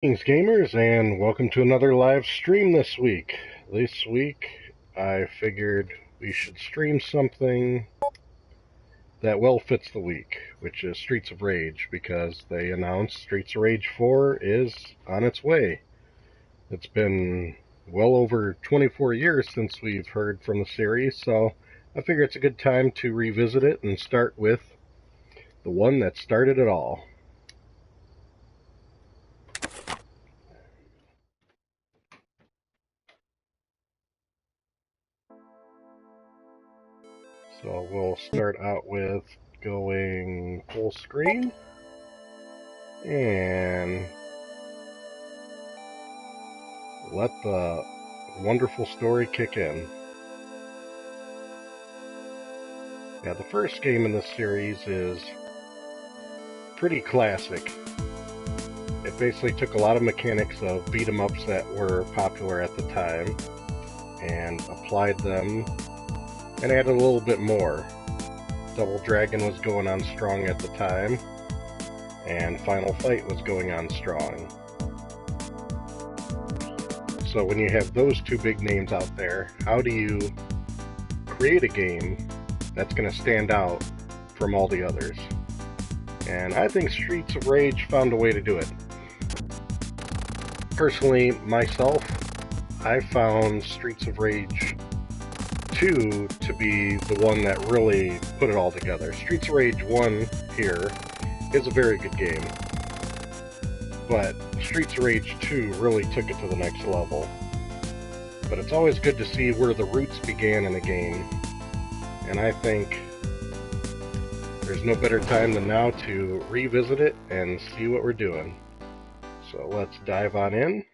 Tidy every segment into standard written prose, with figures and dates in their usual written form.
Greetings, gamers, and welcome to another live stream this week. This week, I figured we should stream something that well fits the week, which is Streets of Rage, because they announced Streets of Rage 4 is on its way. It's been well over 24 years since we've heard from the series, so I figure it's a good time to revisit it and start with the one that started it all. So we'll start out with going full screen and let the wonderful story kick in. Yeah, the first game in this series is pretty classic. It basically took a lot of mechanics of beat-em-ups that were popular at the time and applied them and added a little bit more. Double Dragon was going on strong at the time, and Final Fight was going on strong. So when you have those two big names out there, how do you create a game that's going to stand out from all the others? And I think Streets of Rage found a way to do it. Personally, myself, I found Streets of Rage 2 to be the one that really put it all together. Streets of Rage 1 here is a very good game, but Streets of Rage 2 really took it to the next level. But it's always good to see where the roots began in a game, and I think there's no better time than now to revisit it and see what we're doing. So let's dive on in.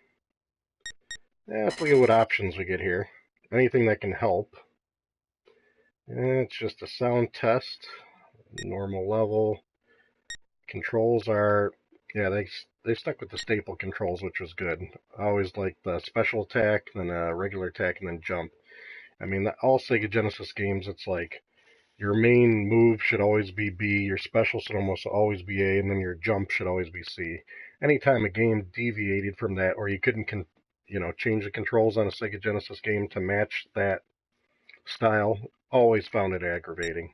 Let's look at what options we get here. Anything that can help. It's just a sound test, normal level. Controls are, yeah, they stuck with the staple controls, which was good. I always liked the special attack, then regular attack, and then jump. I mean, all Sega Genesis games, it's like your main move should always be B, your special should almost always be A, and then your jump should always be C. Anytime a game deviated from that, or you couldn't, change the controls on a Sega Genesis game to match that style, always found it aggravating.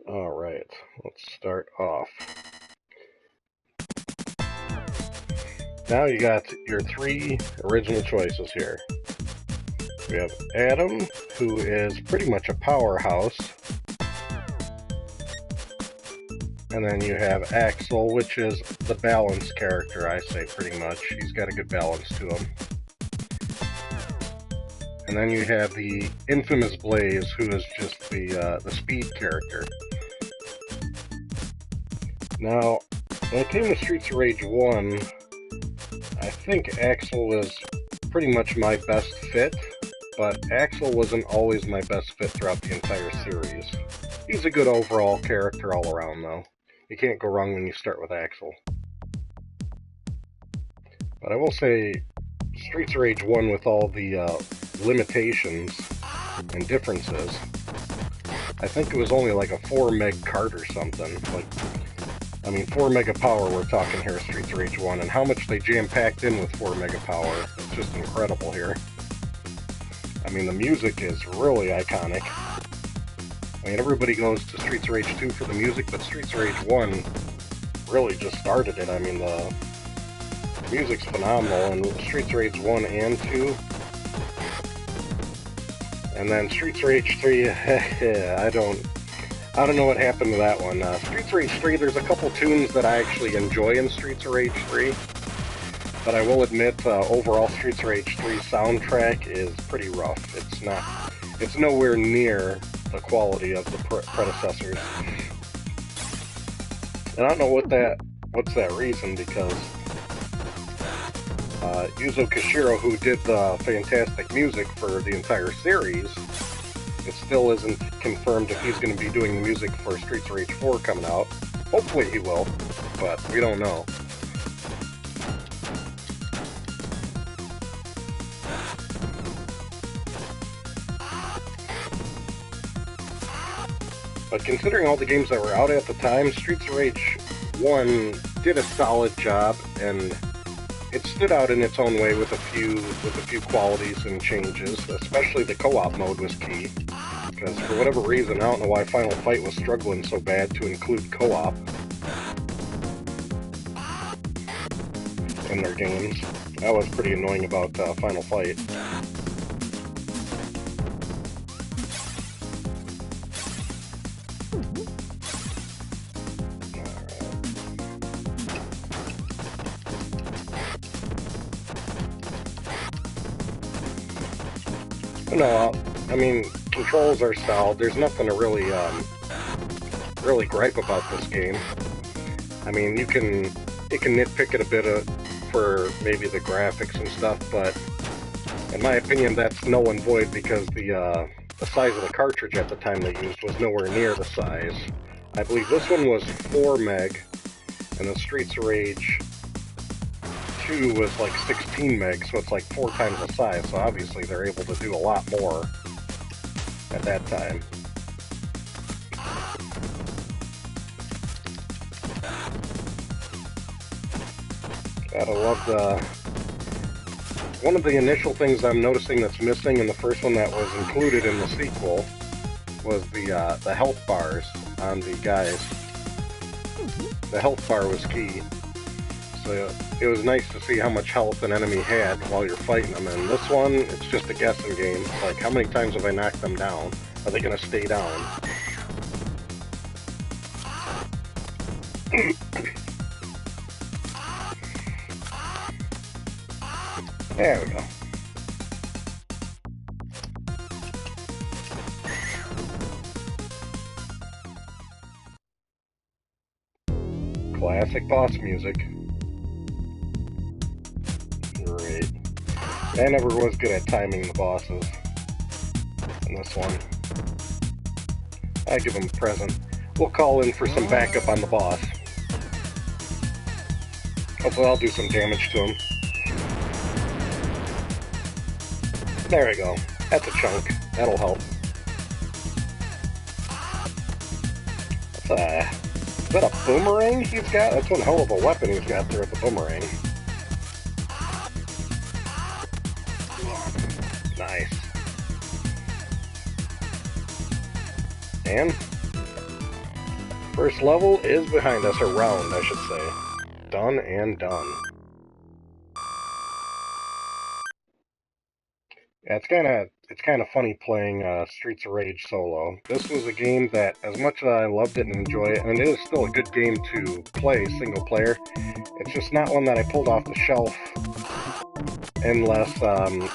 Alright, let's start off. Now you got your three original choices here. We have Adam, who is pretty much a powerhouse. And then you have Axel, which is the balanced character, I say, pretty much. He's got a good balance to him. And then you have the infamous Blaze, who is just the speed character. Now, when it came to Streets of Rage 1, I think Axel was pretty much my best fit, but Axel wasn't always my best fit throughout the entire series. He's a good overall character all around, though. You can't go wrong when you start with Axel. But I will say, Streets of Rage 1, with all the limitations and differences, I think it was only like a 4 meg cart or something. 4 mega power we're talking here, Streets of Rage 1, and how much they jam-packed in with 4 mega power. It's just incredible here. I mean, the music is really iconic. I mean, everybody goes to Streets of Rage 2 for the music, but Streets of Rage 1 really just started it. I mean, the music's phenomenal, and Streets of Rage 1 and 2. And then Streets of Rage 3, I don't know what happened to that one. Streets of Rage 3, there's a couple tunes that I actually enjoy in Streets of Rage 3. But I will admit, overall Streets of Rage 3 soundtrack is pretty rough. It's nowhere near the quality of the predecessors. And I don't know what's that reason, because Yuzo Koshiro, who did the fantastic music for the entire series, it still isn't confirmed if he's going to be doing the music for Streets of Rage 4 coming out. Hopefully he will, but we don't know. But considering all the games that were out at the time, Streets of Rage 1 did a solid job, and it stood out in its own way with a few qualities and changes. Especially the co-op mode was key, because for whatever reason, I don't know why Final Fight was struggling so bad to include co-op in their games. That was pretty annoying about Final Fight. No, I mean, controls are solid. There's nothing to really gripe about this game. I mean, you can nitpick it a bit for maybe the graphics and stuff, but in my opinion, that's null and void because the size of the cartridge at the time they used was nowhere near the size. I believe this one was 4 meg, and the Streets of Rage 2 was like 16 meg, so it's like 4 times the size, so obviously they're able to do a lot more at that time. Gotta love one of the initial things I'm noticing that's missing in the first one that was included in the sequel was the health bars on the guys. The health bar was key. So it was nice to see how much health an enemy had while you're fighting them. And this one, it's just a guessing game. Like, how many times have I knocked them down? Are they going to stay down? There we go. Classic boss music. Great. I never was good at timing the bosses in this one. I give them a present. We'll call in for some backup on the boss. Hopefully I'll do some damage to him. There we go. That's a chunk. That'll help. Is that a boomerang he's got? That's one hell of a weapon he's got there at the boomerang. Nice. And first level is behind us, or round, I should say. Done and done. Yeah, it's kind of funny playing Streets of Rage solo. This was a game that, as much as I loved it and enjoyed it, and it is still a good game to play single player, it's just not one that I pulled off the shelf unless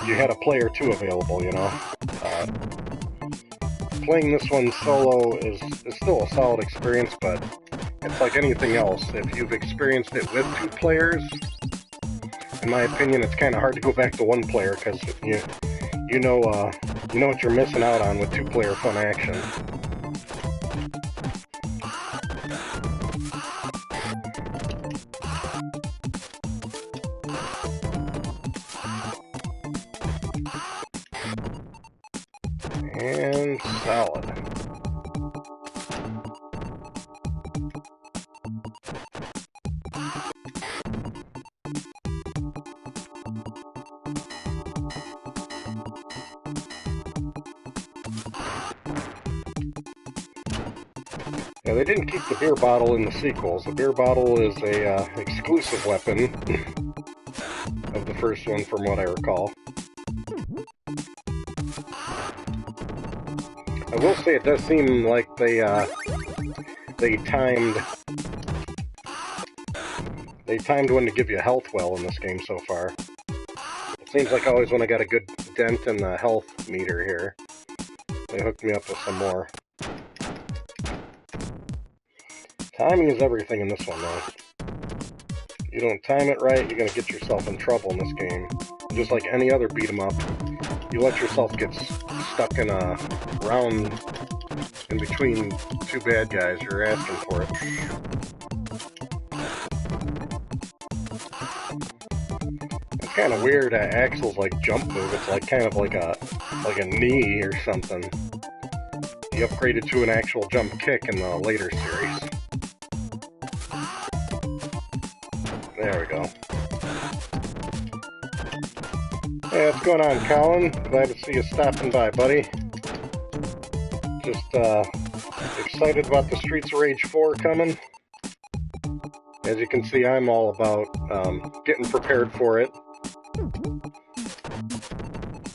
you had a player 2 available, you know. Playing this one solo is still a solid experience, but it's like anything else. If you've experienced it with 2 players, in my opinion, it's kind of hard to go back to 1 player, because you know what you're missing out on with 2-player fun action. And solid. Yeah, they didn't keep the beer bottle in the sequels. The beer bottle is a exclusive weapon of the first one, from what I recall. I will say it does seem like they timed when to give you health well in this game so far. It seems like always when I got a good dent in the health meter here, they hooked me up with some more. Timing is everything in this one, though. You don't time it right, you're gonna get yourself in trouble in this game. Just like any other beat 'em up, you let yourself get stuck in a round in between 2 bad guys, you're asking for it. It's kind of weird. Axel's like jump move. It's like kind of like a knee or something. He upgraded to an actual jump kick in the later series. There we go. Hey, what's going on, Colin? Glad to see you stopping by, buddy. Just excited about the Streets of Rage 4 coming. As you can see, I'm all about getting prepared for it.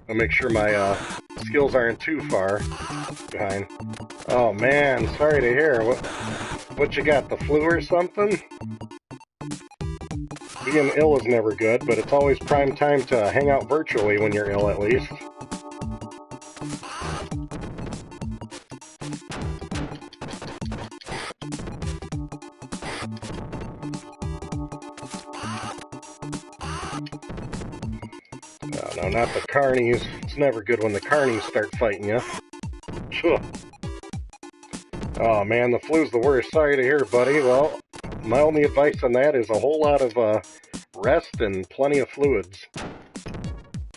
I'll make sure my skills aren't too far behind. Oh man, sorry to hear. What you got, the flu or something? Being ill is never good, but it's always prime time to hang out virtually when you're ill, at least. No, not the carnies. It's never good when the carnies start fighting you. Oh man, the flu's the worst. Sorry to hear, buddy. Well, my only advice on that is a whole lot of rest and plenty of fluids.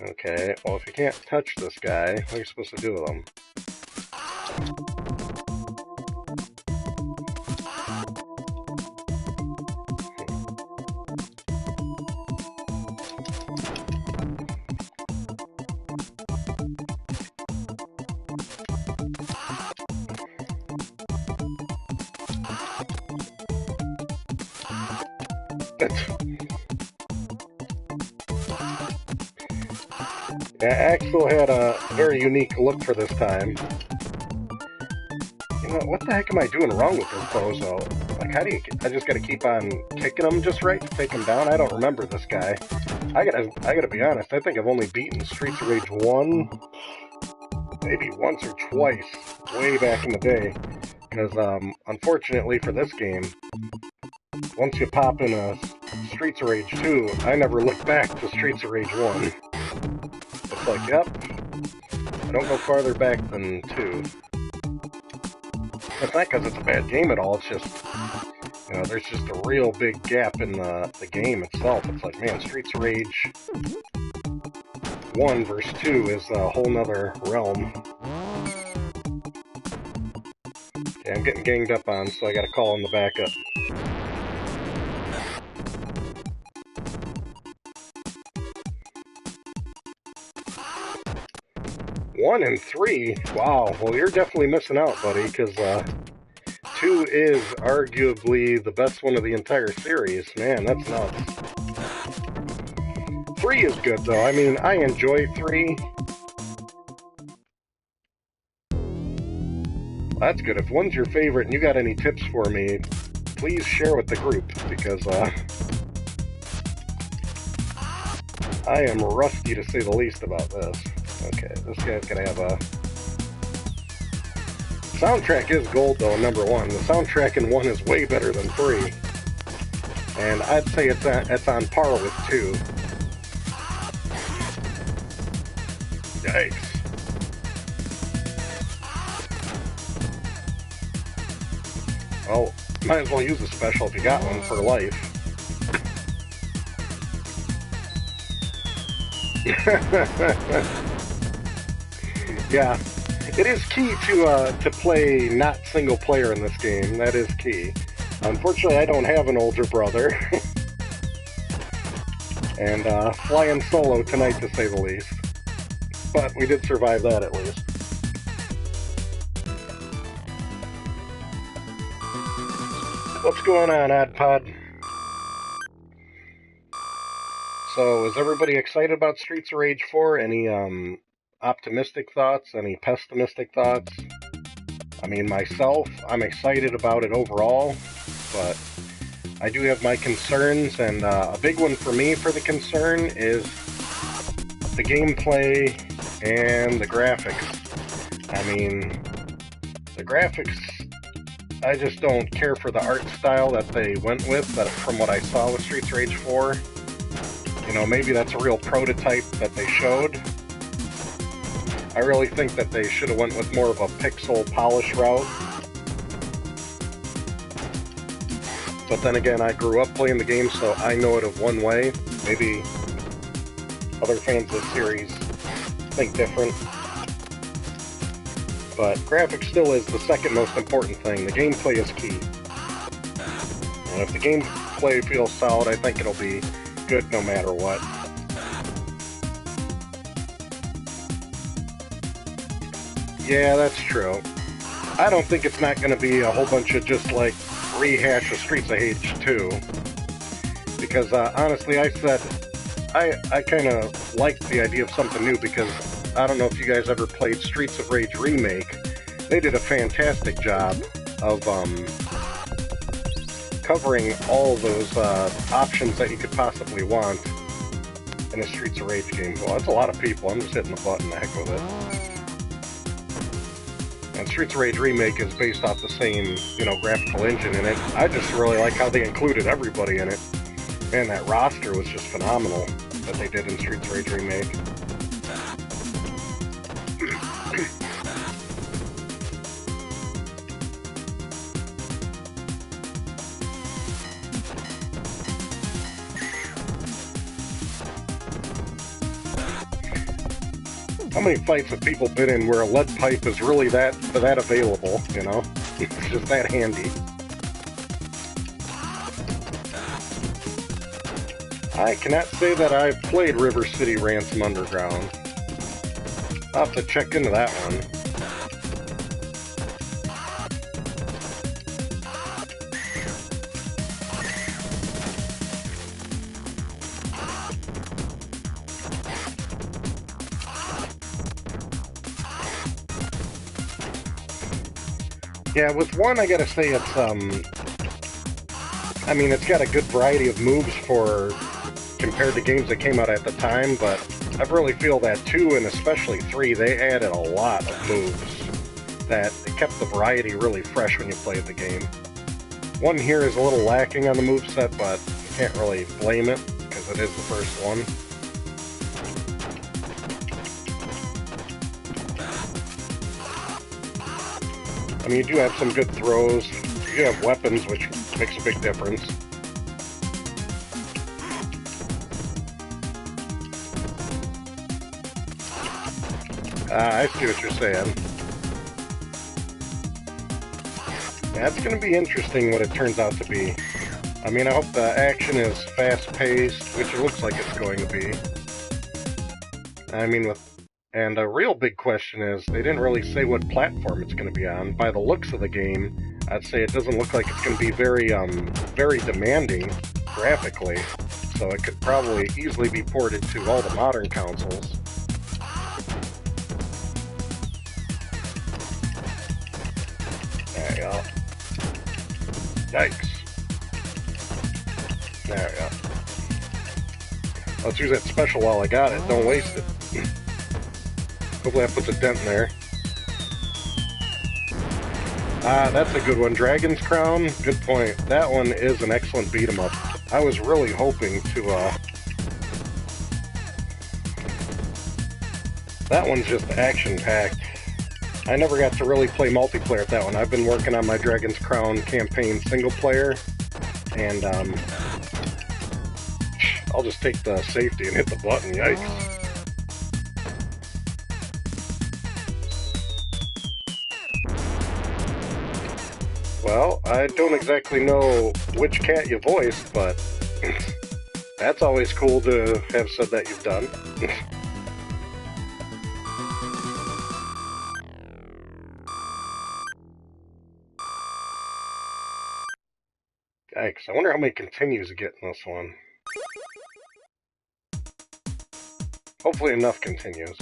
Okay, well if you can't touch this guy, what are you supposed to do with him? Yeah, Axel had a very unique look for this time. You know, what the heck am I doing wrong with this bozo? Like, how do you... I just gotta keep on kicking him just right to take him down? I don't remember this guy. I gotta be honest, I think I've only beaten Streets of Rage 1, maybe once or twice, way back in the day. Because, unfortunately for this game, once you pop in a Streets of Rage 2, I never look back to Streets of Rage 1. It's like, yep, I don't go farther back than 2. It's not because it's a bad game at all, it's just, you know, there's just a real big gap in the game itself. It's like, man, Streets of Rage 1 versus 2 is a whole nother realm. Okay, I'm getting ganged up on, so I gotta call in the backup. One and 3? Wow, well you're definitely missing out, buddy, because 2 is arguably the best one of the entire series. Man, that's nuts. 3 is good, though. I mean, I enjoy 3. That's good. If 1's your favorite and you got any tips for me, please share with the group, because I am rusty to say the least about this. Okay, this guy's gonna have a... Soundtrack is gold, though, number 1. The soundtrack in 1 is way better than 3. And I'd say it's on par with 2. Yikes. Well, might as well use a special if you got one for life. Yeah, it is key to play not single player in this game. That is key. Unfortunately, I don't have an older brother. And flying solo tonight, to say the least. But we did survive that, at least. What's going on, AdPod? So, is everybody excited about Streets of Rage 4? Any optimistic thoughts? Any pessimistic thoughts? I mean, myself, I'm excited about it overall, but I do have my concerns, and a big one for me for the concern is the gameplay and the graphics. I mean, the graphics, I just don't care for the art style that they went with, from what I saw with Streets of Rage 4. You know, maybe that's a real prototype that they showed. I really think that they should have went with more of a pixel polish route. But then again, I grew up playing the game, so I know it of one way. Maybe other fans of the series think different. But graphics still is the second most important thing. The gameplay is key. And if the gameplay gameplay feels solid. I think it'll be good no matter what. Yeah, that's true. I don't think it's not going to be a whole bunch of just like rehash of Streets of Rage 2. Because honestly, I said I kind of liked the idea of something new because I don't know if you guys ever played Streets of Rage Remake. They did a fantastic job of covering all those options that you could possibly want in a Streets of Rage game. Well, that's a lot of people. I'm just hitting the button, the heck with it. And Streets of Rage Remake is based off the same, you know, graphical engine in it. I just really like how they included everybody in it. Man, that roster was just phenomenal that they did in Streets of Rage Remake. How many fights have people been in where a lead pipe is really that available, you know? It's just that handy. I cannot say that I've played River City Ransom Underground. I'll have to check into that one. Yeah, with one, I gotta say it's, I mean, it's got a good variety of moves for, compared to games that came out at the time, but I really feel that 2 and especially 3, they added a lot of moves that it kept the variety really fresh when you played the game. 1 here is a little lacking on the moveset, but you can't really blame it, because it is the first one. I mean, you do have some good throws. You have weapons, which makes a big difference. I see what you're saying. Yeah, it's going to be interesting what it turns out to be. I mean, I hope the action is fast-paced, which it looks like it's going to be. I mean, and a real big question is, they didn't really say what platform it's going to be on. By the looks of the game, I'd say it doesn't look like it's going to be very demanding graphically. So it could probably easily be ported to all the modern consoles. There you go. Yikes. There we go. Let's use that special while I got it. Don't waste it. Hopefully that puts a dent in there. That's a good one. Dragon's Crown, good point. That one is an excellent beat-em-up. I was really hoping to, that one's just action-packed. I never got to really play multiplayer at that one. I've been working on my Dragon's Crown campaign single-player, and, I'll just take the safety and hit the button, yikes. Well, I don't exactly know which cat you voiced, but that's always cool to have said that you've done. Yikes, I wonder how many continues you get in this one. Hopefully enough continues.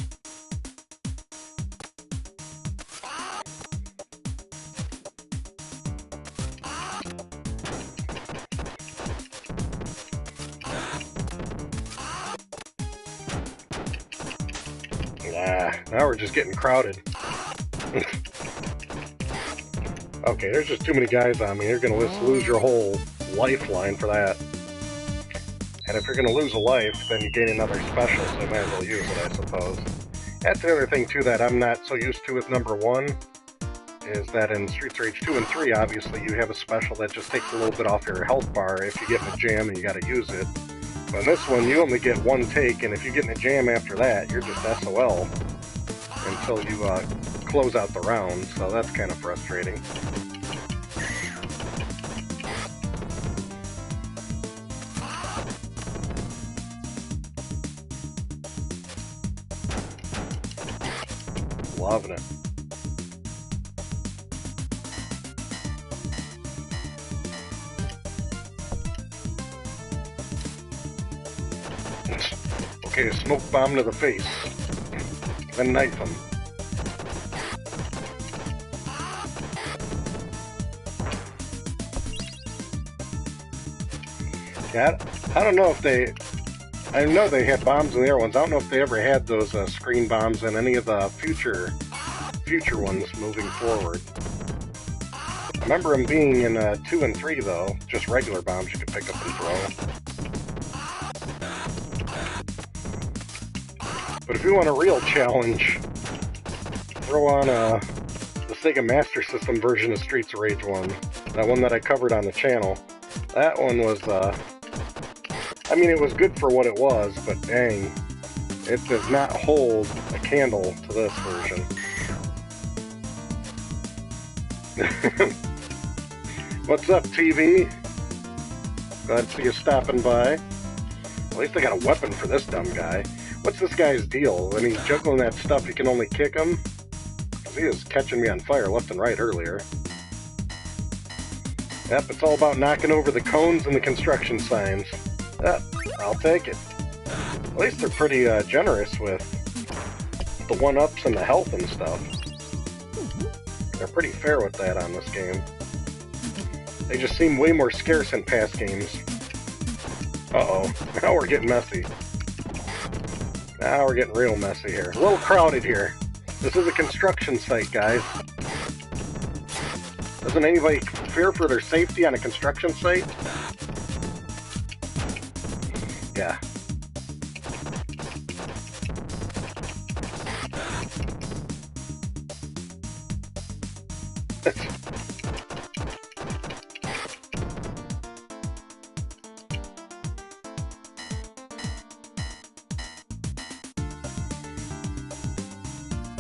Now we're just getting crowded. Okay, there's just too many guys on me. You're going to lose your whole lifeline for that. And if you're going to lose a life, then you gain another special, so you might as well use it, I suppose. That's the other thing, too, that I'm not so used to with number 1, is that in Streets of Rage 2 and 3, obviously, you have a special that just takes a little bit off your health bar if you get in a jam and you got to use it. But in this one, you only get 1 take, and if you get in a jam after that, you're just SOL until you close out the round, so that's kind of frustrating. Loving it. Okay, a smoke bomb to the face. Then knife him. Yeah, I don't know if they... I know they had bombs in the other ones. I don't know if they ever had those screen bombs in any of the future ones moving forward. I remember them being in 2 and 3, though. Just regular bombs you could pick up and throw. But if you want a real challenge, throw on the Sega Master System version of Streets of Rage 1. That one that I covered on the channel. That one was, I mean, it was good for what it was, but dang, it does not hold a candle to this version. What's up, TV? Glad to see you stopping by. At least I got a weapon for this dumb guy. What's this guy's deal? When he's juggling that stuff, you can only kick him? Because he was catching me on fire left and right earlier. Yep, it's all about knocking over the cones and the construction signs. Yep, I'll take it. At least they're pretty generous with the one-ups and the health and stuff. They're pretty fair with that on this game. They just seem way more scarce in past games. Uh-oh, now we're getting messy. Now we're getting real messy here. A little crowded here. This is a construction site, guys. Doesn't anybody fear for their safety on a construction site? Yeah.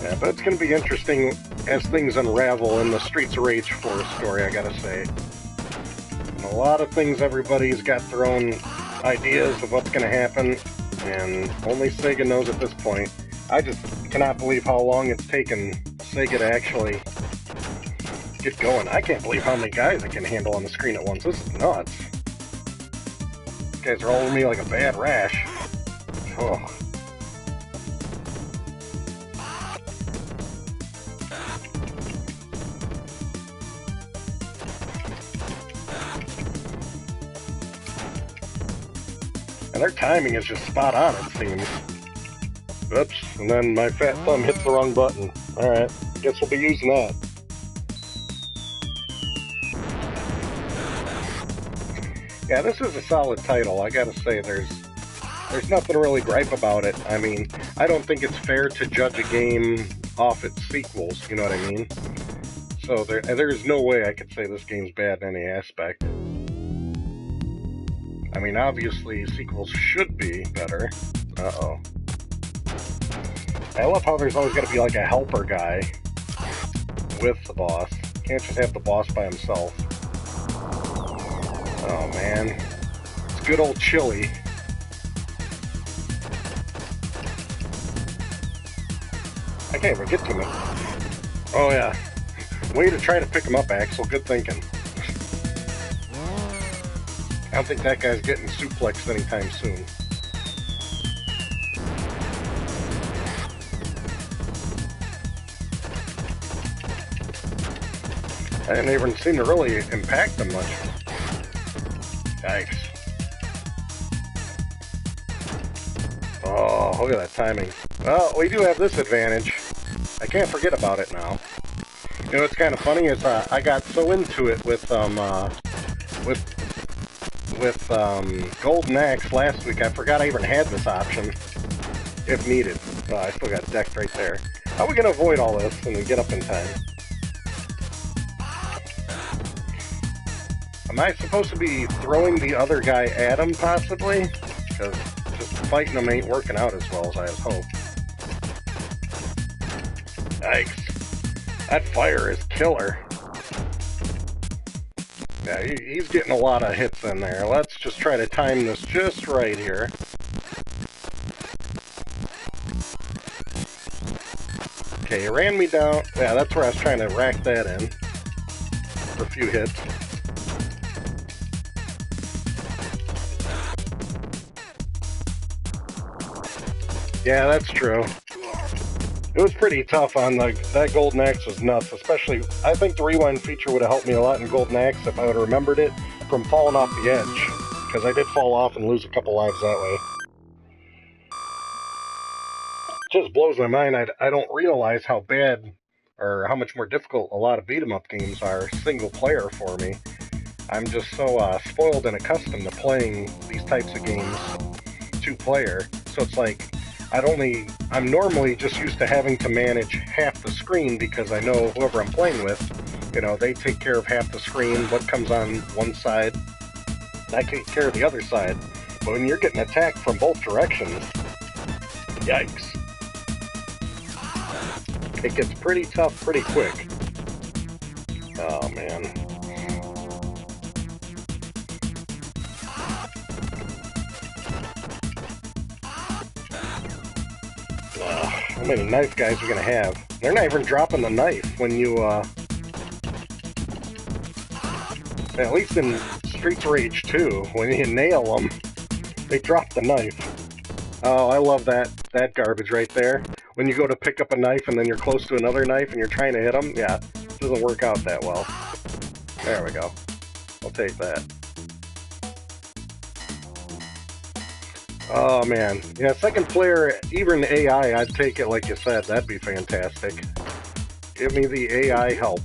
Yeah, but it's going to be interesting as things unravel in the Streets of Rage 4 story, I gotta say. And a lot of things, everybody's got their own ideas of what's going to happen, and only Sega knows at this point. I just cannot believe how long it's taken Sega to actually get going. I can't believe how many guys it can handle on the screen at once. This is nuts. These guys are all over me like a bad rash. Oh. And their timing is just spot on, it seems. Oops, and then my fat thumb hits the wrong button. Alright, guess we'll be using that. Yeah, this is a solid title. I gotta say, there's nothing to really gripe about it. I mean, I don't think it's fair to judge a game off its sequels, you know what I mean? So there's no way I could say this game's bad in any aspect. I mean, obviously, sequels should be better. Uh-oh. I love how there's always got to be, like, a helper guy with the boss. Can't just have the boss by himself. Oh, man. It's good old Chili. I can't even get to him. Oh, yeah. Way to try to pick him up, Axel. Good thinking. I don't think that guy's getting suplexed anytime soon. I didn't even seem to really impact them much. Yikes. Oh, look at that timing. Well, we do have this advantage. I can't forget about it now. You know what's kind of funny is I got so into it with Golden Axe last week, I forgot I even had this option, if needed. Oh, I still got decked right there. How are we going to avoid all this and get up in time? Am I supposed to be throwing the other guy at him, possibly? Because just fighting him ain't working out as well as I had hoped. Yikes. That fire is killer. Yeah, he's getting a lot of hits in there. Let's just try to time this just right here. Okay, it ran me down. Yeah, that's where I was trying to rack that in for a few hits. Yeah, that's true. It was pretty tough on that Golden Axe was nuts, especially, I think the rewind feature would have helped me a lot in Golden Axe if I would have remembered it from falling off the edge, because I did fall off and lose a couple lives that way. It just blows my mind. I don't realize how bad or how much more difficult a lot of beat-em-up games are single player for me. I'm just so spoiled and accustomed to playing these types of games two-player, so it's like I'm normally just used to having to manage half the screen because I know whoever I'm playing with, you know, they take care of half the screen, what comes on one side, I take care of the other side. But when you're getting attacked from both directions, yikes. It gets pretty tough pretty quick. Oh, man. How many knife guys are gonna have? They're not even dropping the knife when you, at least in Streets of Rage 2, when you nail them, they drop the knife. Oh, I love that garbage right there. When you go to pick up a knife and then you're close to another knife and you're trying to hit them, yeah, it doesn't work out that well. There we go. I'll take that. Oh, man. Yeah, second player, even AI, I'd take it like you said. That'd be fantastic. Give me the AI help.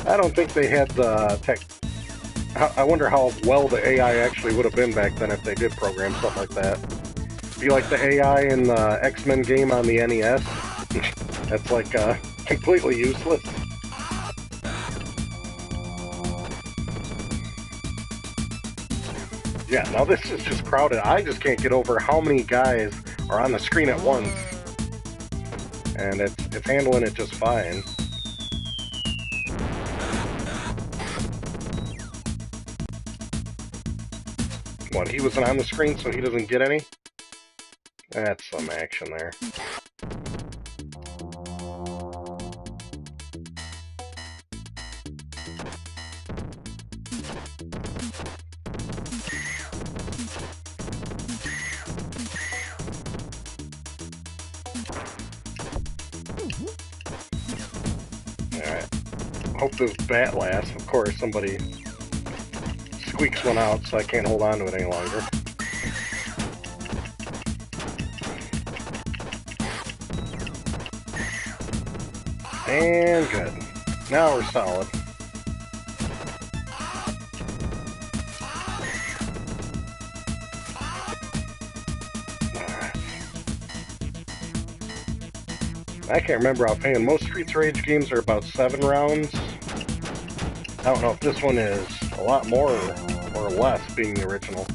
I don't think they had the tech. I wonder how well the AI actually would have been back then if they did program something like that. Be like the AI in the X-Men game on the NES. That's like completely useless. Yeah, now this is just crowded. I just can't get over how many guys are on the screen at once. And it's handling it just fine. What, he wasn't on the screen so he doesn't get any? That's some action there. Alright. Hope this bat lasts. Of course, somebody squeaks one out, so I can't hold on to it any longer. And good. Now we're solid. I can't remember offhand. Most Streets of Rage games are about 7 rounds. I don't know if this one is a lot more or less, being the original.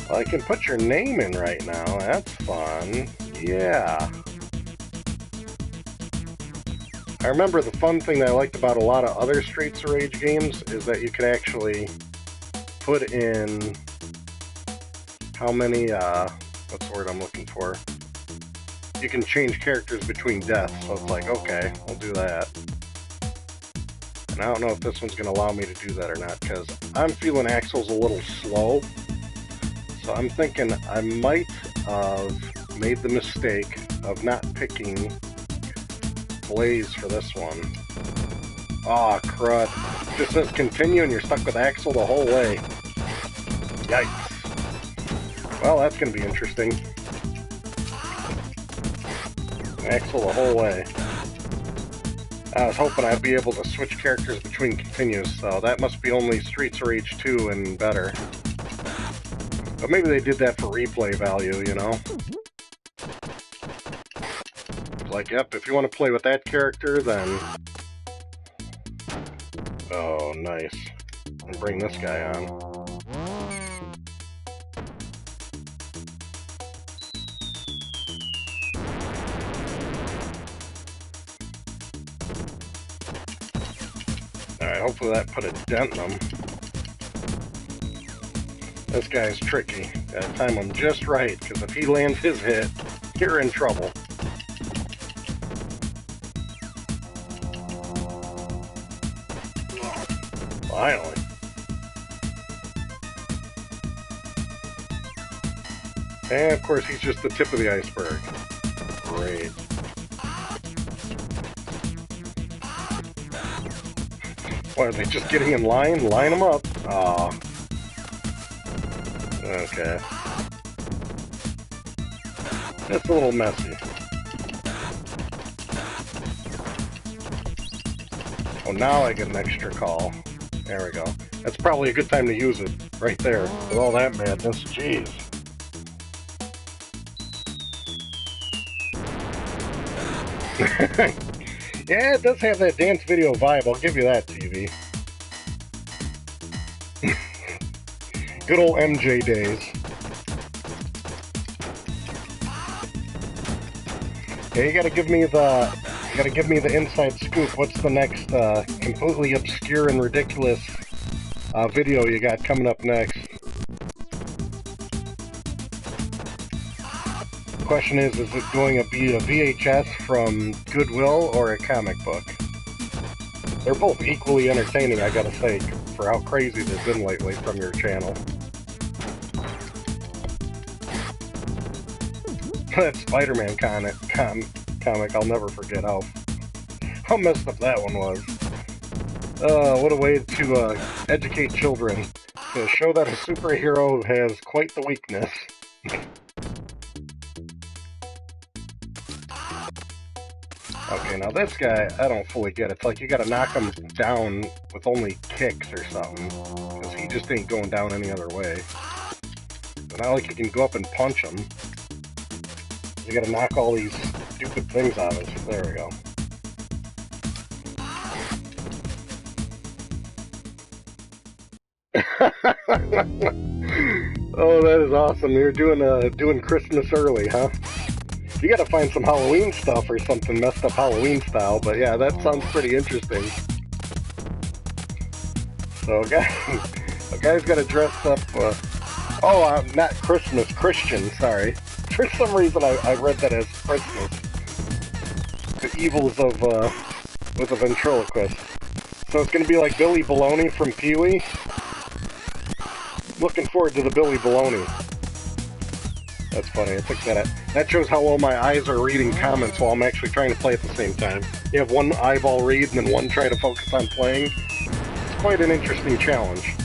Well, I can put your name in right now. That's fun. Yeah. I remember the fun thing that I liked about a lot of other Streets of Rage games is that you could actually put in how many, what's the word I'm looking for? You can change characters between deaths, so it's like, okay, I'll do that. And I don't know if this one's going to allow me to do that or not, because I'm feeling Axel's a little slow. So I'm thinking I might have made the mistake of not picking Blaze for this one. Aw, crud. It just says continue and you're stuck with Axel the whole way. Yikes. Well, that's going to be interesting. Axel the whole way. I was hoping I'd be able to switch characters between continues, so that must be only Streets of Rage 2 and better. But maybe they did that for replay value, you know? It's like, yep, if you want to play with that character, then... Oh, nice. And bring this guy on. Alright, hopefully that put a dent in him. This guy's tricky. Gotta time him just right, because if he lands his hit, you're in trouble. Finally. And of course, he's just the tip of the iceberg. Great. What, are they just getting in line? Line them up. Aw. Okay. That's a little messy. Oh, now I get an extra call. There we go. That's probably a good time to use it. Right there. With all that madness. Jeez. Yeah, it does have that dance video vibe. I'll give you that, TV. Good old MJ days. Yeah, you gotta give me the inside scoop. What's the next completely obscure and ridiculous video you got coming up next? The question is it going to be a VHS from Goodwill or a comic book? They're both equally entertaining, I gotta say, for how crazy they've been lately from your channel. That Spider-Man comic, I'll never forget how messed up that one was. What a way to educate children, to show that a superhero has quite the weakness. Okay, now this guy, I don't fully get it. It's like you gotta knock him down with only kicks or something, because he just ain't going down any other way. It's not like you can go up and punch him. You gotta knock all these stupid things out of us. There we go. Oh, that is awesome. You're doing Christmas early, huh? You gotta find some Halloween stuff or something messed up Halloween style, but yeah, that sounds pretty interesting. So a guy's gotta dress up, not Christmas, Christian, sorry. For some reason I read that as Christmas. The evils of, with a ventriloquist. So it's gonna be like Billy Baloney from Pee-wee? Looking forward to the Billy Baloney. That's funny, I took that out. That shows how well my eyes are reading comments while I'm actually trying to play at the same time. You have one eyeball read and then one try to focus on playing. It's quite an interesting challenge.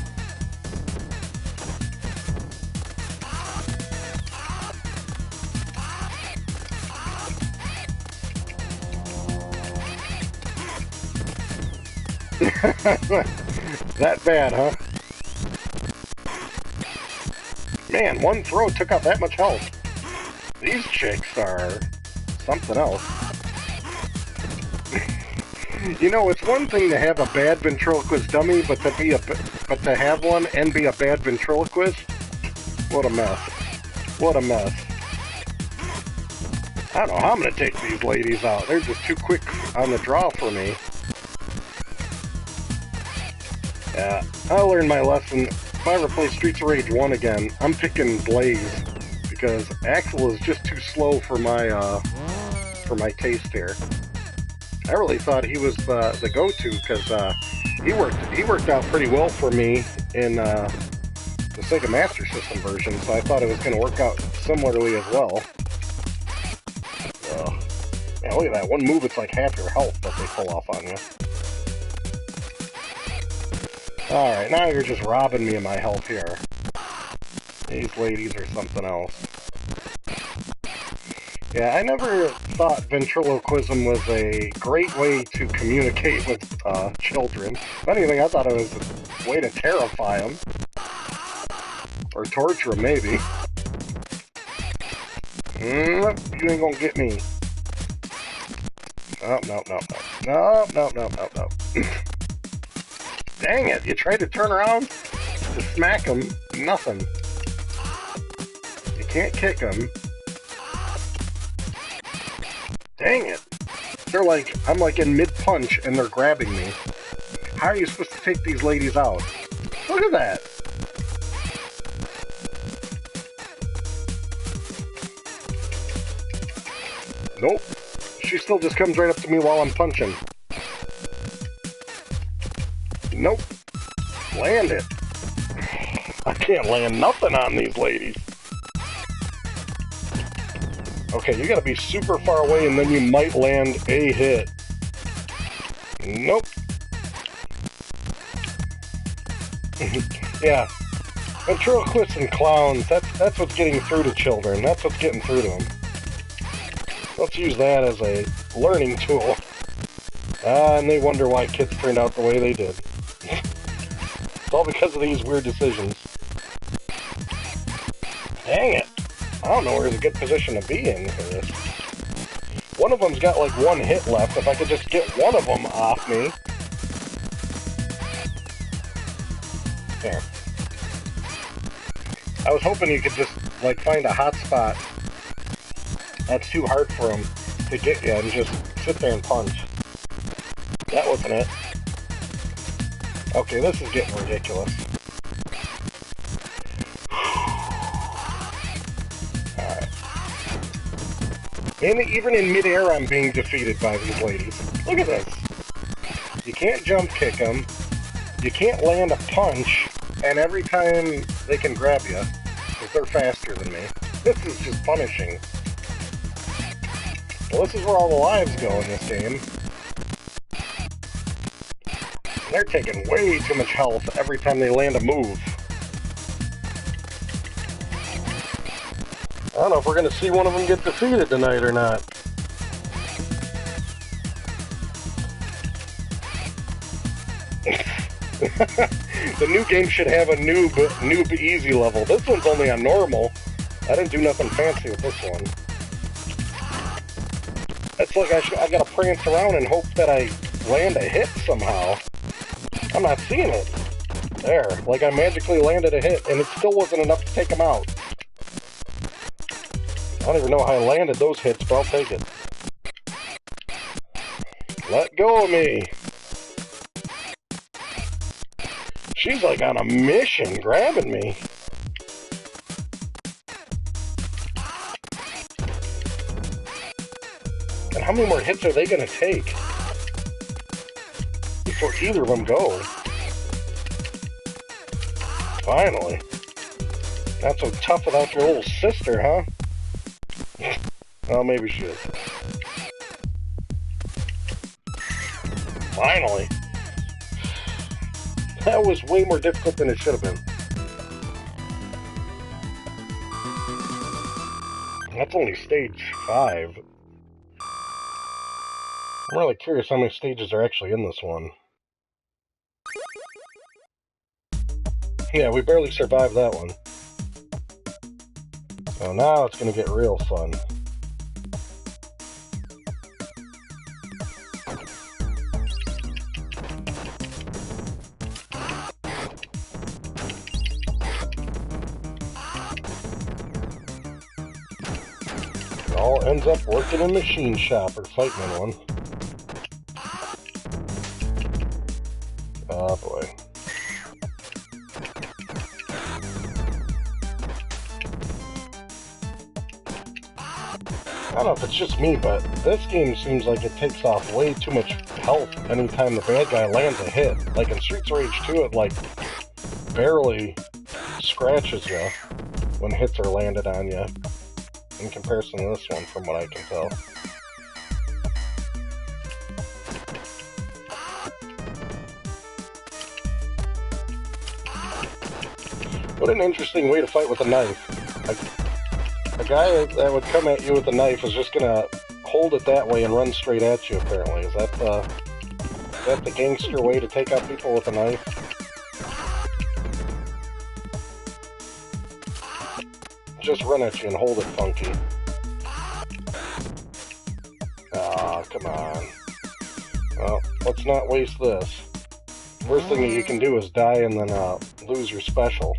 That bad, huh? Man, one throw took out that much health. These chicks are something else. You know, it's one thing to have a bad ventriloquist dummy, but to have one and be a bad ventriloquist? What a mess. What a mess. I don't know how I'm gonna take these ladies out. They're just too quick on the draw for me. Yeah, I learned my lesson. If I ever play Streets of Rage 1 again, I'm picking Blaze, because Axel is just too slow for my taste here. I really thought he was the go-to, because he worked out pretty well for me in the Sega Master System version, so I thought it was going to work out similarly as well. Man, look at that. One move, it's like half your health that they pull off on you. Alright, now you're just robbing me of my health here. These ladies are something else. Yeah, I never thought ventriloquism was a great way to communicate with children. If anything, I thought it was a way to terrify them. Or torture them, maybe. You ain't gonna get me. Oh, no. Dang it, you tried to turn around to smack him, nothing. You can't kick him. Dang it. I'm like in mid-punch and they're grabbing me. How are you supposed to take these ladies out? Look at that. Nope. She still just comes right up to me while I'm punching. Nope. Land it. I can't land nothing on these ladies. Okay, you gotta be super far away and then you might land a hit. Nope. Yeah. Ventriloquists and clowns, that's what's getting through to children. That's what's getting through to them. Let's use that as a learning tool. And they wonder why kids turned out the way they did. It's all because of these weird decisions. Dang it. I don't know where's a good position to be in for this. One of them's got like one hit left. If I could just get one of them off me. There. I was hoping you could just like find a hot spot that's too hard for them to get you and just sit there and punch. That wasn't it. Okay, this is getting ridiculous. Alright. Even in midair, I'm being defeated by these ladies. Look at this. You can't jump kick them. You can't land a punch. And every time they can grab you, because they're faster than me. This is just punishing. Well, this is where all the lives go in this game. They're taking way too much health every time they land a move. I don't know if we're going to see one of them get defeated tonight or not. The new game should have a noob easy level. This one's only on normal. I didn't do nothing fancy with this one. It's like I gotta prance around and hope that I land a hit somehow. I'm not seeing it. There, like I magically landed a hit, and it still wasn't enough to take him out. I don't even know how I landed those hits, but I'll take it. Let go of me. She's like on a mission, grabbing me. And how many more hits are they gonna take before either of them go? Finally. Not so tough without your little sister, huh? Well, maybe she is. Finally. That was way more difficult than it should have been. That's only stage 5. I'm really curious how many stages are actually in this one. Yeah, we barely survived that one. So now it's going to get real fun. It all ends up working in machine shop or fighting in one. Oh boy. I don't know if it's just me, but this game seems like it takes off way too much health anytime the bad guy lands a hit. Like in Streets of Rage 2, it like barely scratches you when hits are landed on you in comparison to this one, from what I can tell. What an interesting way to fight with a knife. A guy that would come at you with a knife is just gonna hold it that way and run straight at you, apparently. Is that the gangster way to take out people with a knife? Just run at you and hold it funky. Ah, come on. Well, let's not waste this. Worst thing that you can do is die and then lose your special.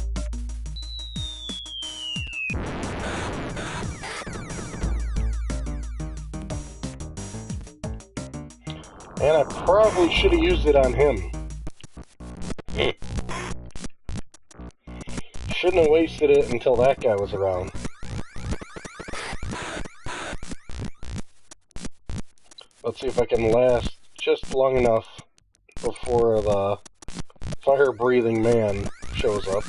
And I probably should have used it on him. Shouldn't have wasted it until that guy was around. Let's see if I can last just long enough before the fire-breathing man shows up.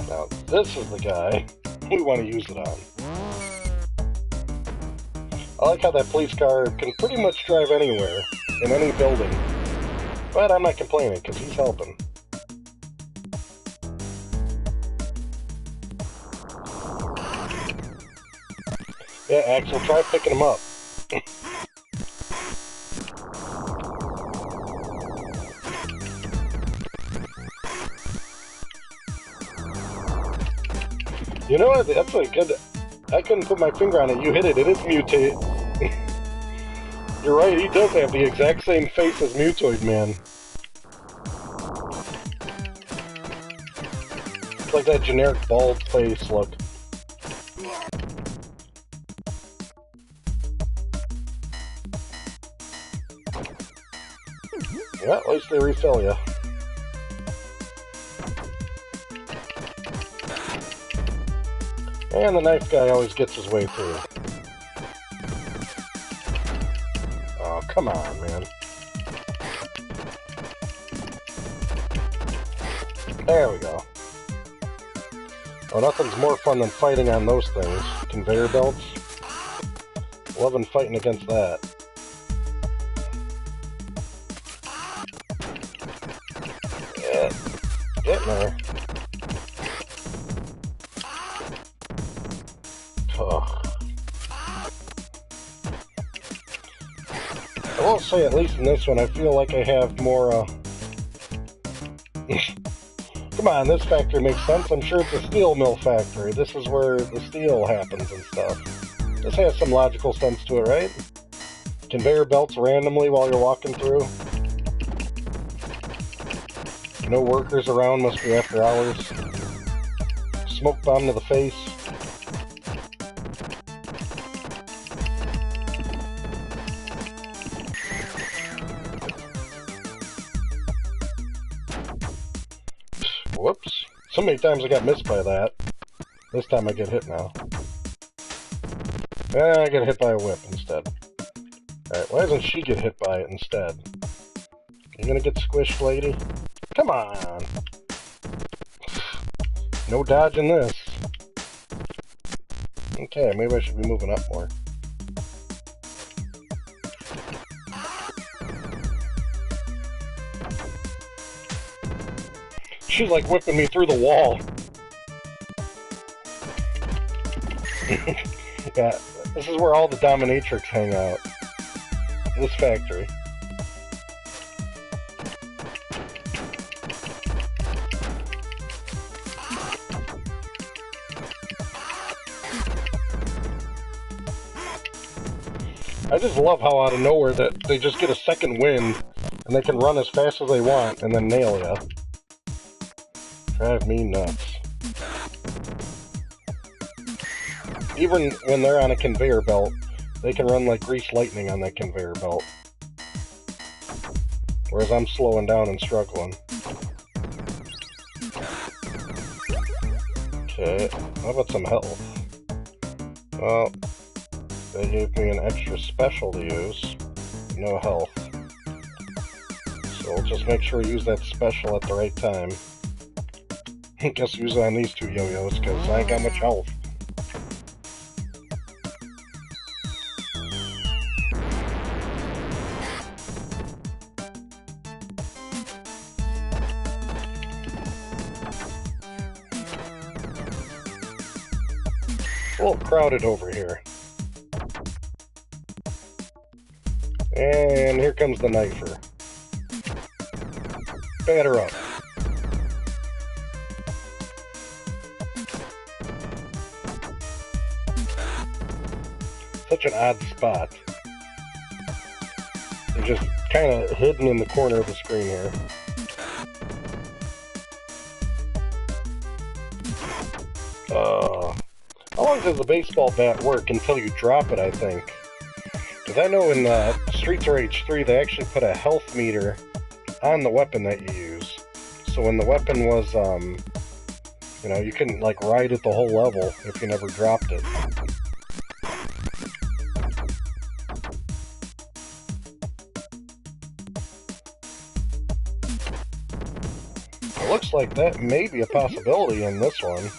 Now, this is the guy we want to use it on. I like how that police car can pretty much drive anywhere, in any building. But I'm not complaining, because he's helping. Yeah, Axel, try picking him up. You know what? That's a good... I couldn't put my finger on it. You hit it. It is Mutate. You're right. He does have the exact same face as Mutoid Man. It's like that generic bald face look. Yeah, at least they refill you. And the knife guy always gets his way through. Oh, come on, man. There we go. Oh, nothing's more fun than fighting on those things. Conveyor belts. Loving fighting against that. Yeah, getting there. Oh. I will say, at least in this one, I feel like I have more, Come on, this factory makes sense. I'm sure it's a steel mill factory. This is where the steel happens and stuff. This has some logical sense to it, right? Conveyor belts randomly while you're walking through. No workers around, must be after hours. Smoke bomb to the face. Whoops. So many times I got missed by that. This time I get hit now. And I get hit by a whip instead. Alright, why doesn't she get hit by it instead? You gonna get squished, lady? Come on! No dodging this. Okay, maybe I should be moving up more. She's like whipping me through the wall. Yeah, this is where all the dominatrix hang out. This factory. I just love how out of nowhere that they just get a second wind and they can run as fast as they want and then nail ya. Drive me nuts. Even when they're on a conveyor belt, they can run like greased lightning on that conveyor belt. Whereas I'm slowing down and struggling. Okay, how about some health? Well, they gave me an extra special to use. No health. So we'll just make sure we use that special at the right time. Guess use it on these two yo-yos, because I ain't got much health. A little crowded over here. And here comes the knifer. Batter up. Such an odd spot. They're just kind of hidden in the corner of the screen here. How long does the baseball bat work until you drop it, I think? Because I know in Streets of Rage 3, they actually put a health meter on the weapon that you use. So when the weapon was, you know, you couldn't, like, ride it the whole level if you never dropped it. It looks like that may be a possibility in this one.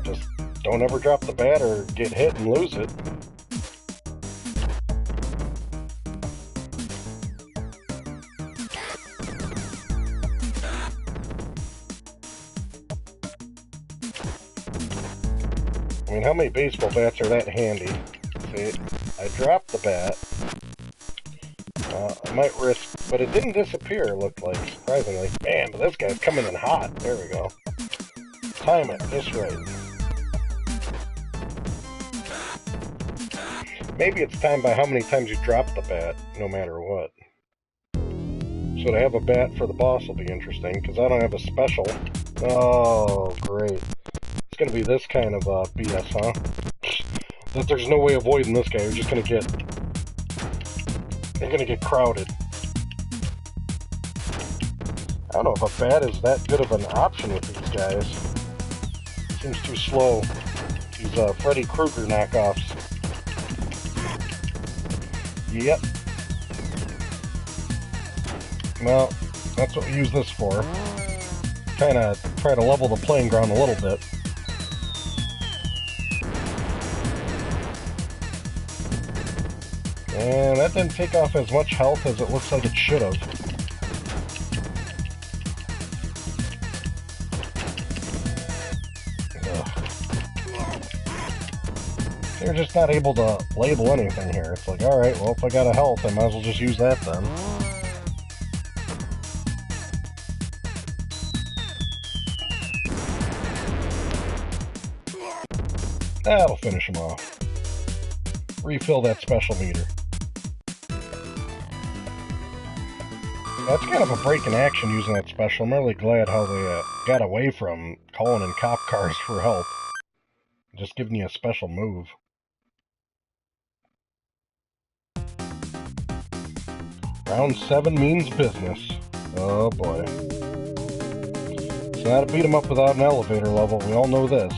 Just don't ever drop the bat or get hit and lose it. I mean, how many baseball bats are that handy? See, I dropped the bat. I might risk, but it didn't disappear, it looked like, surprisingly. Man, but this guy's coming in hot. There we go. Time it just right. Maybe it's timed by how many times you drop the bat, no matter what. So to have a bat for the boss will be interesting, because I don't have a special. Oh, great. It's going to be this kind of BS, huh? That there's no way avoiding this guy. You're just going to get... You're going to get crowded. I don't know if a bat is that good of an option with these guys. Seems too slow. These Freddy Krueger knockoffs. Yep. Well, that's what we use this for. Kind of try to level the playing ground a little bit. And that didn't take off as much health as it looks like it should have. They're just not able to label anything here. It's like, alright, well, if I got a health, I might as well just use that then. That'll finish him off. Refill that special meter. That's kind of a break in action using that special. I'm really glad how they got away from calling in cop cars for help. Just giving you a special move. Round 7 means business. Oh boy. It's not a beat 'em up without an elevator level. We all know this.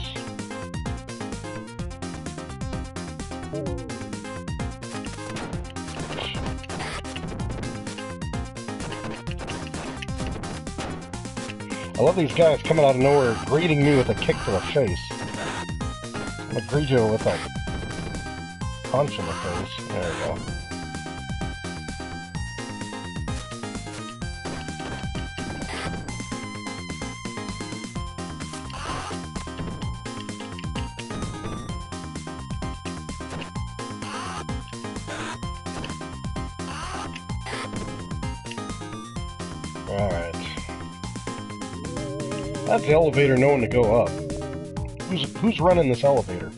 I love these guys coming out of nowhere, greeting me with a kick to the face. I'm gonna greet you with a punch in the face. There we go. Alright. That's the elevator knowing to go up. Who's running this elevator?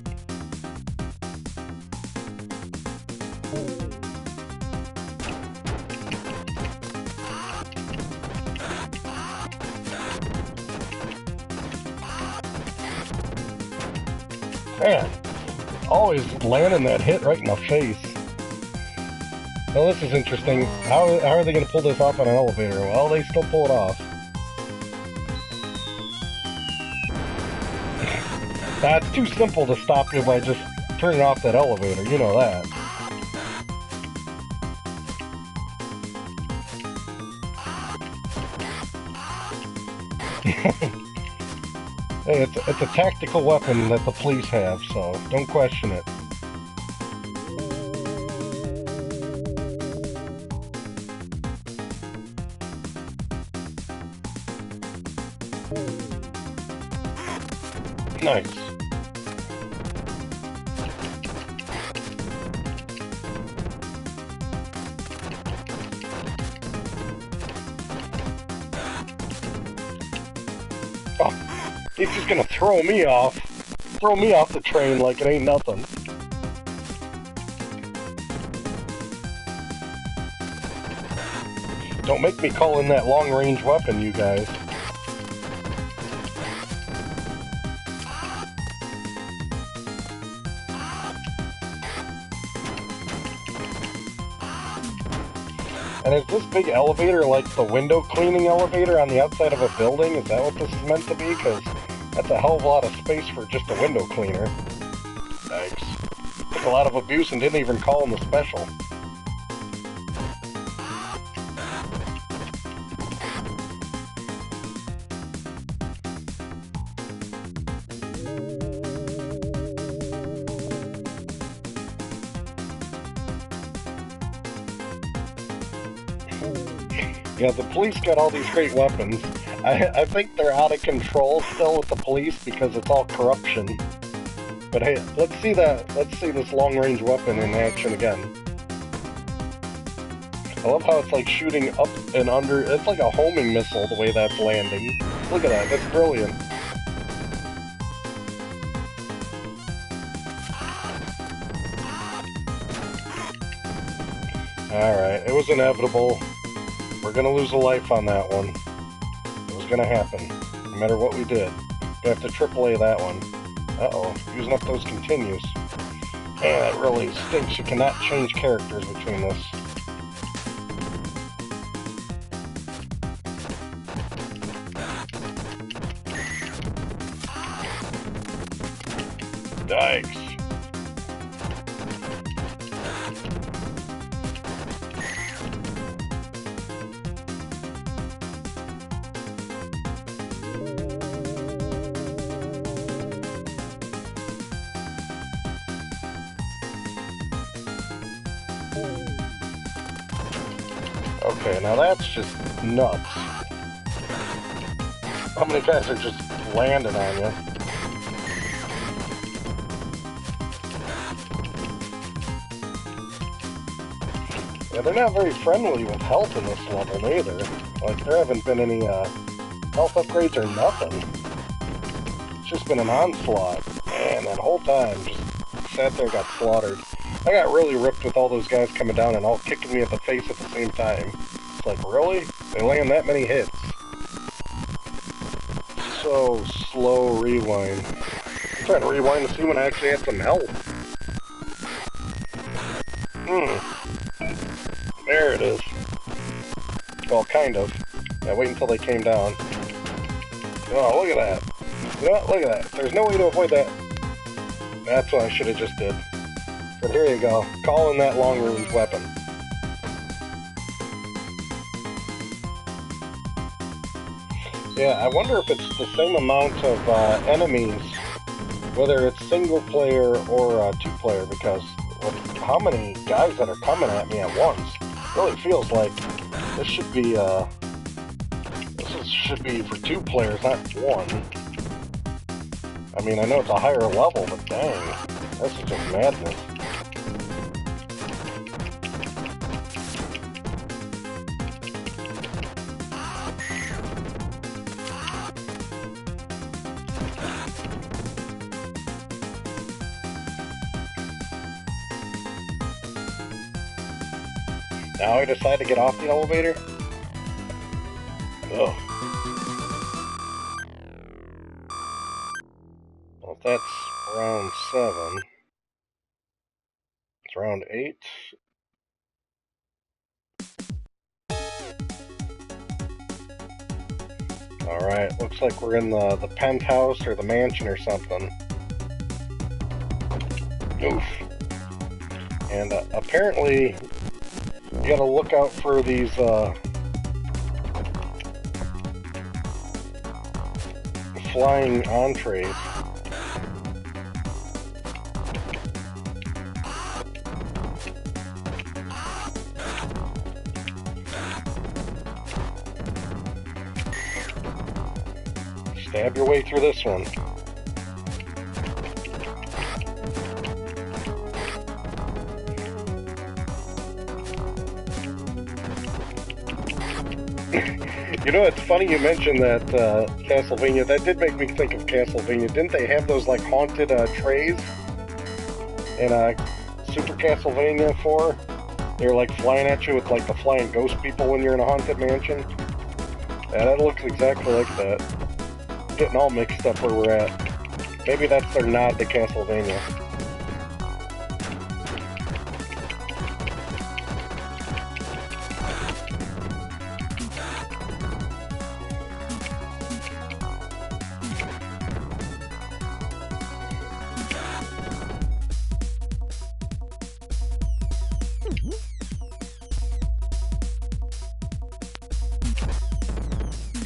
Man, always landing that hit right in the face. Well, this is interesting. How are they going to pull this off on an elevator? Well, they still pull it off. That's too simple to stop you by just turning off that elevator. You know that. Hey, it's a tactical weapon that the police have, so don't question it. Nice. Oh, he's just gonna throw me off the train like it ain't nothing. Don't make me call in that long-range weapon, you guys. And is this big elevator like the window cleaning elevator on the outside of a building? Is that what this is meant to be? Because that's a hell of a lot of space for just a window cleaner. Yikes. Took a lot of abuse and didn't even call in the special. Yeah, the police got all these great weapons. I think they're out of control still with the police because it's all corruption. But hey, let's see this long-range weapon in action again. I love how it's like shooting up and under. It's like a homing missile the way that's landing. Look at that, that's brilliant. Alright, it was inevitable. We're gonna lose a life on that one. It was gonna happen, no matter what we did. We have to AAA that one. Uh-oh, using up those continues. Man, that really stinks. You cannot change characters between this. Yikes. Okay, now that's just nuts. How many guys are just landing on you? Yeah, they're not very friendly with health in this level either. Like, there haven't been any health upgrades or nothing. It's just been an onslaught. Man, that whole time, just sat there and got slaughtered. I got really ripped with all those guys coming down and all kicking me at the face at the same time. It's like, really? They land that many hits? So slow rewind. I'm trying to rewind to see when I actually had some health. There it is. Well, kind of. Yeah, wait until they came down. Oh, look at that. You know what? Look at that. There's no way to avoid that. That's what I should have just did. But here you go. Call in that long-range weapon. Yeah, I wonder if it's the same amount of enemies, whether it's single player or two-player, because with how many guys that are coming at me at once, it really feels like this should be should be for two players, not one. I mean, I know it's a higher level, but dang, this is just madness. Now I decide to get off the elevator? Ugh. Well, if that's round 7, it's round 8. Alright, looks like we're in the penthouse or the mansion or something. Oof. And apparently, you gotta look out for these, flying entrees. Stab your way through this one. You know, it's funny you mentioned that Castlevania. That did make me think of Castlevania. Didn't they have those like haunted trays in Super Castlevania 4? They were like flying at you with like the flying ghost people when you're in a haunted mansion. Yeah, that looks exactly like that. Getting all mixed up where we're at. Maybe that's their nod to Castlevania.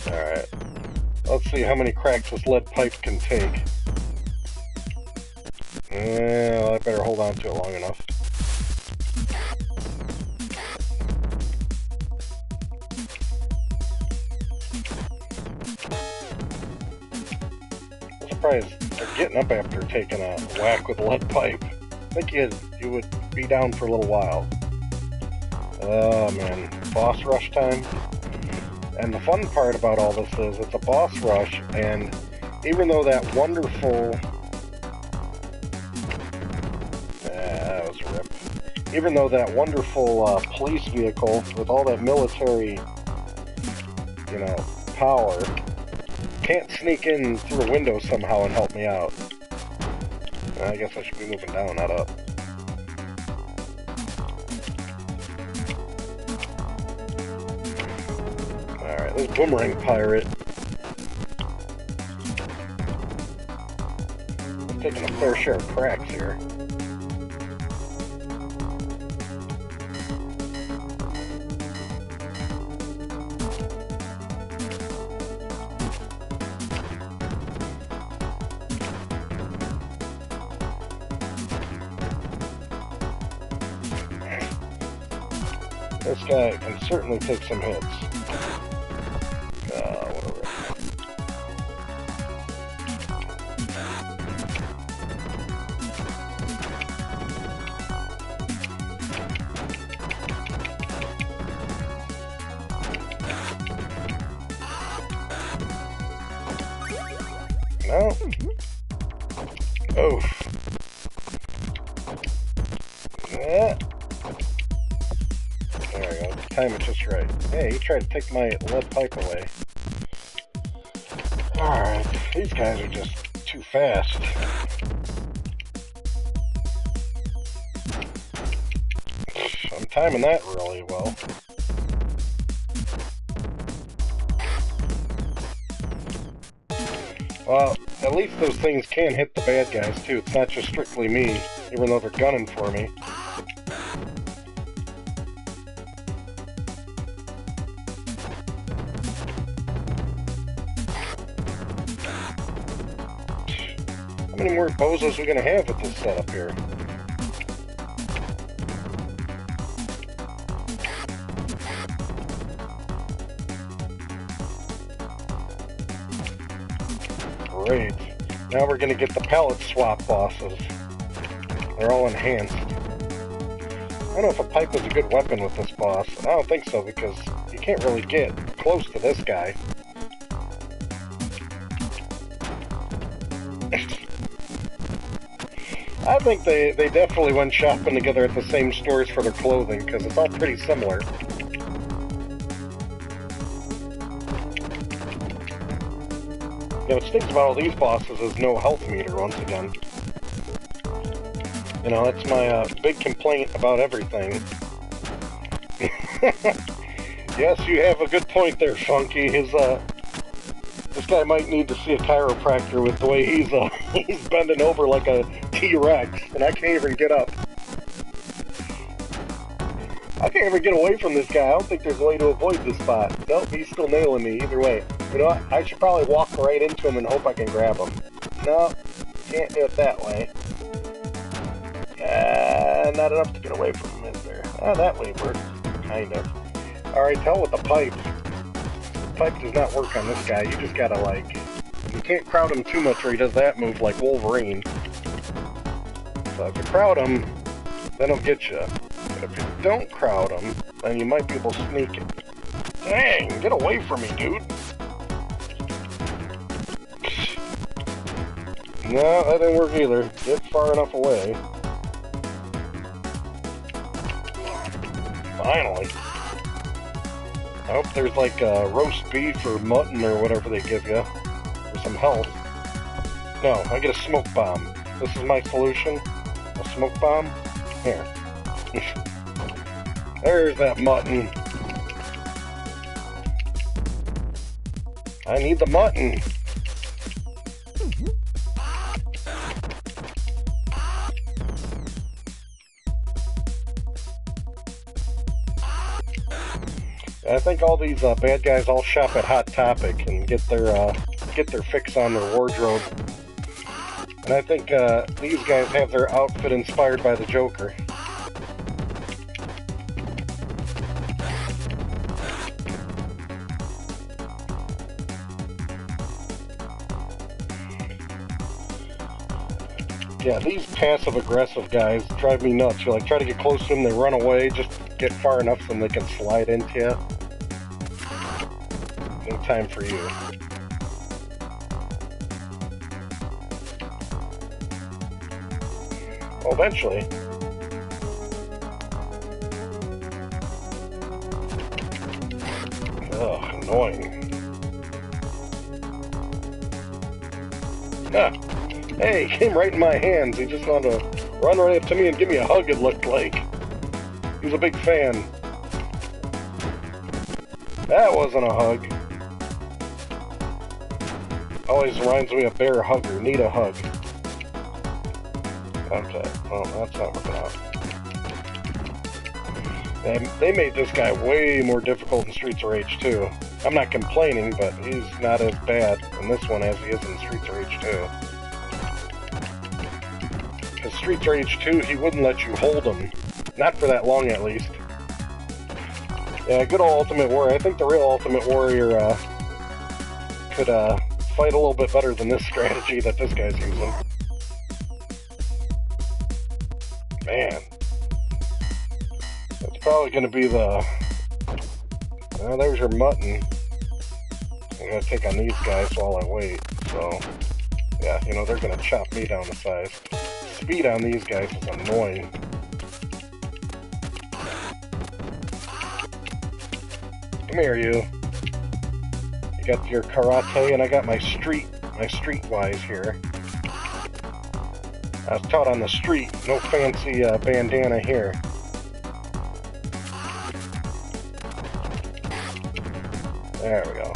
Alright. Let's see how many cracks this lead pipe can take. Well, I better hold on to it long enough. I'm surprised they're getting up after taking a whack with a lead pipe. I think you would be down for a little while. Oh man, boss rush time. And the fun part about all this is it's a boss rush, and even though that wonderful... that was a rip. Even though that wonderful police vehicle with all that military, you know, power can't sneak in through a window somehow and help me out. I guess I should be moving down, not up. Alright, this boomerang pirate. I'm taking a fair share of cracks here. This guy can certainly take some hits. Whatever. No. Oof. Yeah. There we go. Time it just right. Hey, he tried to take my lead pipe away. Alright, these guys are just too fast. I'm timing that really well. Well, at least those things can hit the bad guys too. It's not just strictly me, even though they're gunning for me. How many more bozos are we gonna have with this setup here? Great. Now we're gonna get the pallet swap bosses. They're all enhanced. I don't know if a pipe is a good weapon with this boss. I don't think so, because you can't really get close to this guy. I think they definitely went shopping together at the same stores for their clothing, because it's all pretty similar. You know, what stinks about all these bosses is no health meter, once again. You know, that's my big complaint about everything. Yes, you have a good point there, Funky. This guy might need to see a chiropractor with the way he's bending over like a T-Rex, and I can't even get up. I can't even get away from this guy. I don't think there's a way to avoid this spot. Nope, he's still nailing me either way. You know what? I should probably walk right into him and hope I can grab him. No, can't do it that way. Not enough to get away from him, is there? That way works. Kind of. Alright, hell with the pipe. The pipe does not work on this guy. You just gotta, like... You can't crowd him too much or he does that move like Wolverine. So if you crowd him, then he'll get you. But if you don't crowd him, then you might be able to sneak it. Dang, get away from me, dude. No, that didn't work either. Get far enough away. Finally. I hope there's like roast beef or mutton or whatever they give you for some health. No, I get a smoke bomb. This is my solution. A smoke bomb? Here. There's that mutton. I need the mutton. I think all these bad guys all shop at Hot Topic and get their fix on their wardrobe. And I think these guys have their outfit inspired by the Joker. Yeah, these passive-aggressive guys drive me nuts. You like try to get close to them, they run away, just get far enough so they can slide into you. No time for you. Well, eventually. Ugh, annoying. Ah. Hey, he came right in my hands. He just wanted to run right up to me and give me a hug, it looked like. He's a big fan. That wasn't a hug. Always reminds me of bear hugger. Need a hug. Okay, well, that's not working out. They made this guy way more difficult in Streets of Rage 2. I'm not complaining, but he's not as bad in this one as he is in Streets of Rage 2. In Streets of Rage 2, he wouldn't let you hold him. Not for that long, at least. Yeah, good old Ultimate Warrior. I think the real Ultimate Warrior could fight a little bit better than this strategy that this guy's using. Man. That's probably going to be the... Well, there's your mutton. I gotta take on these guys while I wait, so... Yeah, you know, they're going to chop me down to size. Speed on these guys is annoying. Come here, you. You got your karate, and I got my streetwise here. I was taught on the street, no fancy bandana here. There we go.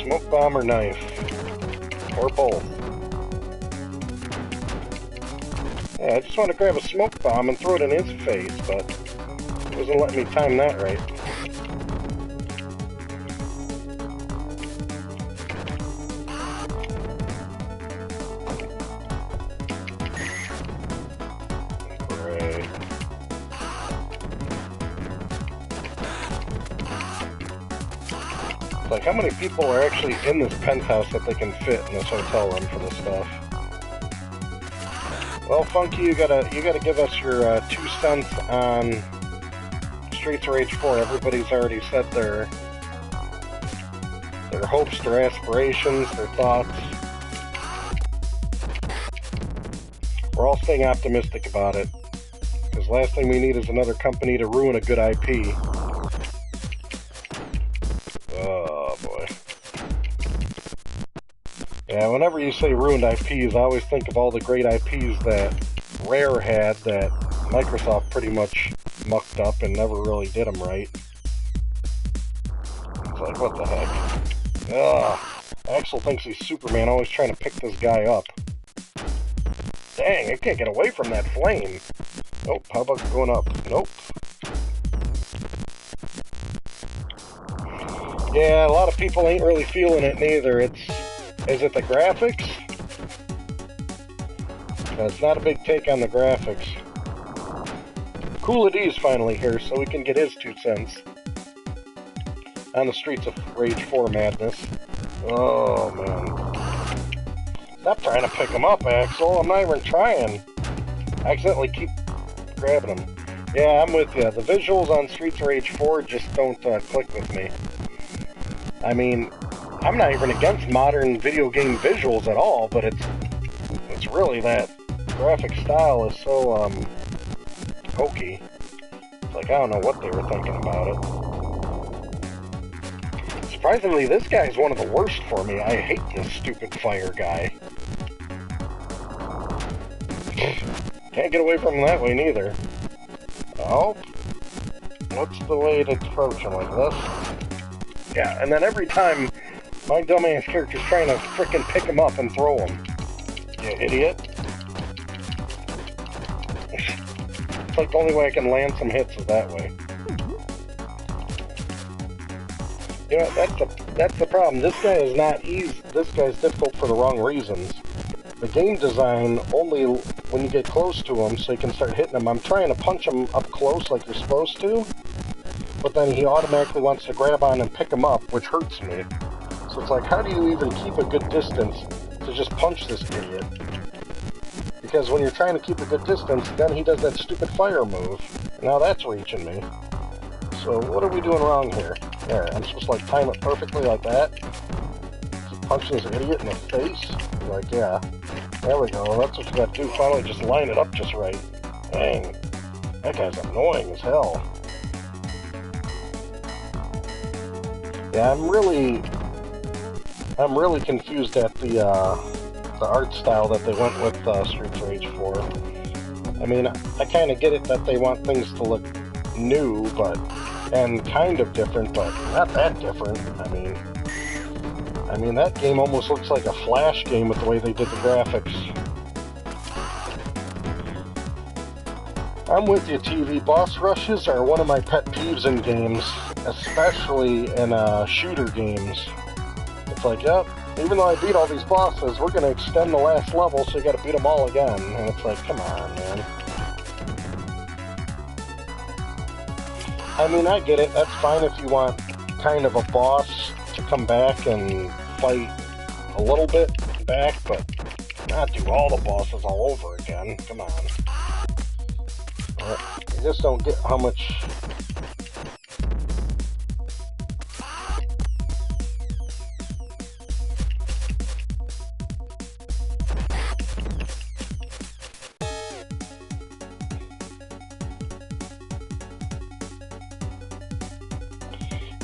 Smoke bomb or knife? Or both? Yeah, I just want to grab a smoke bomb and throw it in his face, but it wasn't letting me time that right. Great. Like, how many people are actually in this penthouse that they can fit in this hotel room for this stuff? Well, Funky, you gotta give us your 2 cents on Streets of Rage 4. Everybody's already said their hopes, their aspirations, their thoughts. We're all staying optimistic about it, because last thing we need is another company to ruin a good IP. Oh boy. Yeah, whenever you say ruined IPs, I always think of all the great IPs that Rare had that Microsoft pretty much mucked up and never really did them right. It's like, what the heck? Ugh. Axel thinks he's Superman, always trying to pick this guy up. Dang, I can't get away from that flame. Nope, how about going up? Nope. Yeah, a lot of people ain't really feeling it neither. Is it the graphics? It's not a big take on the graphics. Cool D's finally here, so we can get his 2 cents on the Streets of Rage 4 madness. Oh, man. Stop trying to pick him up, Axel. I'm not even trying. I accidentally keep grabbing him. Yeah, I'm with you. The visuals on Streets of Rage 4 just don't click with me. I mean, I'm not even against modern video game visuals at all, but it's really that graphic style is so hokey. It's like, I don't know what they were thinking about it. Surprisingly, this guy's one of the worst for me. I hate this stupid fire guy. Can't get away from him that way neither. Oh, what's the way to approach him, like this? Yeah, and then every time my dumbass character's trying to frickin' pick him up and throw him. You idiot. It's like the only way I can land some hits is that way. You know, that's the problem. This guy is not easy. This guy's difficult for the wrong reasons. The game design only when you get close to him so you can start hitting him. I'm trying to punch him up close like you're supposed to, but then he automatically wants to grab on and pick him up, which hurts me. So it's like, how do you even keep a good distance to just punch this idiot? Because when you're trying to keep a good distance, then he does that stupid fire move. Now that's reaching me. So what are we doing wrong here? There, I'm supposed to like time it perfectly like that. Keep punching this idiot in the face. Like, yeah, there we go. That's what you got to do. Finally, just line it up just right. Dang, that guy's annoying as hell. Yeah, I'm really confused at the art style that they went with Streets of Rage 4. I mean, I kind of get it that they want things to look new, and kind of different, but not that different. I mean, that game almost looks like a Flash game with the way they did the graphics. I'm with you, TV. Boss rushes are one of my pet peeves in games, especially in shooter games. It's like, yep, even though I beat all these bosses, we're going to extend the last level, so you got to beat them all again. And it's like, come on, man. I mean, I get it. That's fine if you want kind of a boss to come back and fight a little bit back, but not do all the bosses all over again. Come on. I just don't get how much...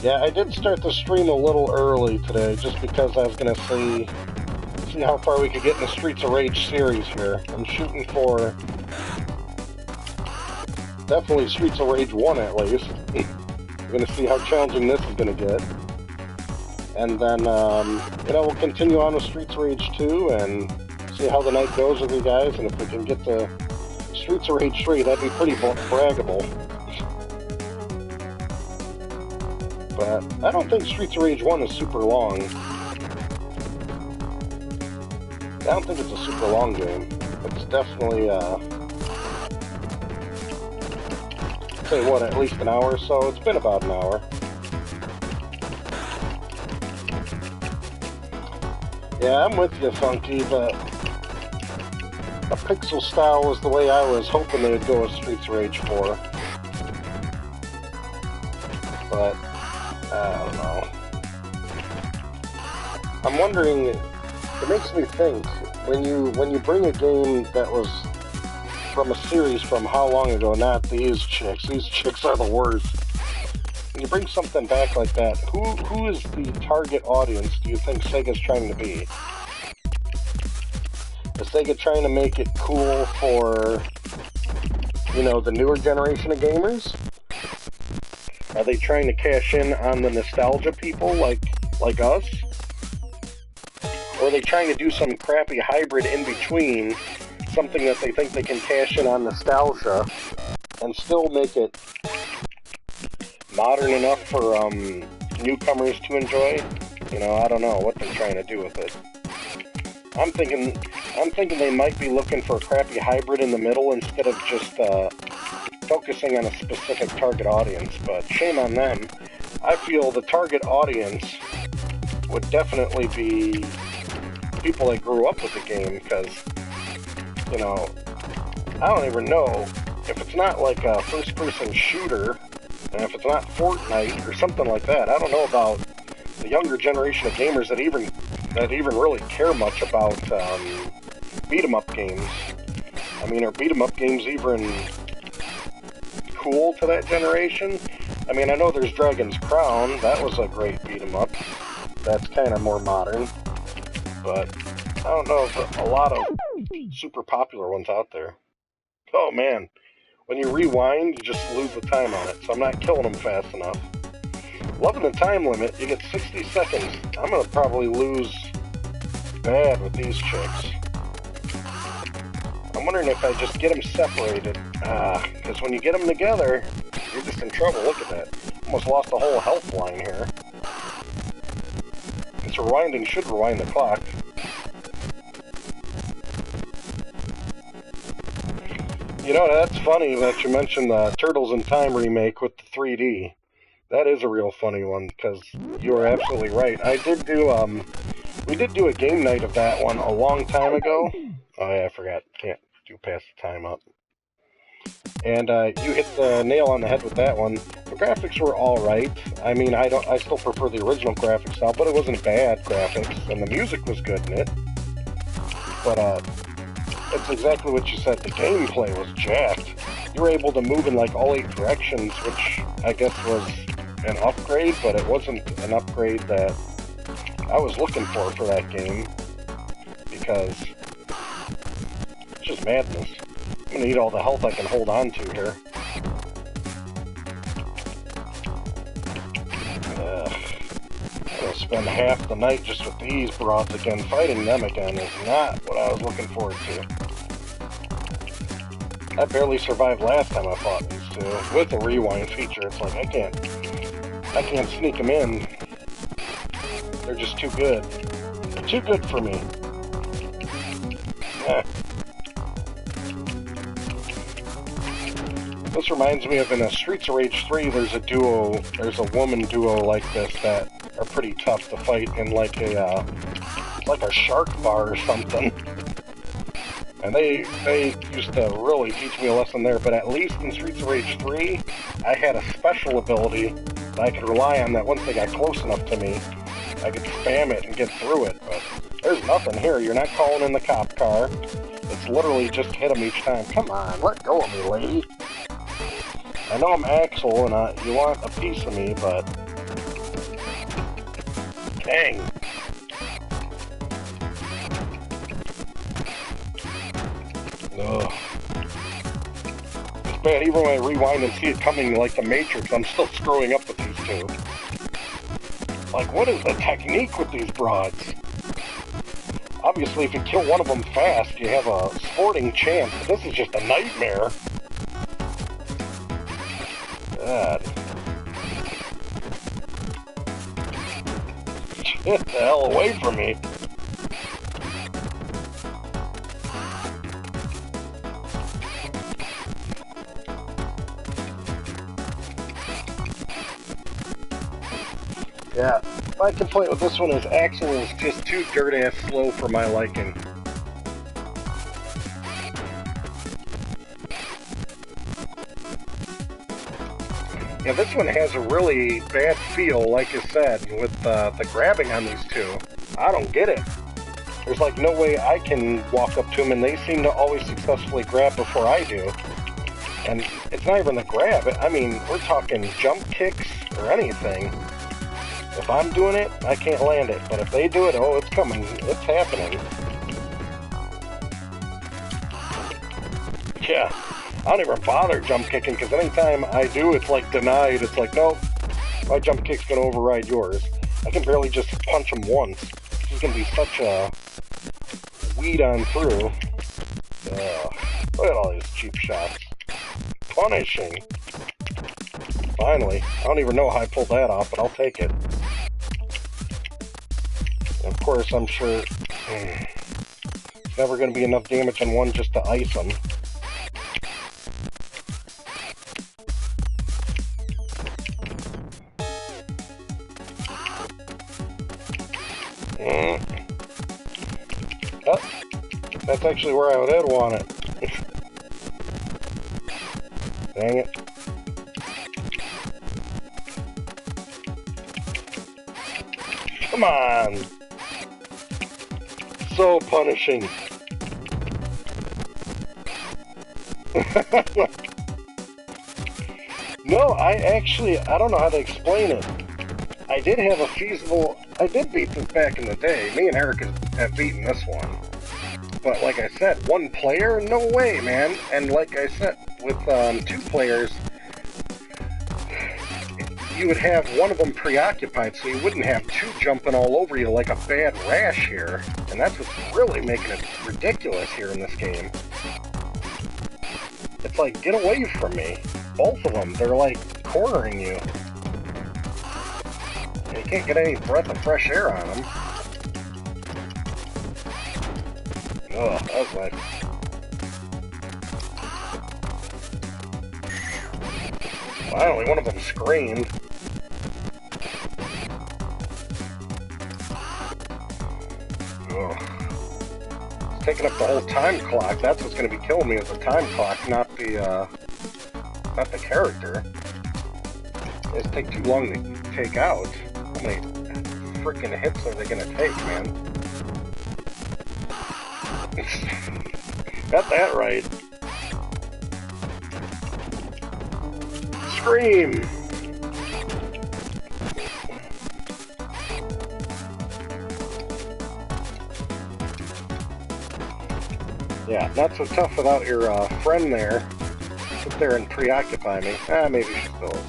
Yeah, I did start the stream a little early today, just because I was going to see how far we could get in the Streets of Rage series here. I'm shooting for definitely Streets of Rage 1 at least. We're going to see how challenging this is going to get. And then, you know, we'll continue on with Streets of Rage 2 and see how the night goes with you guys. And if we can get to Streets of Rage 3, that'd be pretty braggable. But I don't think Streets of Rage 1 is super long. I don't think it's a super long game. It's definitely, say what, at least an hour or so? It's been about an hour. Yeah, I'm with you, Funky, but a pixel style was the way I was hoping they would go with Streets of Rage 4. But I don't know. I'm wondering, it makes me think, when you bring a game that was from a series from how long ago, not these chicks are the worst. When you bring something back like that, who is the target audience do you think Sega's trying to be? Is Sega trying to make it cool for, you know, the newer generation of gamers? Are they trying to cash in on the nostalgia people like us? Or are they trying to do some crappy hybrid in between, something that they think they can cash in on nostalgia and still make it modern enough for newcomers to enjoy? You know, I don't know what they're trying to do with it. I'm thinking they might be looking for a crappy hybrid in the middle instead of just focusing on a specific target audience, but shame on them. I feel the target audience would definitely be people that grew up with the game, because, you know, I don't even know if it's not like a first-person shooter, and if it's not Fortnite or something like that. I don't know about the younger generation of gamers that even really care much about beat-em-up games. I mean, are beat-em-up games even cool to that generation? I mean, I know there's Dragon's Crown. That was a great beat-em-up. That's kind of more modern. But I don't know if a lot of super popular ones out there. Oh man, when you rewind, you just lose the time on it, so I'm not killing them fast enough. Loving the time limit, you get 60 seconds. I'm gonna probably lose bad with these chicks. I'm wondering if I just get them separated. Because when you get them together, you're just in trouble. Look at that. Almost lost the whole health line here. This rewinding should rewind the clock. You know, that's funny that you mentioned the Turtles in Time remake with the 3D. That is a real funny one, because you were absolutely right. I did do, we did do a game night of that one a long time ago. Oh yeah, I forgot. Can't do pass the time up. And you hit the nail on the head with that one. The graphics were alright. I mean, I still prefer the original graphics style, but it wasn't bad graphics, and the music was good in it. But, it's exactly what you said. The gameplay was jacked. You were able to move in like all 8 directions, which I guess was an upgrade, but it wasn't an upgrade that I was looking for that game, because it's just madness. I'm gonna need all the health I can hold on to here. I'm gonna spend half the night just with these broads again. Fighting them again is not what I was looking forward to. I barely survived last time I fought these two. With the rewind feature, it's like I can't sneak them in. They're just too good. They're too good for me. This reminds me of in a Streets of Rage 3, there's a woman duo like this that are pretty tough to fight in like a shark bar or something. And they used to really teach me a lesson there, but at least in Streets of Rage 3, I had a special ability that I could rely on that once they got close enough to me, I could spam it and get through it. But there's nothing here. You're not calling in the cop car. It's literally just hit them each time. Come on, let go of me, lady. I know I'm Axel and you want a piece of me, but... Dang. Ugh. It's bad, even when I rewind and see it coming like the Matrix, I'm still screwing up with these two. Like, what is the technique with these broads? Obviously, if you kill one of them fast, you have a sporting chance, but this is just a nightmare. God. Get the hell away from me. Yeah, my complaint with this one is Axel is just too dirt-ass slow for my liking. Yeah, this one has a really bad feel, like I said, with the grabbing on these two. I don't get it. There's like no way I can walk up to them, and they seem to always successfully grab before I do. And it's not even the grab. I mean, we're talking jump kicks or anything. If I'm doing it, I can't land it. But if they do it, oh, it's coming. It's happening. Yeah. I don't even bother jump kicking, because anytime I do, it's like denied. It's like, nope, my jump kick's going to override yours. I can barely just punch him once. This is going to be such a weed on through. Look at all these cheap shots. Punishing. Finally. I don't even know how I pulled that off, but I'll take it. And of course, I'm sure it's never going to be enough damage on one just to ice him. Oh, that's actually where I would want it. Dang it. Come on! So punishing. No, I don't know how to explain it. I did have a feasible... I did beat this back in the day. Me and Eric have beaten this one. But like I said, one player? No way, man. And like I said, with 2 players, you would have one of them preoccupied, so you wouldn't have 2 jumping all over you like a bad rash here. And that's what's really making it ridiculous here in this game. It's like, get away from me. Both of them, they're like cornering you. You can't get any breath of fresh air on them. Oh, that was nice. Finally, one of them screamed. Oh. It's taking up the whole time clock. That's what's going to be killing me is the time clock, not the character. It's take too long to take out. How many freaking hits are they going to take, man? Got that right. Scream! Yeah, not so tough without your friend there. Sit there and preoccupy me. Maybe she still is.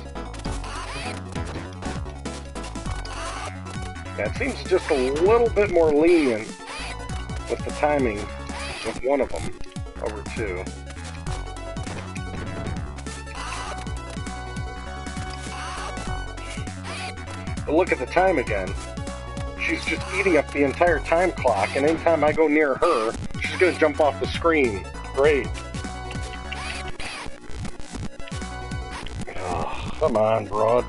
Yeah, it seems just a little bit more lenient with the timing with one of them over two. But look at the time again. She's just eating up the entire time clock, and anytime I go near her, she's gonna jump off the screen. Great. Oh, come on, broad.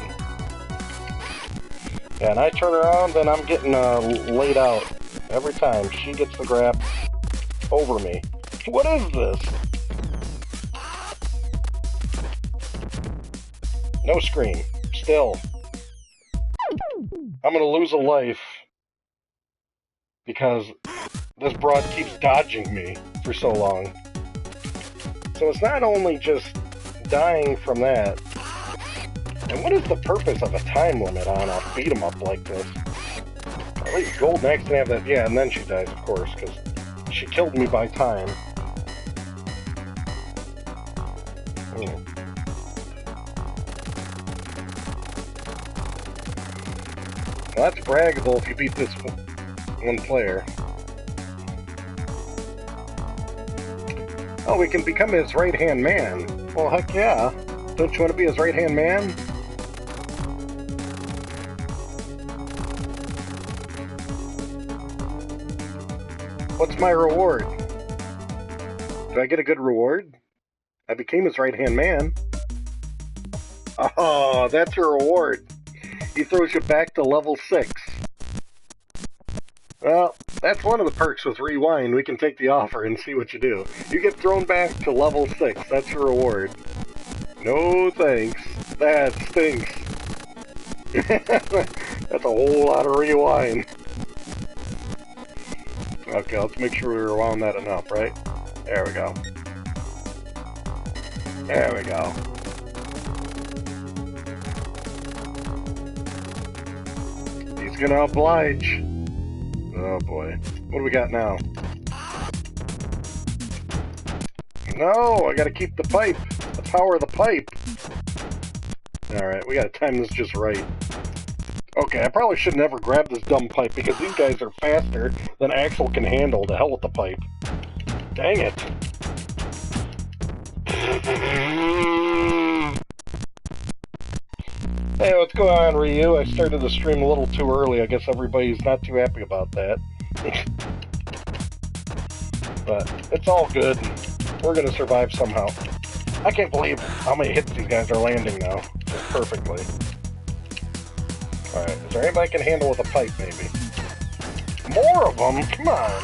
Yeah, and I turn around, and I'm getting laid out every time. She gets the grab over me. What is this? No scream. Still. I'm gonna lose a life because this broad keeps dodging me for so long. So it's not only just dying from that. And what is the purpose of a time limit on a beat 'em up like this? At least Golden Axe didn't have that. Yeah, and then she dies, of course, because she killed me by time. Well, that's braggable if you beat this one player. Oh, we can become his right-hand man. Well, heck yeah. Don't you want to be his right-hand man? What's my reward? Do I get a good reward? I became his right-hand man. Oh, that's your reward. He throws you back to level 6. Well, that's one of the perks with Rewind. We can take the offer and see what you do. You get thrown back to level 6. That's your reward. No thanks. That stinks. That's a whole lot of Rewind. Okay, let's make sure we rewound that enough, right? There we go. There we go. He's gonna oblige. Oh boy. What do we got now? No, I gotta keep the pipe. The power of the pipe. Alright, we gotta time this just right. Okay, I probably should never grab this dumb pipe because these guys are faster than Axel can handle. The hell with the pipe. Dang it. Hey, what's going on, Ryu? I started the stream a little too early. I guess everybody's not too happy about that. But it's all good. We're gonna survive somehow. I can't believe how many hits these guys are landing now. Just perfectly. Alright, is there anybody I can handle with a pipe, maybe? More of them? Come on!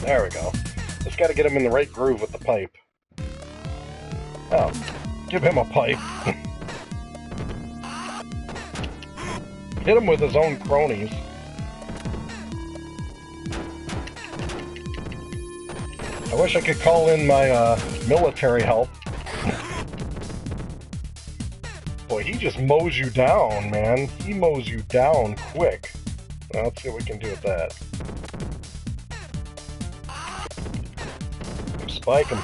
There we go. Just gotta get him in the right groove with the pipe. Oh, give him a pipe. Hit him with his own cronies. I wish I could call in my military help. Boy, he just mows you down, man. He mows you down quick. Now, let's see what we can do with that. Spike him.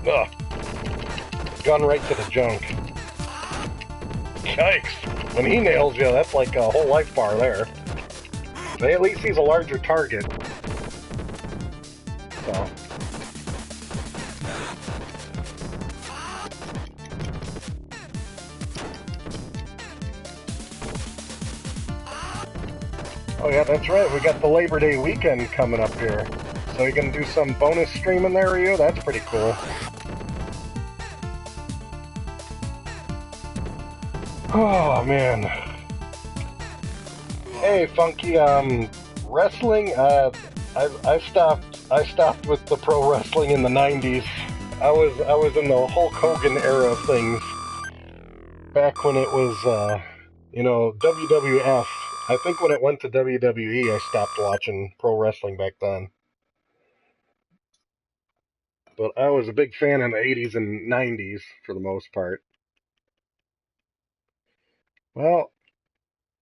Ugh. Gun right to the junk. Yikes. When he nails you, that's like a whole life bar there. But at least he's a larger target. So. Oh yeah, that's right. We got the Labor Day weekend coming up here. So you can do some bonus streaming there, Ryu? That's pretty cool. Oh, man. Hey, Funky, wrestling, I stopped with the pro wrestling in the 90s. I was in the Hulk Hogan era of things. Back when it was, you know, WWF. I think when it went to WWE, I stopped watching pro wrestling back then. But I was a big fan in the 80s and 90s for the most part. Well,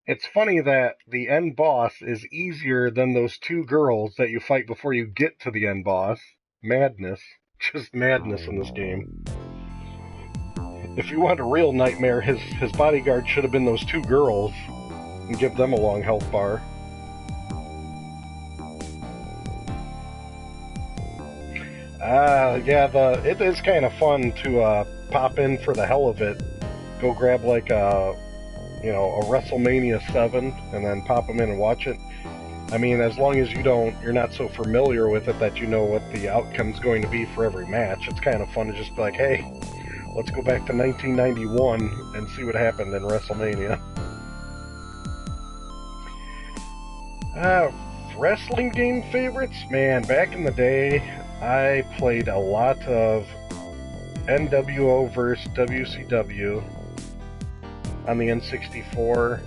it's funny that the end boss is easier than those two girls that you fight before you get to the end boss. Madness. Just madness in this game. If you want a real nightmare, his bodyguard should have been those two girls and give them a long health bar. Yeah, it is kind of fun to pop in for the hell of it. Go grab like a WrestleMania 7 and then pop them in and watch it. I mean, as long as you're not so familiar with it that you know what the outcome's going to be for every match, it's kind of fun to just be like, hey, let's go back to 1991 and see what happened in WrestleMania. Wrestling game favorites? Man, back in the day, I played a lot of NWO vs. WCW on the N64,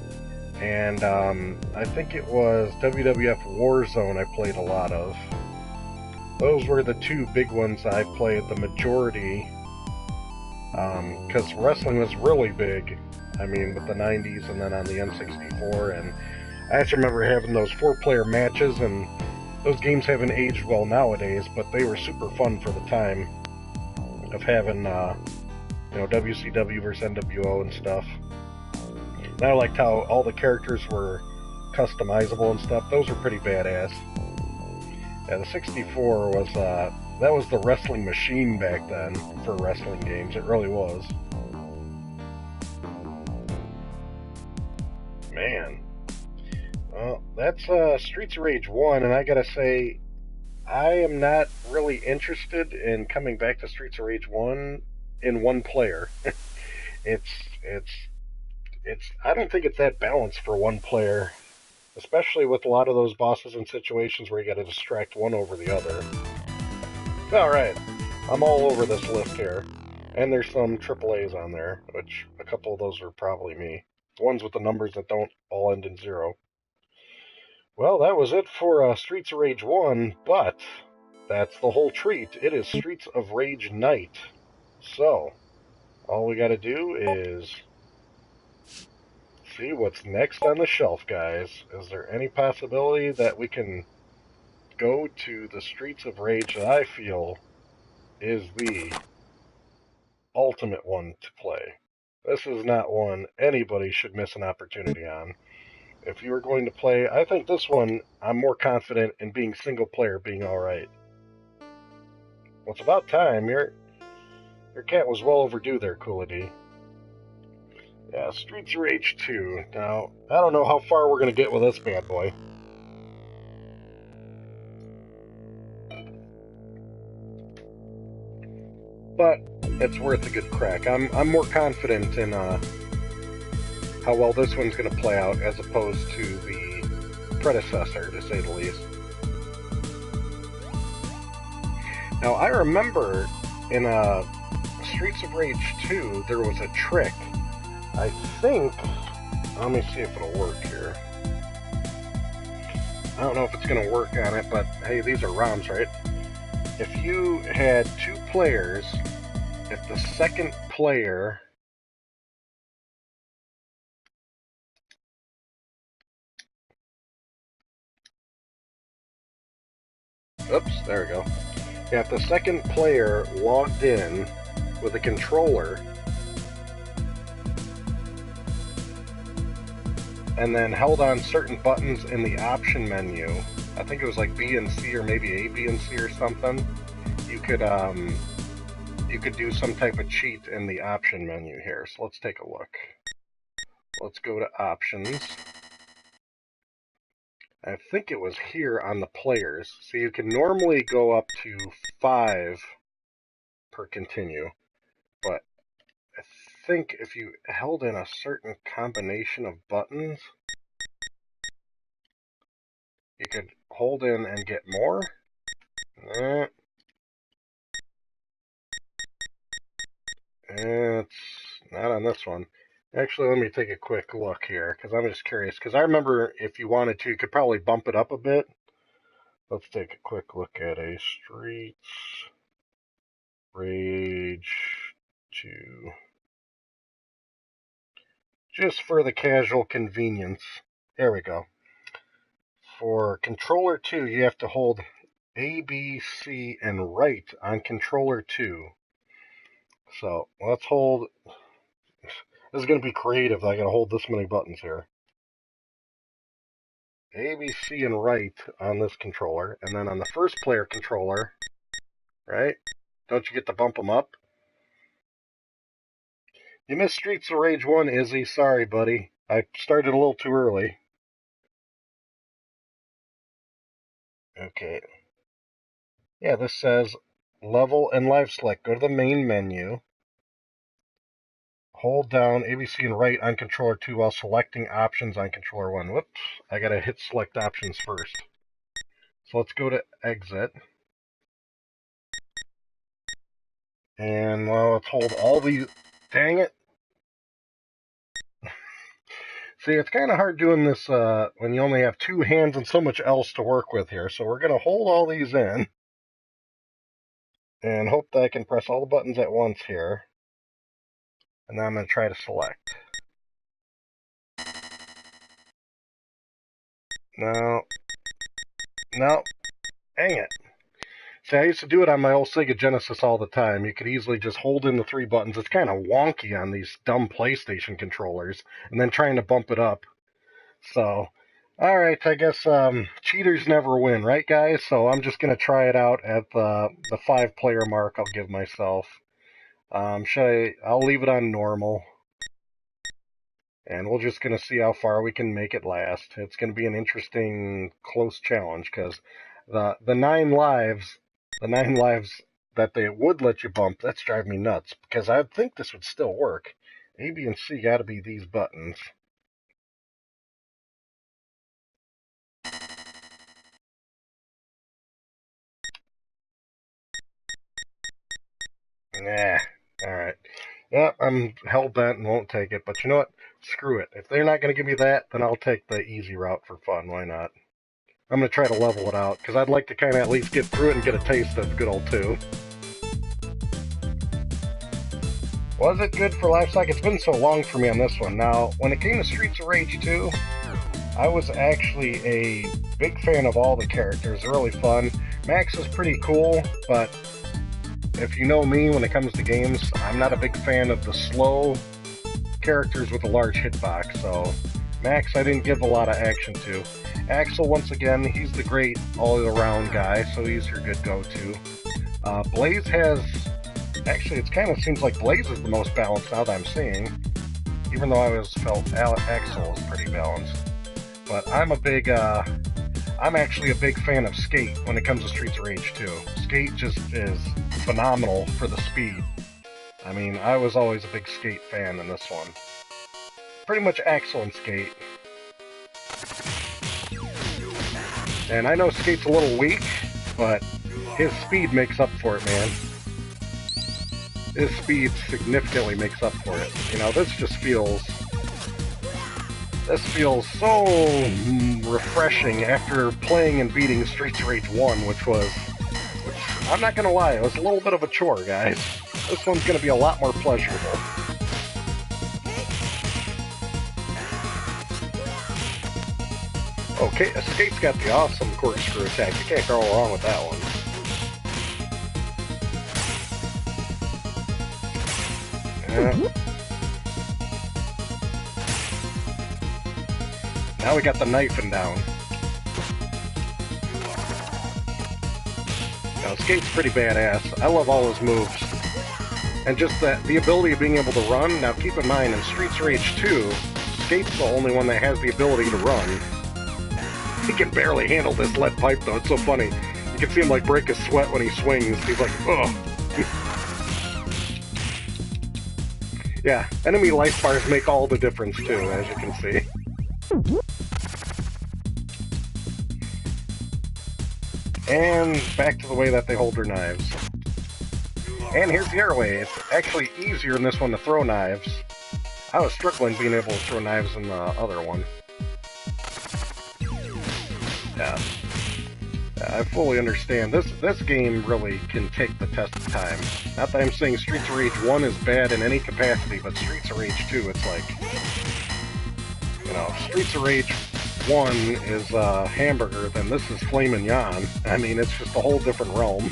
and I think it was WWF Warzone I played a lot of. Those were the two big ones I played the majority, because wrestling was really big, I mean, with the 90s and then on the N64, and I just remember having those 4-player matches, and those games haven't aged well nowadays, but they were super fun for the time of having, WCW versus NWO and stuff. And I liked how all the characters were customizable and stuff. Those were pretty badass. Yeah, the 64 was, that was the wrestling machine back then for wrestling games. It really was. Man. Well, that's Streets of Rage 1, and I gotta say, I am not really interested in coming back to Streets of Rage 1 in one player. I don't think it's that balanced for one player, especially with a lot of those bosses and situations where you gotta distract one over the other. Alright, I'm all over this list here, and there's some AAAs on there, which a couple of those are probably me. The ones with the numbers that don't all end in 0. Well, that was it for Streets of Rage 1, but that's the whole treat. It is Streets of Rage Night. So, all we gotta do is see what's next on the shelf, guys. Is there any possibility that we can go to the Streets of Rage that I feel is the ultimate one to play? This is not one anybody should miss an opportunity on. If you were going to play, I think this one, I'm more confident in being single player being alright. Well, it's about time. Your cat was well overdue there, Coolity. Yeah, Streets of Rage 2. Now, I don't know how far we're going to get with this bad boy. But it's worth a good crack. I'm more confident in how well this one's going to play out as opposed to the predecessor, to say the least. Now, I remember in Streets of Rage 2, there was a trick. I think, let me see if it'll work here. I don't know if it's going to work on it, but hey, these are ROMs, right? If you had 2 players, if the second player oops, there we go. Yeah, if the second player logged in with a controller, and then held on certain buttons in the option menu, I think it was like B and C or maybe A, B, and C or something, you could do some type of cheat in the option menu here. So let's take a look. Let's go to options. I think it was here on the players. So you can normally go up to 5 per continue, but I think if you held in a certain combination of buttons, you could hold in and get more. It's not on this one. Actually, let me take a quick look here, because I'm just curious. Because I remember if you wanted to, you could probably bump it up a bit. Let's take a quick look at a Streets Rage 2. Just for the casual convenience. There we go. For controller 2, you have to hold A, B, C, and right on controller 2. So let's hold. This is going to be creative. I got to hold this many buttons here. A, B, C, and right on this controller, and then on the first player controller, right? Don't you get to bump them up? You missed Streets of Rage 1, Izzy. Sorry, buddy. I started a little too early. Okay. Yeah, this says level and live select. Go to the main menu. Hold down A, B, C, and right on controller 2 while selecting options on controller 1. Whoops. I gotta hit select options first. So let's go to exit. And, well, let's hold all these. Dang it. See, it's kind of hard doing this when you only have 2 hands and so much else to work with here. So we're going to hold all these in and hope that I can press all the buttons at once here. And then I'm going to try to select. No. No. Dang it. See, I used to do it on my old Sega Genesis all the time. You could easily just hold in the 3 buttons. It's kind of wonky on these dumb PlayStation controllers. And then trying to bump it up. So, alright, I guess cheaters never win, right, guys? So I'm just going to try it out at the 5-player mark I'll give myself. I'll leave it on normal. And we're just going to see how far we can make it last. It's going to be an interesting, close challenge, because the 9 lives that they would let you bump, that's driving me nuts, because I think this would still work. A, B, and C got to be these buttons. Nah, alright. Yeah, I'm hell-bent and won't take it, but you know what? Screw it. If they're not going to give me that, then I'll take the easy route for fun. Why not? I'm going to try to level it out, because I'd like to kind of at least get through it and get a taste of good old 2. Was it good for livestock? It's been so long for me on this one. Now, when it came to Streets of Rage 2, I was actually a big fan of all the characters. They're really fun. Max is pretty cool, but if you know me, when it comes to games, I'm not a big fan of the slow characters with a large hitbox, so Max I didn't give a lot of action to. Axel, once again, he's the great all-around guy, so he's your good go-to. Blaze has... Actually, it kind of seems like Blaze is the most balanced now that I'm seeing, even though I always felt Axel was pretty balanced. But I'm actually a big fan of Skate when it comes to Streets of Rage 2. Skate just is phenomenal for the speed. I mean, I was always a big Skate fan in this one. Pretty much Axel and Skate. And I know Skate's a little weak, but his speed makes up for it, man. His speed significantly makes up for it. You know, this feels so refreshing after playing and beating Streets of Rage 1, which I'm not gonna lie, it was a little bit of a chore, guys. This one's gonna be a lot more pleasurable. Okay, Escape's got the awesome corkscrew attack. You can't go wrong with that one. Now we got the knifing down. Now, Skate's pretty badass. I love all his moves. And just the ability of being able to run. Now, keep in mind, in Streets of Rage 2, Skate's the only one that has the ability to run. He can barely handle this lead pipe, though. It's so funny. You can see him, like, break his sweat when he swings. He's like, ugh. Yeah, enemy life bars make all the difference, too, as you can see. And back to the way that they hold their knives. And here's the other way. It's actually easier in this one to throw knives. I was struggling being able to throw knives in the other one. Yeah. I fully understand. This game really can take the test of time. Not that I'm saying Streets of Rage 1 is bad in any capacity, but Streets of Rage 2, it's like... You know, Streets of Rage 1 is hamburger, then this is Flamin' Yan. I mean, it's just a whole different realm.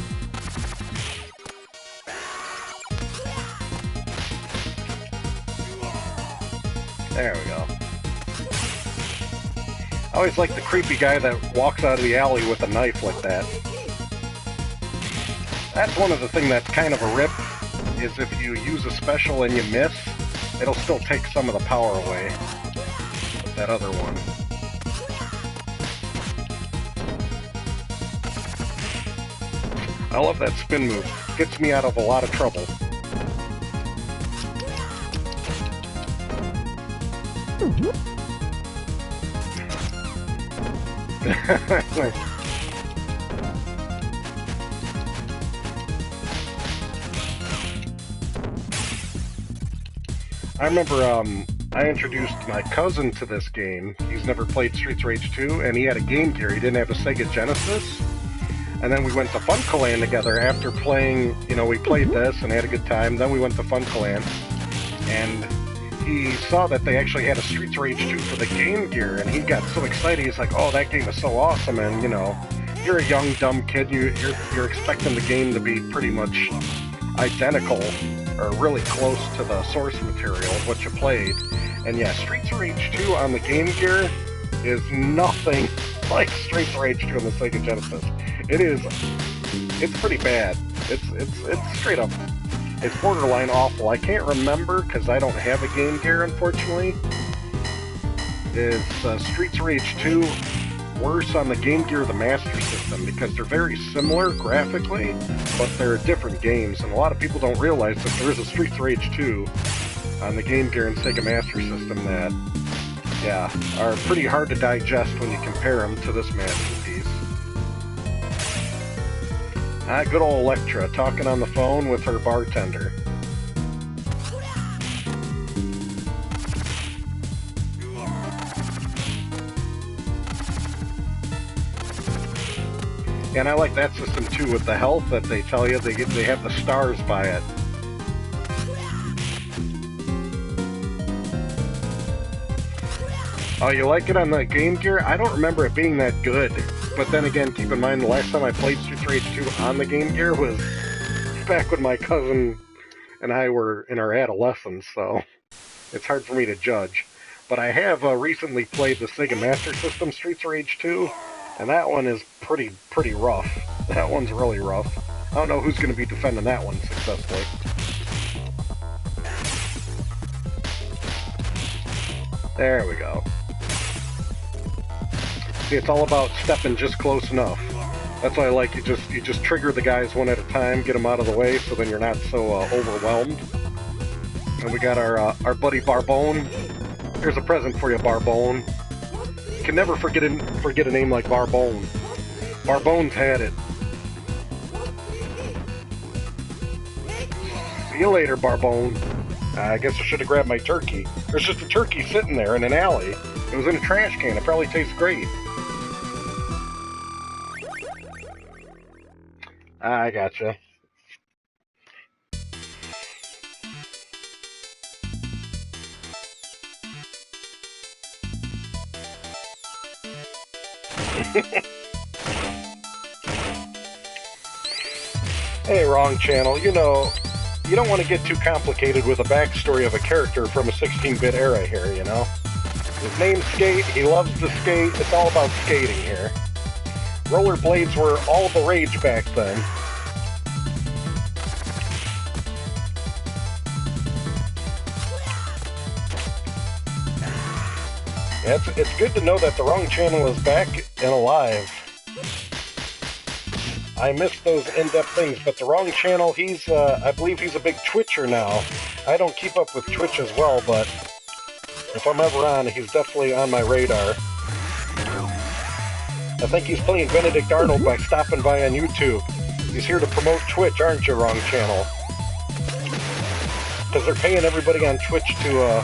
There we go. I always like the creepy guy that walks out of the alley with a knife like that. That's one of the things that's kind of a rip, is if you use a special and you miss, it'll still take some of the power away with that other one. I love that spin move. Gets me out of a lot of trouble. I remember I introduced my cousin to this game. He's never played Streets of Rage 2, and he had a Game Gear. He didn't have a Sega Genesis. And then we went to FuncoLand together after playing, you know, we played this and had a good time. Then we went to FuncoLand, and he saw that they actually had a Streets of Rage 2 for the Game Gear, and he got so excited. He's like, oh, that game is so awesome. And, you know, you're a young, dumb kid. You're expecting the game to be pretty much identical or really close to the source material of what you played. And yeah, Streets of Rage 2 on the Game Gear is nothing like Streets of Rage 2 on the Sega Genesis. It's pretty bad. It's straight up, it's borderline awful. I can't remember, because I don't have a Game Gear, unfortunately. Is Streets of Rage 2 worse on the Game Gear or the Master System? Because they're very similar graphically, but they're different games, and a lot of people don't realize that there is a Streets of Rage 2 on the Game Gear and Sega Master System that, yeah, are pretty hard to digest when you compare them to this masterpiece. Good old Electra, talking on the phone with her bartender. And I like that system too, with the health that they tell you, they have the stars by it. Oh, you like it on the Game Gear? I don't remember it being that good. But then again, keep in mind, the last time I played Streets of Rage 2 on the Game Gear was back when my cousin and I were in our adolescence, so it's hard for me to judge. But I have recently played the Sega Master System Streets of Rage 2, and that one is pretty rough. That one's really rough. I don't know who's going to be defending that one successfully. There we go. See, it's all about stepping just close enough. That's why I like, you just trigger the guys one at a time, get them out of the way, so then you're not so overwhelmed. And we got our buddy Barbone. Here's a present for you, Barbone. You can never forget a name like Barbone. Barbone's had it. See you later, Barbone. I guess I should have grabbed my turkey. There's just a turkey sitting there in an alley. It was in a trash can. It probably tastes great. I gotcha. Hey, wrong channel. You know, you don't want to get too complicated with a backstory of a character from a 16-bit era here, you know? His name's Skate, he loves to skate, it's all about skating here. Rollerblades were all the rage back then. Yeah, it's good to know that the Wrong Channel is back and alive. I miss those in-depth things, but the Wrong Channel, he's, I believe he's a big Twitcher now. I don't keep up with Twitch as well, but if I'm ever on, he's definitely on my radar. I think he's playing Benedict Arnold by stopping by on YouTube. He's here to promote Twitch, aren't you, Wrong Channel? Because they're paying everybody on Twitch to,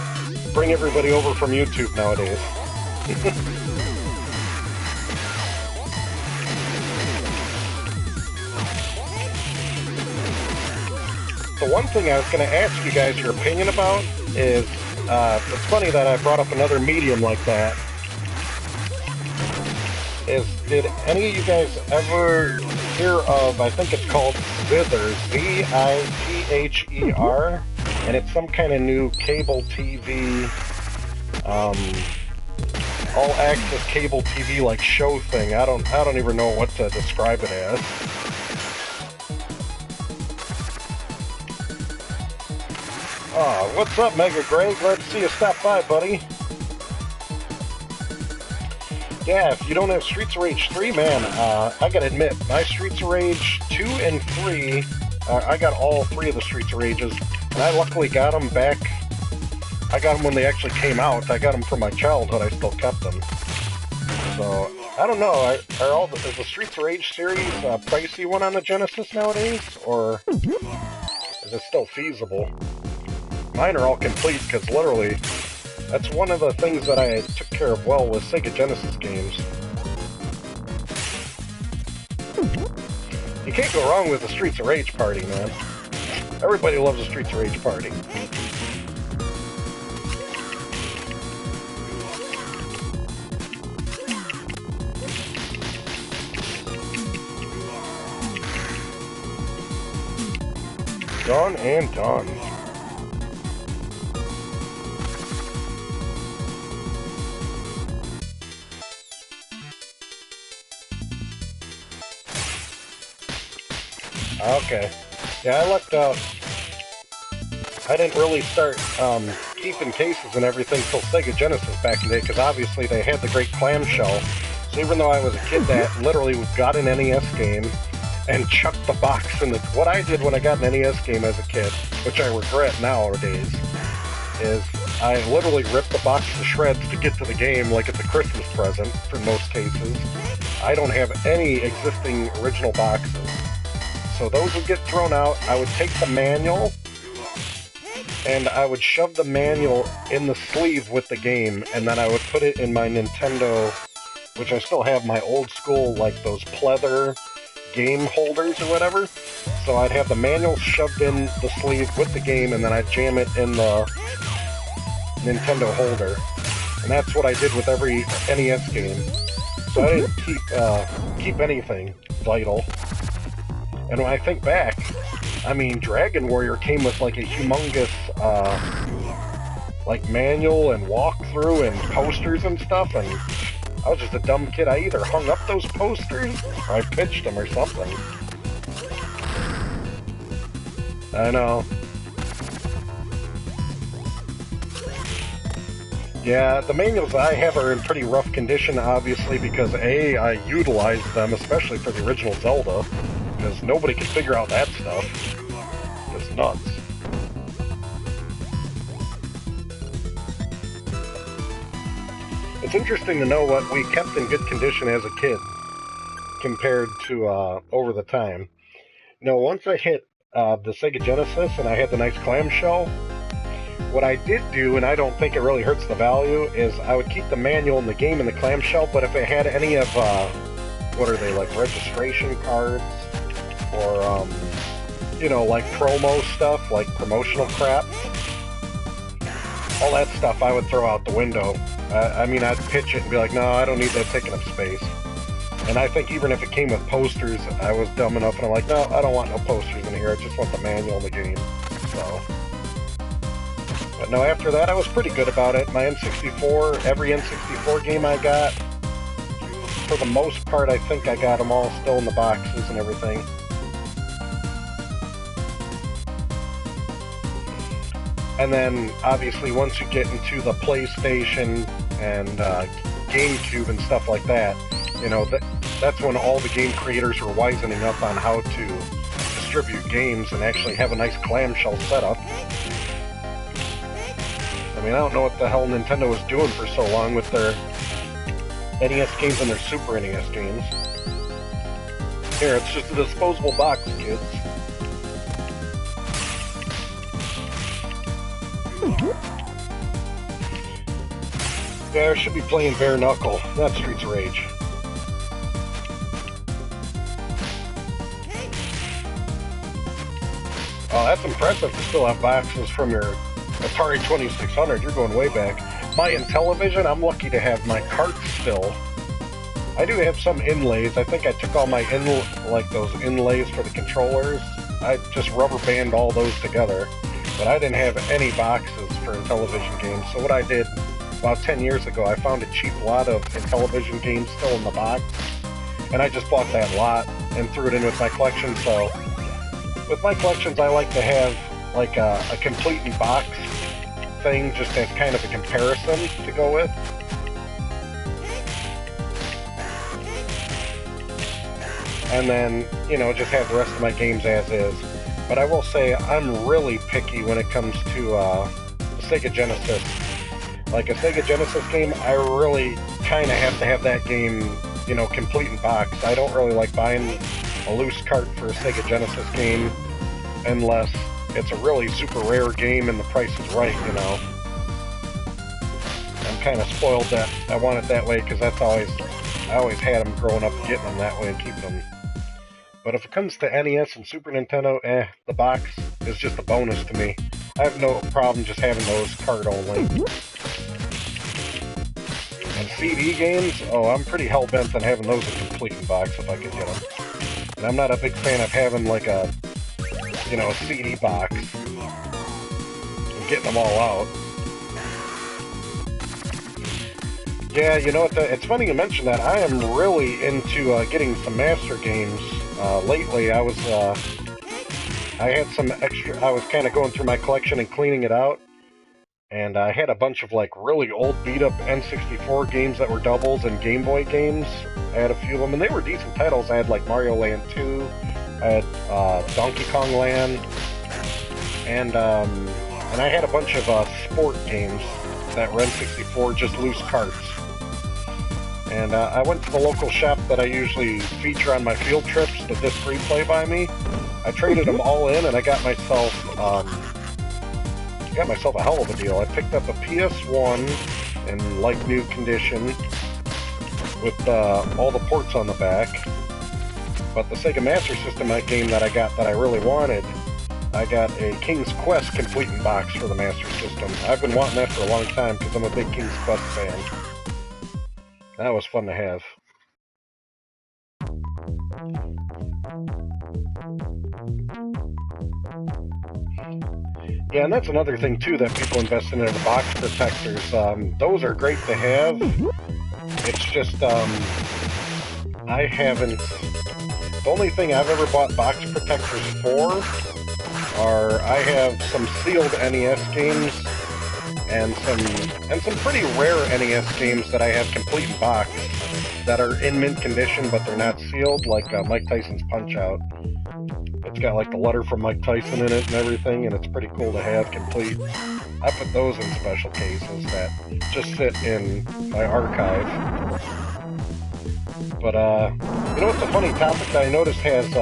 bring everybody over from YouTube nowadays. The one thing I was going to ask you guys your opinion about is, it's funny that I brought up another medium like that, is, did any of you guys ever hear of, I think it's called Zither, Z-I-T-H-E-R, and it's some kind of new cable TV, all-access cable TV like show thing. I don't even know what to describe it as. Oh, what's up, Mega Greg? Glad to see you stop by, buddy. Yeah, if you don't have Streets of Rage 3, man, I gotta admit, my Streets of Rage 2 and 3, I got all 3 of the Streets of Rages, and I luckily got them back. I got them when they actually came out. I got them from my childhood. I still kept them. So, I don't know. Is the Streets of Rage series a pricey one on the Genesis nowadays? Or is it still feasible? Mine are all complete, because literally, that's one of the things that I took care of well with Sega Genesis games. You can't go wrong with the Streets of Rage party, man. Everybody loves the Streets of Rage party. Done and done. Okay. Yeah, I lucked out. I didn't really start keeping cases and everything till Sega Genesis back in the day, because obviously they had the great clamshell. So even though I was a kid that literally got an NES game and chucked the box in the... What I did when I got an NES game as a kid, which I regret nowadays, is I literally ripped the box to shreds to get to the game like it's a Christmas present, for most cases. I don't have any existing original boxes. So those would get thrown out. I would take the manual, and I would shove the manual in the sleeve with the game, and then I would put it in my Nintendo, which I still have my old school, like those pleather game holders or whatever. So I'd have the manual shoved in the sleeve with the game, and then I'd jam it in the Nintendo holder. And that's what I did with every NES game. So I didn't keep anything vital. And when I think back, I mean, Dragon Warrior came with like a humongous, like manual and walkthrough and posters and stuff, and I was just a dumb kid. I either hung up those posters or I pitched them or something. I know. Yeah, the manuals I have are in pretty rough condition, obviously, because A, I utilized them, especially for the original Zelda. Because nobody can figure out that stuff. It's nuts. It's interesting to know what we kept in good condition as a kid compared to over the time. Now, once I hit the Sega Genesis and I had the nice clamshell, what I did do, and I don't think it really hurts the value, is I would keep the manual in the game in the clamshell, but if it had any of, what are they, like registration cards, or, you know, like promo stuff, like promotional crap, all that stuff I would throw out the window. I mean, I'd pitch it and be like, no, I don't need that taking up space. And I think even if it came with posters, I was dumb enough, and I'm like, no, I don't want no posters in here, I just want the manual in the game. So, but no, after that I was pretty good about it. My N64, every N64 game I got, for the most part, I think I got them all still in the boxes and everything. And then, obviously, once you get into the PlayStation and GameCube and stuff like that, you know, that's when all the game creators were wisening up on how to distribute games and actually have a nice clamshell setup. I mean, I don't know what the hell Nintendo was doing for so long with their NES games and their Super NES games. Here, it's just a disposable box, kids. Yeah, I should be playing Bare Knuckle, not Streets of Rage. Oh, that's impressive to still have boxes from your Atari 2600. You're going way back. My Intellivision, I'm lucky to have my carts still. I do have some inlays. I think I took all my those inlays for the controllers. I just rubber band all those together. But I didn't have any boxes for Intellivision games. So what I did about 10 years ago, I found a cheap lot of Intellivision games still in the box. And I just bought that lot and threw it in with my collection. So with my collections, I like to have like a complete in box thing just as kind of a comparison to go with. And then, you know, just have the rest of my games as is. But I will say, I'm really picky when it comes to Sega Genesis. Like a Sega Genesis game, I really kind of have to have that game, you know, complete in box. I don't really like buying a loose cart for a Sega Genesis game unless it's a really super rare game and the price is right, you know. I'm kind of spoiled that I want it that way because I always had them growing up, getting them that way and keeping them. But if it comes to NES and Super Nintendo, the box is just a bonus to me. I have no problem just having those card only. And CD games, oh, I'm pretty hell-bent on having those in complete in box if I can get them. And I'm not a big fan of having like a, you know, a CD box and getting them all out. Yeah, you know what, it's funny you mention that. I am really into getting some master games. Lately, I had some extra, I was kind of going through my collection and cleaning it out, and I had a bunch of like really old beat-up N64 games that were doubles and Game Boy games. I had a few of them, and they were decent titles. I had like Mario Land 2, I had Donkey Kong Land, and I had a bunch of sport games that were N64, just loose carts. And I went to the local shop that I usually feature on my field trips, the Disc Replay by me. I traded them all in, and I got myself a hell of a deal. I picked up a PS1 in like new condition with all the ports on the back. But the Sega Master System game that I got that I really wanted, I got a King's Quest complete in box for the Master System. I've been wanting that for a long time because I'm a big King's Quest fan. That was fun to have. Yeah, and that's another thing too that people invest in the box protectors. Those are great to have. It's just I haven't. The only thing I've ever bought box protectors for are I have some sealed NES games and some pretty rare NES games that I have complete in box that are in mint condition but they're not sealed, like Mike Tyson's Punch-Out. It's got like the letter from Mike Tyson in it and everything, and it's pretty cool to have complete. I put those in special cases that just sit in my archive. But you know what's a funny topic that I noticed has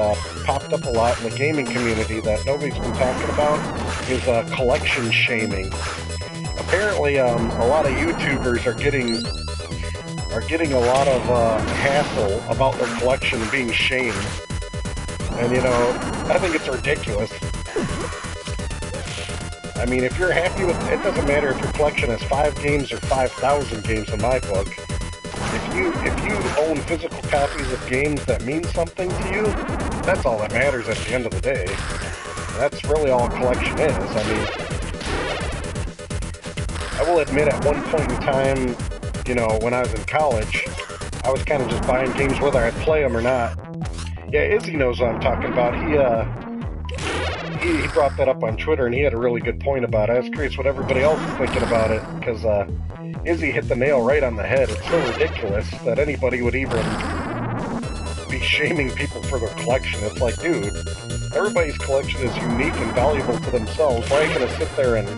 popped up a lot in the gaming community that nobody's been talking about is collection shaming. Apparently, a lot of YouTubers are getting a lot of hassle about their collection being shamed. And, you know, I think it's ridiculous. I mean, if you're happy with it, doesn't matter if your collection has 5 games or 5,000 games in my book. If you own physical copies of games that mean something to you, that's all that matters at the end of the day. That's really all a collection is. I mean, I will admit at one point in time, you know, when I was in college, I was kind of just buying games whether I'd play them or not. Yeah, Izzy knows what I'm talking about. He brought that up on Twitter, and he had a really good point about it. I was curious what everybody else is thinking about it, because Izzy hit the nail right on the head. It's so ridiculous that anybody would even be shaming people for their collection. It's like, dude, everybody's collection is unique and valuable to themselves. Why are you going to sit there and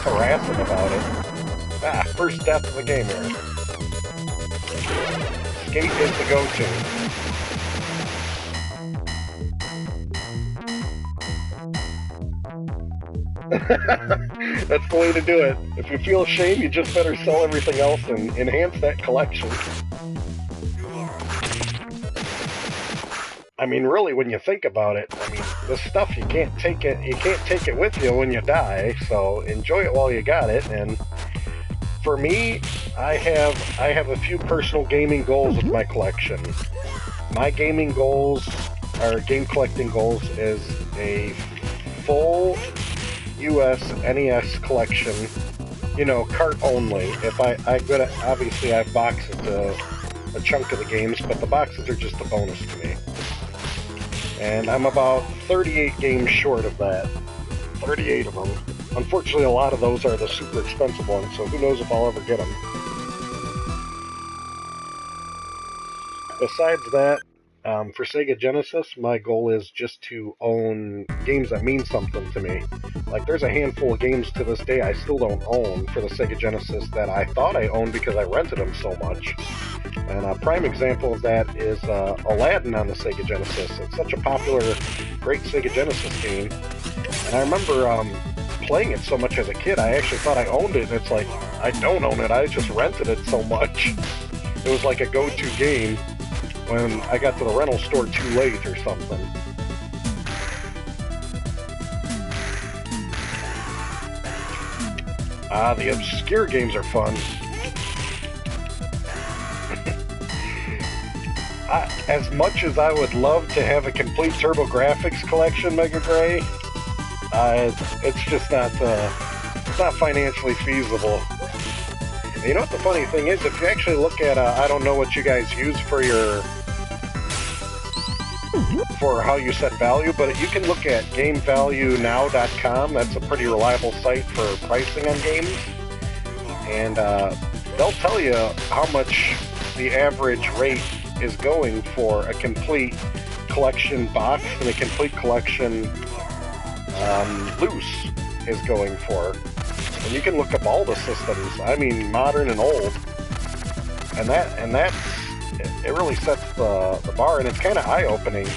harass them about it? Ah, first death of the game here. Skate is the go-to. That's the way to do it. If you feel shame, you just better sell everything else and enhance that collection. I mean, really, when you think about it, I mean, this stuff, you can't take it with you when you die, so enjoy it while you got it. And for me, I have a few personal gaming goals with my collection. My gaming goals, or game collecting goals, is a full US NES collection, you know, cart only. If obviously I have boxes to a chunk of the games, but the boxes are just a bonus to me. And I'm about 38 games short of that. 38 of them. Unfortunately, a lot of those are the super expensive ones, so who knows if I'll ever get them. Besides that, for Sega Genesis, my goal is just to own games that mean something to me. Like, there's a handful of games to this day I still don't own for the Sega Genesis that I thought I owned because I rented them so much. And a prime example of that is Aladdin on the Sega Genesis. It's such a popular, great Sega Genesis game. And I remember playing it so much as a kid, I actually thought I owned it. And it's like, I don't own it, I just rented it so much. It was like a go-to game when I got to the rental store too late or something. The obscure games are fun. As much as I would love to have a complete TurboGrafx collection, Mega Gray, it's just not financially feasible. And you know what the funny thing is? If you actually look at, I don't know what you guys use for how you set value, but you can look at GameValueNow.com. That's a pretty reliable site for pricing on games, and they'll tell you how much the average rate is going for a complete collection box and a complete collection loose is going for. And you can look up all the systems, I mean modern and old, and it really sets the bar, and it's kind of eye-opening.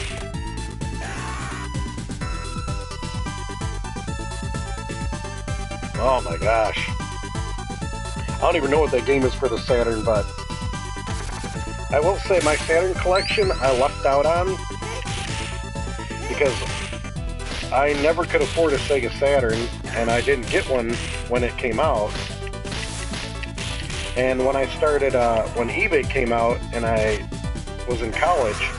Oh my gosh. I don't even know what that game is for the Saturn, but I will say my Saturn collection I left out on because I never could afford a Sega Saturn, and I didn't get one when it came out. And when I started, when eBay came out and I was in college,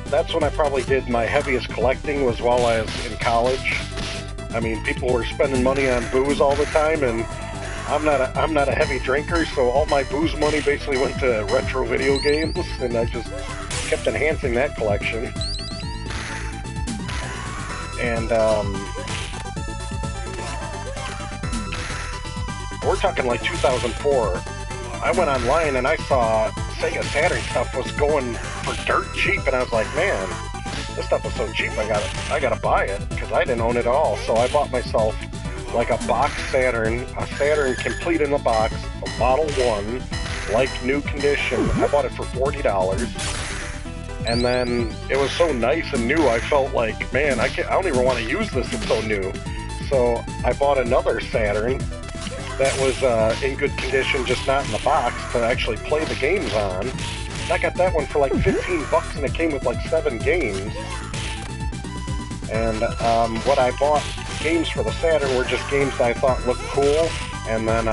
that's when I probably did my heaviest collecting, was while I was in college. I mean, people were spending money on booze all the time, and I'm not a heavy drinker, so all my booze money basically went to retro video games, and I just kept enhancing that collection. And we're talking like 2004. I went online and I saw Sega Saturn stuff was going for dirt cheap, and I was like, man, this stuff is so cheap, I gotta buy it, because I didn't own it at all. So I bought myself like a box Saturn, a Saturn complete in the box, a Model 1, like new condition. I bought it for $40, and then it was so nice and new, I felt like, man, I don't even want to use this, it's so new. So I bought another Saturn that was in good condition, just not in the box, to actually play the games on. And I got that one for like 15 bucks, and it came with like 7 games. And what I bought games for the Saturn were just games that I thought looked cool, and then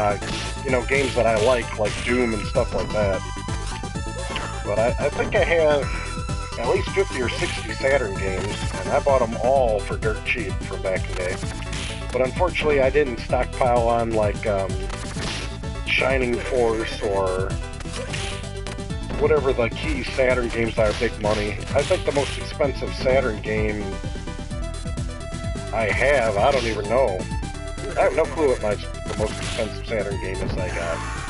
you know, games that I like Doom and stuff like that. But I think I have at least 50 or 60 Saturn games, and I bought them all for dirt cheap from back in the day. But unfortunately, I didn't stockpile on like Shining Force or whatever the key Saturn games are big money. I think the most expensive Saturn game I don't even know. I have no clue what the most expensive Saturn game is I got.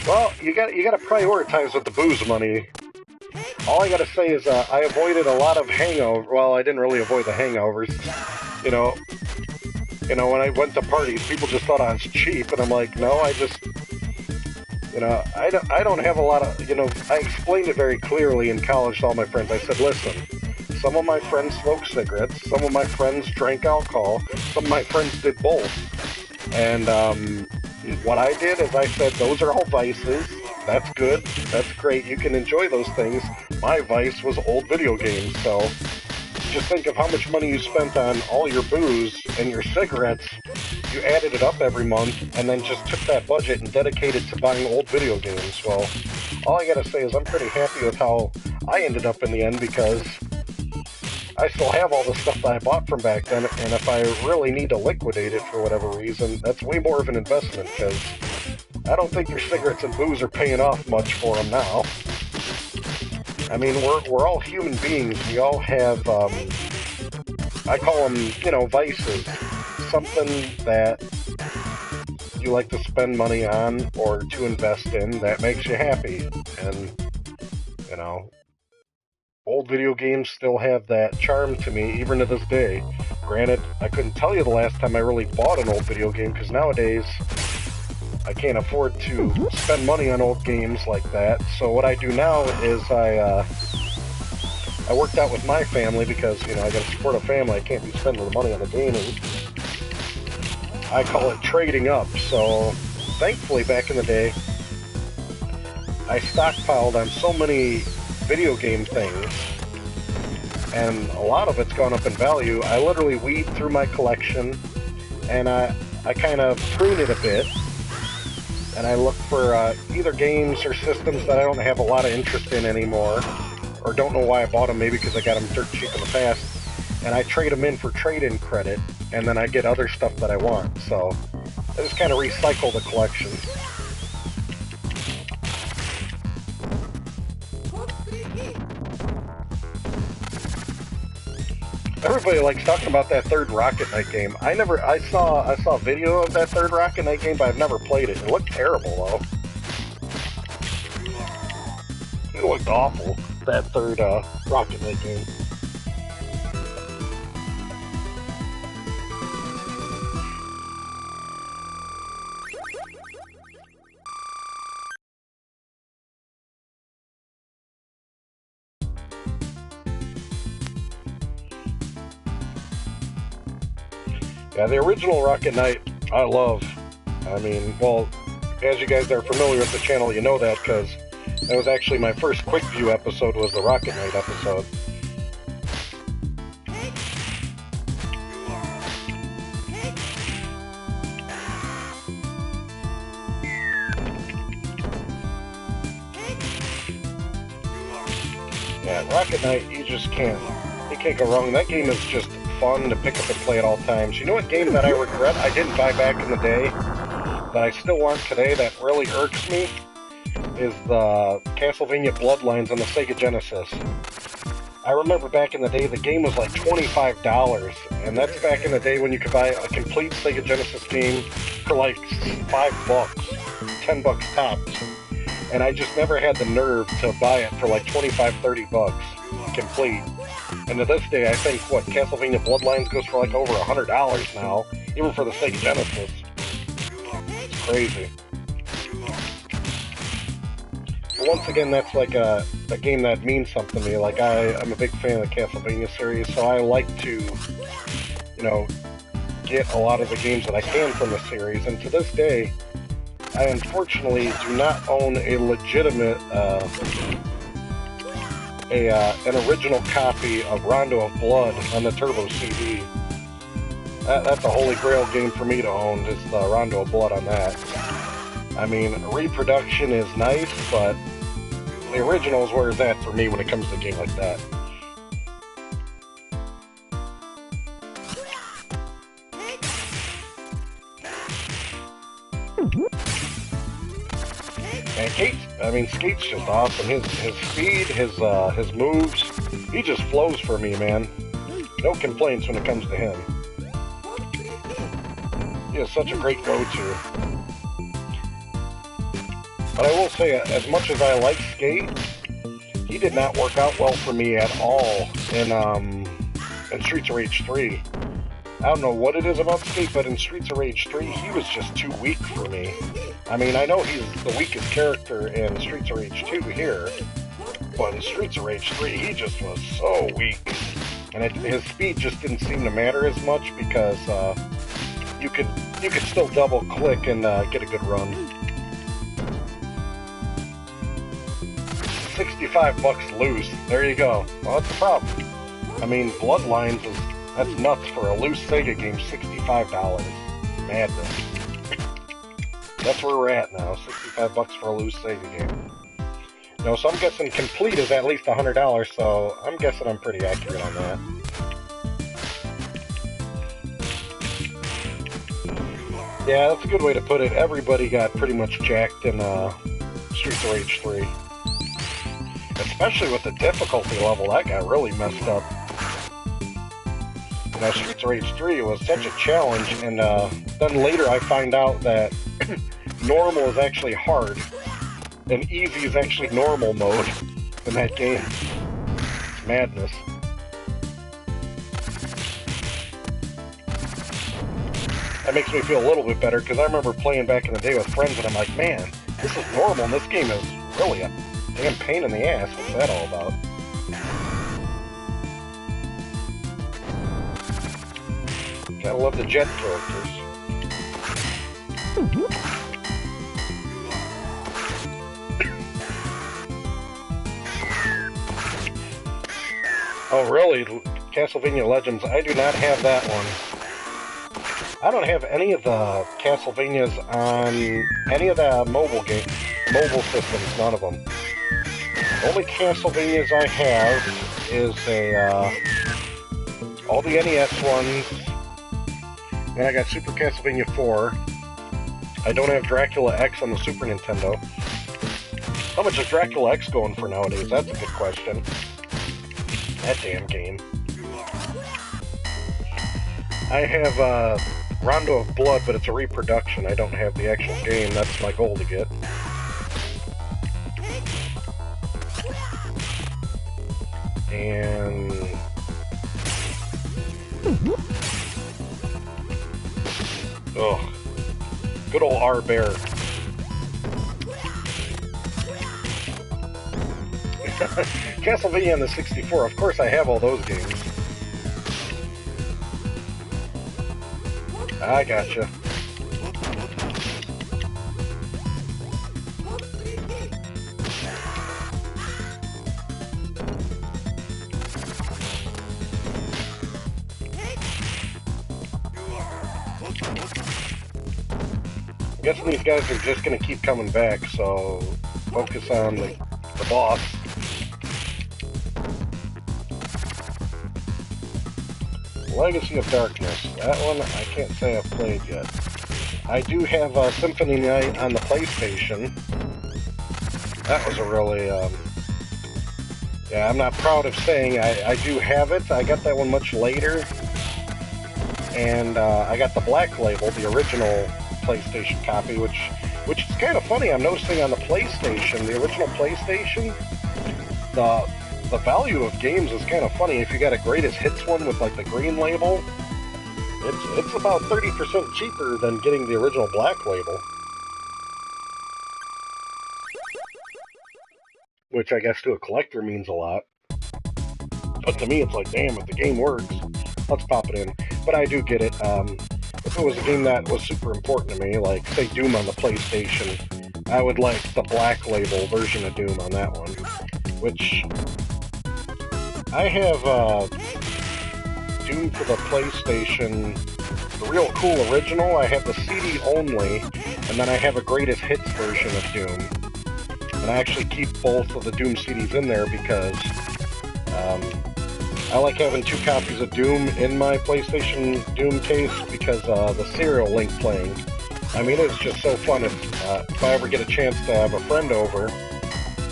Well, you got to prioritize with the booze money. All I gotta say is I avoided a lot of hangover. Well, I didn't really avoid the hangovers. You know, when I went to parties, people just thought I was cheap, and I'm like, no, I just, I don't have a lot of, I explained it very clearly in college to all my friends. I said, listen, some of my friends smoked cigarettes, some of my friends drank alcohol, some of my friends did both. And what I did is I said, those are all vices. That's good. That's great. You can enjoy those things. My vice was old video games, so just think of how much money you spent on all your booze and your cigarettes. You added it up every month and then just took that budget and dedicated to buying old video games. Well, all I gotta say is I'm pretty happy with how I ended up in the end, because I still have all the stuff that I bought from back then, and if I really need to liquidate it for whatever reason, that's way more of an investment, because I don't think your cigarettes and booze are paying off much for them now. I mean, we're all human beings. We all have, I call them, vices. Something that you like to spend money on or to invest in that makes you happy. And, old video games still have that charm to me, even to this day. Granted, I couldn't tell you the last time I really bought an old video game, because nowadays I can't afford to spend money on old games like that. So what I do now is I worked out with my family, because, I gotta support a family. I can't be spending the money on the gaming. I call it trading up. So thankfully back in the day, I stockpiled on so many video game things, and a lot of it's gone up in value. I literally weed through my collection, and I kind of prune it a bit, and I look for either games or systems that I don't have a lot of interest in anymore, or don't know why I bought them, maybe because I got them dirt cheap in the past, and I trade them in for trade-in credit, and then I get other stuff that I want. So I just kind of recycle the collection. Everybody likes talking about that third Rocket Knight game. I saw a video of that third Rocket Knight game, but I've never played it. It looked terrible, though. It looked awful, that third Rocket Knight game. Yeah, the original Rocket Knight, I love. I mean, well, as you guys are familiar with the channel, you know that, because that was actually my first quick view episode, was the Rocket Knight episode. Yeah, Rocket Knight, you can't go wrong. That game is just fun to pick up and play at all times. You know what game that I regret I didn't buy back in the day, that I still want today, that really irks me, is the Castlevania Bloodlines on the Sega Genesis. I remember back in the day the game was like $25, and that's back in the day when you could buy a complete Sega Genesis game for like $5, $10 tops. And I just never had the nerve to buy it for like $25, $30 complete. And to this day, I think, Castlevania Bloodlines goes for like over $100 now, even for the Sega Genesis. It's crazy. But once again, that's like a game that means something to me. Like, I'm a big fan of the Castlevania series, so I like to, get a lot of the games that I can from the series. And to this day, I unfortunately do not own a legitimate, an original copy of Rondo of Blood on the Turbo CD. That's a holy grail game for me to own, is the Rondo of Blood on that. I mean, reproduction is nice, but the original is where it's at for me when it comes to a game like that. And Skate's just awesome. His speed, his moves, he just flows for me, man. No complaints when it comes to him. He is such a great go-to. But I will say, as much as I like Skate, he did not work out well for me at all in Streets of Rage 3. I don't know what it is about Skate, but in Streets of Rage 3, he was just too weak for me. I mean, I know he's the weakest character in Streets of Rage 2 here, but in Streets of Rage 3, he just was so weak. And his speed just didn't seem to matter as much because you could still double click and get a good run. $65 loose. There you go. Well, that's the problem. I mean, Bloodlines that's nuts for a loose Sega game. $65. Madness. That's where we're at now. $65 for a loose Sega game. No, so I'm guessing complete is at least $100, so I'm guessing I'm pretty accurate on that. Yeah, that's a good way to put it. Everybody got pretty much jacked in Streets of Rage 3. Especially with the difficulty level, that got really messed up. You know, Streets of Rage 3 was such a challenge, and then later I find out that normal is actually hard, and easy is actually normal mode in that game. It's madness. That makes me feel a little bit better, because I remember playing back in the day with friends, and I'm like, man, this is normal, and this game is really a damn pain in the ass. What's that all about? Gotta love the jet characters. Oh, really? Castlevania Legends? I do not have that one. I don't have any of the Castlevanias on any of the mobile systems, none of them. The only Castlevanias I have is all the NES ones. Then I got Super Castlevania 4. I don't have Dracula X on the Super Nintendo. How much is Dracula X going for nowadays? That's a good question. That damn game. I have Rondo of Blood, but it's a reproduction. I don't have the actual game. That's my goal to get. And oh, good old R-Bear. Castlevania on the 64. Of course I have all those games. I gotcha. I'm guessing these guys are just going to keep coming back, so focus on the boss. Legacy of Darkness. That one I can't say I've played yet. I do have Symphony Night on the PlayStation. That was a really, yeah, I'm not proud of saying I do have it. I got that one much later. And I got the Black Label, the original PlayStation copy, which is kind of funny. I'm noticing on the PlayStation, the original PlayStation, the value of games is kind of funny. If you got a greatest hits one with like the green label, it's about 30% cheaper than getting the original Black Label. Which I guess to a collector means a lot. But to me it's like, damn, if the game works, let's pop it in. But I do get it. If it was a game that was super important to me, like say Doom on the PlayStation, I would like the Black Label version of Doom on that one. Which I have Doom for the PlayStation, the real cool original. I have the CD only, and then I have a greatest hits version of Doom. And I actually keep both of the Doom CDs in there because I like having 2 copies of Doom in my PlayStation Doom case because the serial link playing. I mean, it's just so fun if I ever get a chance to have a friend over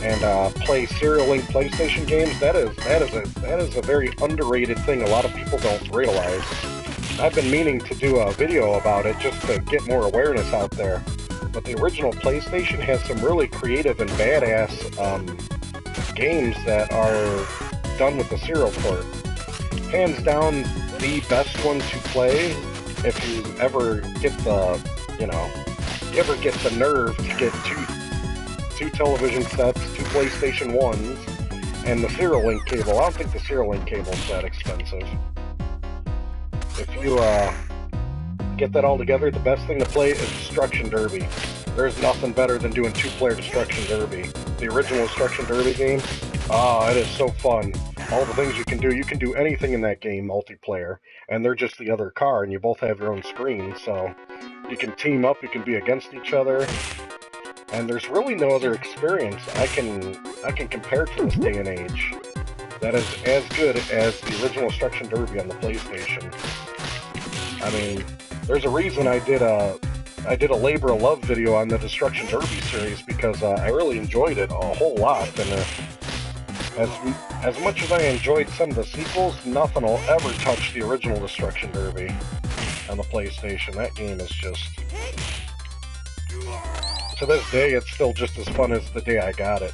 and play serial link PlayStation games. That is a very underrated thing. A lot of people don't realize. I've been meaning to do a video about it just to get more awareness out there. But the original PlayStation has some really creative and badass games that are done with the serial port. Hands down, the best one to play if you ever get the, you ever get the nerve to get two television sets, 2 PlayStation 1s, and the serial link cable. I don't think the serial link cable is that expensive. If you get that all together, the best thing to play is Destruction Derby. There's nothing better than doing 2-player Destruction Derby. The original Destruction Derby game, it is so fun. All the things you can do anything in that game, multiplayer, and they're just the other car, and you both have your own screen, so you can team up, you can be against each other, and there's really no other experience I can compare to this day and age that is as good as the original Destruction Derby on the PlayStation. I mean, there's a reason I did a labor of love video on the Destruction Derby series because I really enjoyed it a whole lot, and as much as I enjoyed some of the sequels, nothing will ever touch the original Destruction Derby on the PlayStation. That game is just, to this day, it's still just as fun as the day I got it.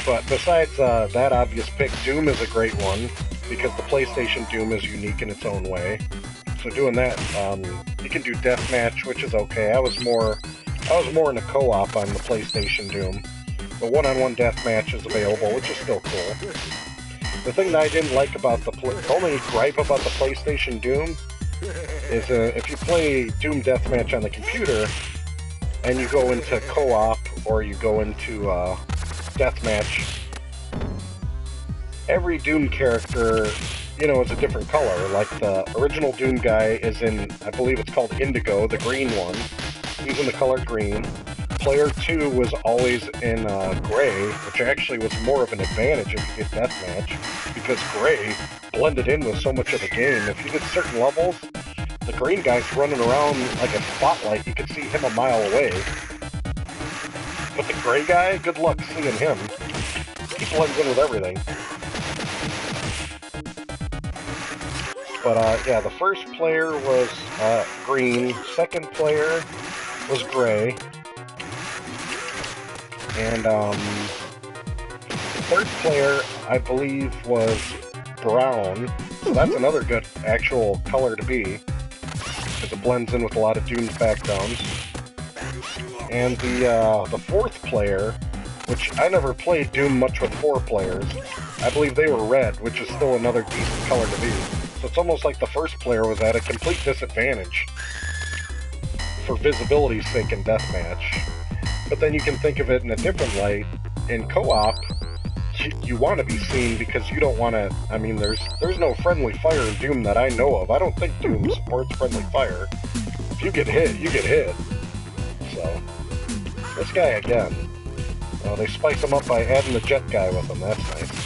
But besides that obvious pick, Doom is a great one because the PlayStation Doom is unique in its own way. So doing that, you can do deathmatch, which is okay. I was more in a co-op on the PlayStation Doom, but one-on-one deathmatch is available, which is still cool. The thing that I didn't like about the only gripe about the PlayStation Doom is if you play Doom deathmatch on the computer and you go into co-op or you go into deathmatch, every Doom character, is a different color. Like the original Doom guy is in, I believe it's called Indigo, the green one. He's in the color green. Player 2 was always in gray, which actually was more of an advantage if you get deathmatch, because gray blended in with so much of the game. If you did certain levels, the green guy's running around like a spotlight. You could see him a mile away. But the gray guy, good luck seeing him. He blends in with everything. But yeah, the first player was green, second player was gray, and the third player, I believe, was brown. So that's another good actual color to be, because it blends in with a lot of Doom's backgrounds. And the fourth player, which I never played Doom much with 4 players, I believe they were red, which is still another decent color to be. So it's almost like the first player was at a complete disadvantage for visibility's sake in deathmatch. But then you can think of it in a different light. In co-op, you want to be seen because you don't want to. I mean, there's no friendly fire in Doom that I know of. I don't think Doom supports friendly fire. If you get hit, you get hit. So this guy again. Well, they spice him up by adding the jet guy with him. That's nice.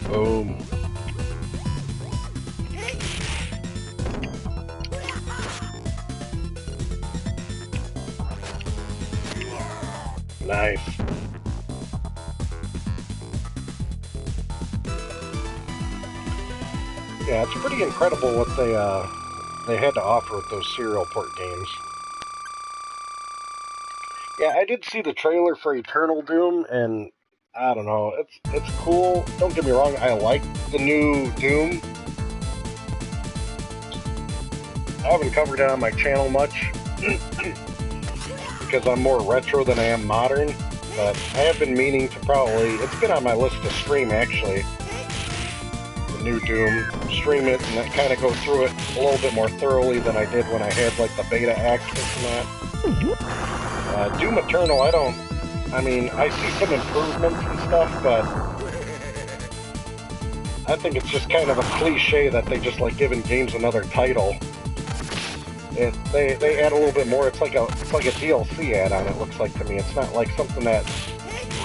Boom. Nice. Yeah, it's pretty incredible what they had to offer with those serial port games. Yeah, I did see the trailer for Eternal Doom, and I don't know, it's cool. Don't get me wrong, I like the new Doom. I haven't covered it on my channel much because I'm more retro than I am modern, but I have been meaning to it's been on my list to stream actually, the new Doom, stream it and kind of go through it a little bit more thoroughly than I did when I had like the beta access and that. Doom Eternal, I mean, I see some improvements and stuff, but I think it's just kind of a cliche that they just like giving games another title. They add a little bit more. It's like a DLC add-on. It looks like to me. It's not like something that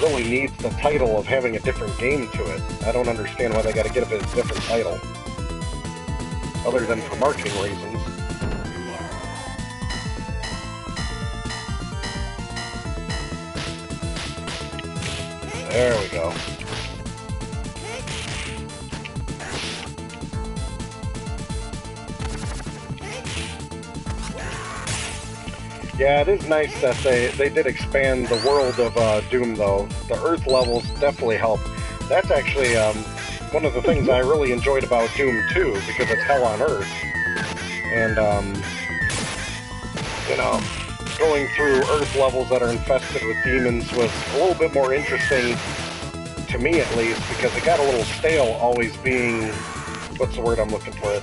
really needs the title of having a different game to it. I don't understand why they got to get a different title, other than for marketing reasons. There we go. Yeah, it is nice that they did expand the world of Doom, though. The Earth levels definitely help. That's actually one of the things I really enjoyed about Doom 2, because it's hell on Earth. And, you know, going through Earth levels that are infested with demons was a little bit more interesting, to me at least, because it got a little stale always being... What's the word I'm looking for?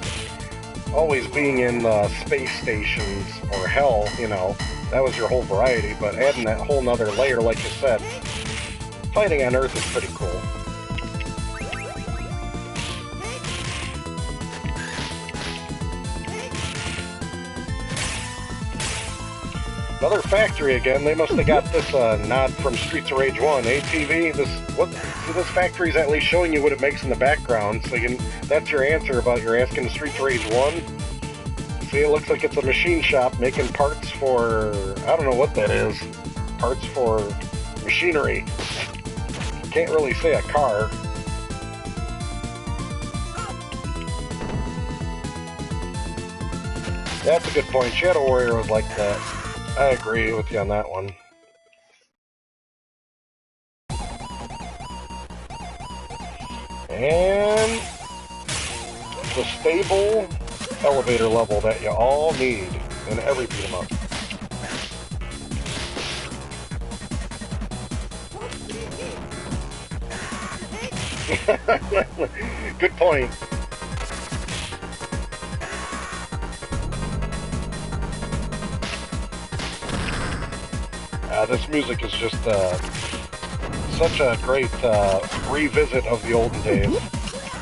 Always being in space stations or hell, you know, that was your whole variety, but adding that whole nother layer, like you said, fighting on Earth is pretty cool. Another factory again. They must have got this nod from Streets of Rage 1. ATV, this factory's at least showing you what it makes in the background, so that's your answer about you're asking Streets of Rage 1. See, it looks like it's a machine shop making parts for, I don't know what that is, parts for machinery. Can't really say a car. That's a good point. Shadow Warrior was like that. I agree with you on that one. And the stable elevator level that you all need in every beat 'em up. Good point. This music is just such a great revisit of the olden days.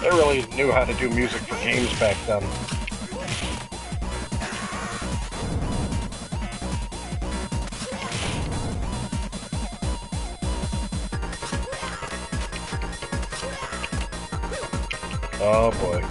They really knew how to do music for games back then. Oh boy.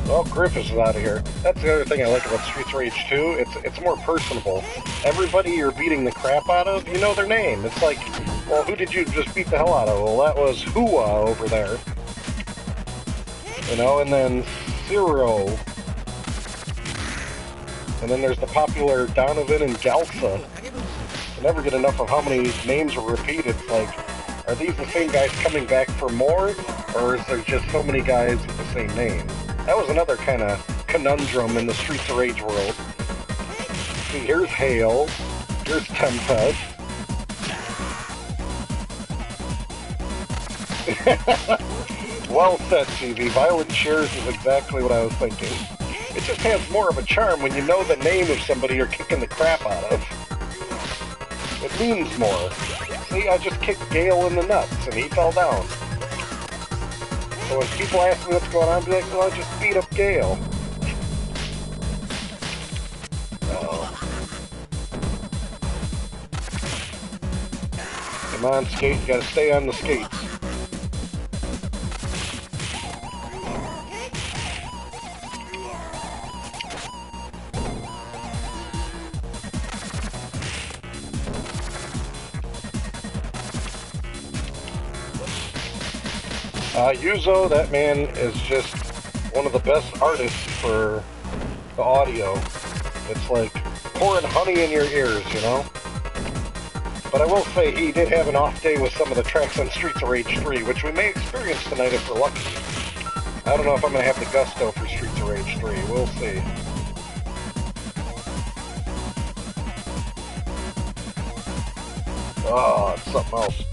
Well, Griffiths is out of here. That's the other thing I like about Streets of Rage 2. It's more personable. Everybody you're beating the crap out of, you know their name. It's like, well, who did you just beat the hell out of? Well, that was Hua over there. You know, and then Zero. And then there's the popular Donovan and Galsa. I never get enough of how many names are repeated. It's like, are these the same guys coming back for more? Or is there just so many guys with the same name? That was another kind of conundrum in the Streets of Rage world. See, here's Hale. Here's Tempest. Well said, TV. Violent Cheers is exactly what I was thinking. It just has more of a charm when you know the name of somebody you're kicking the crap out of. It means more. See, I just kicked Gale in the nuts and he fell down. So when people ask me what's going on, I'll be like, well, I just beat up Gale. Come on, skate, you gotta stay on the skates. Yuzo, that man is just one of the best artists for the audio. It's like pouring honey in your ears, you know? But I will say he did have an off day with some of the tracks on Streets of Rage 3, which we may experience tonight if we're lucky. I don't know if I'm going to have the gusto for Streets of Rage 3. We'll see. Oh, it's something else.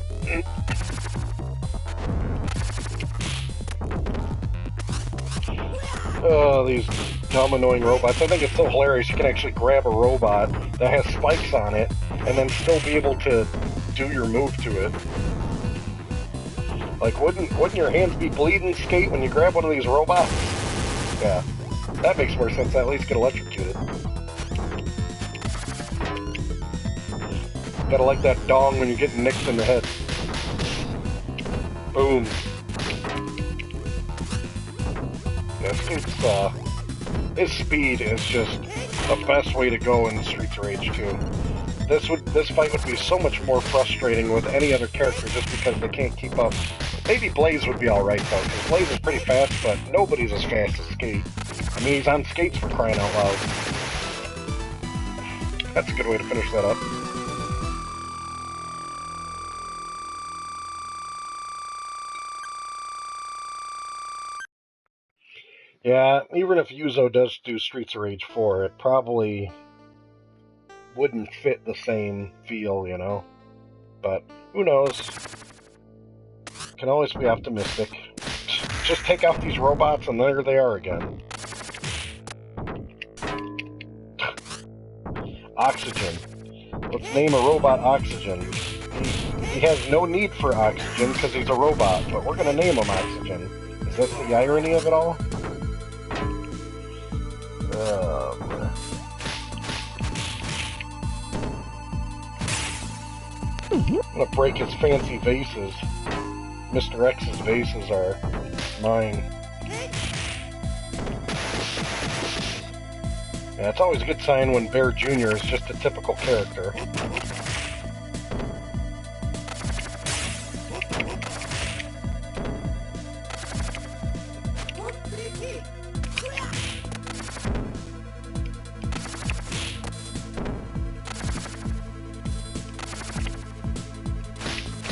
Oh, these dumb, annoying robots. I think it's so hilarious you can actually grab a robot that has spikes on it and then still be able to do your move to it. Like, wouldn't your hands be bleeding, Skate, when you grab one of these robots? Yeah, that makes more sense. At least get electrocuted. Gotta like that dong when you're getting nicked in the head. Boom. Yeah, his speed is just the best way to go in Streets of Rage 2. This fight would be so much more frustrating with any other character just because they can't keep up. Maybe Blaze would be alright though, because Blaze is pretty fast, but nobody's as fast as Skate. I mean, he's on skates for crying out loud. That's a good way to finish that up. Yeah, even if Yuzo does do Streets of Rage 4, it probably wouldn't fit the same feel, you know? But who knows? Can always be optimistic. Just take out these robots and there they are again. Oxygen. Let's name a robot Oxygen. He has no need for oxygen because he's a robot, but we're gonna name him Oxygen. Is that the irony of it all? I'm gonna break his fancy vases. Mr. X's vases are mine. Yeah, it's always a good sign when Bear Jr. is just a typical character.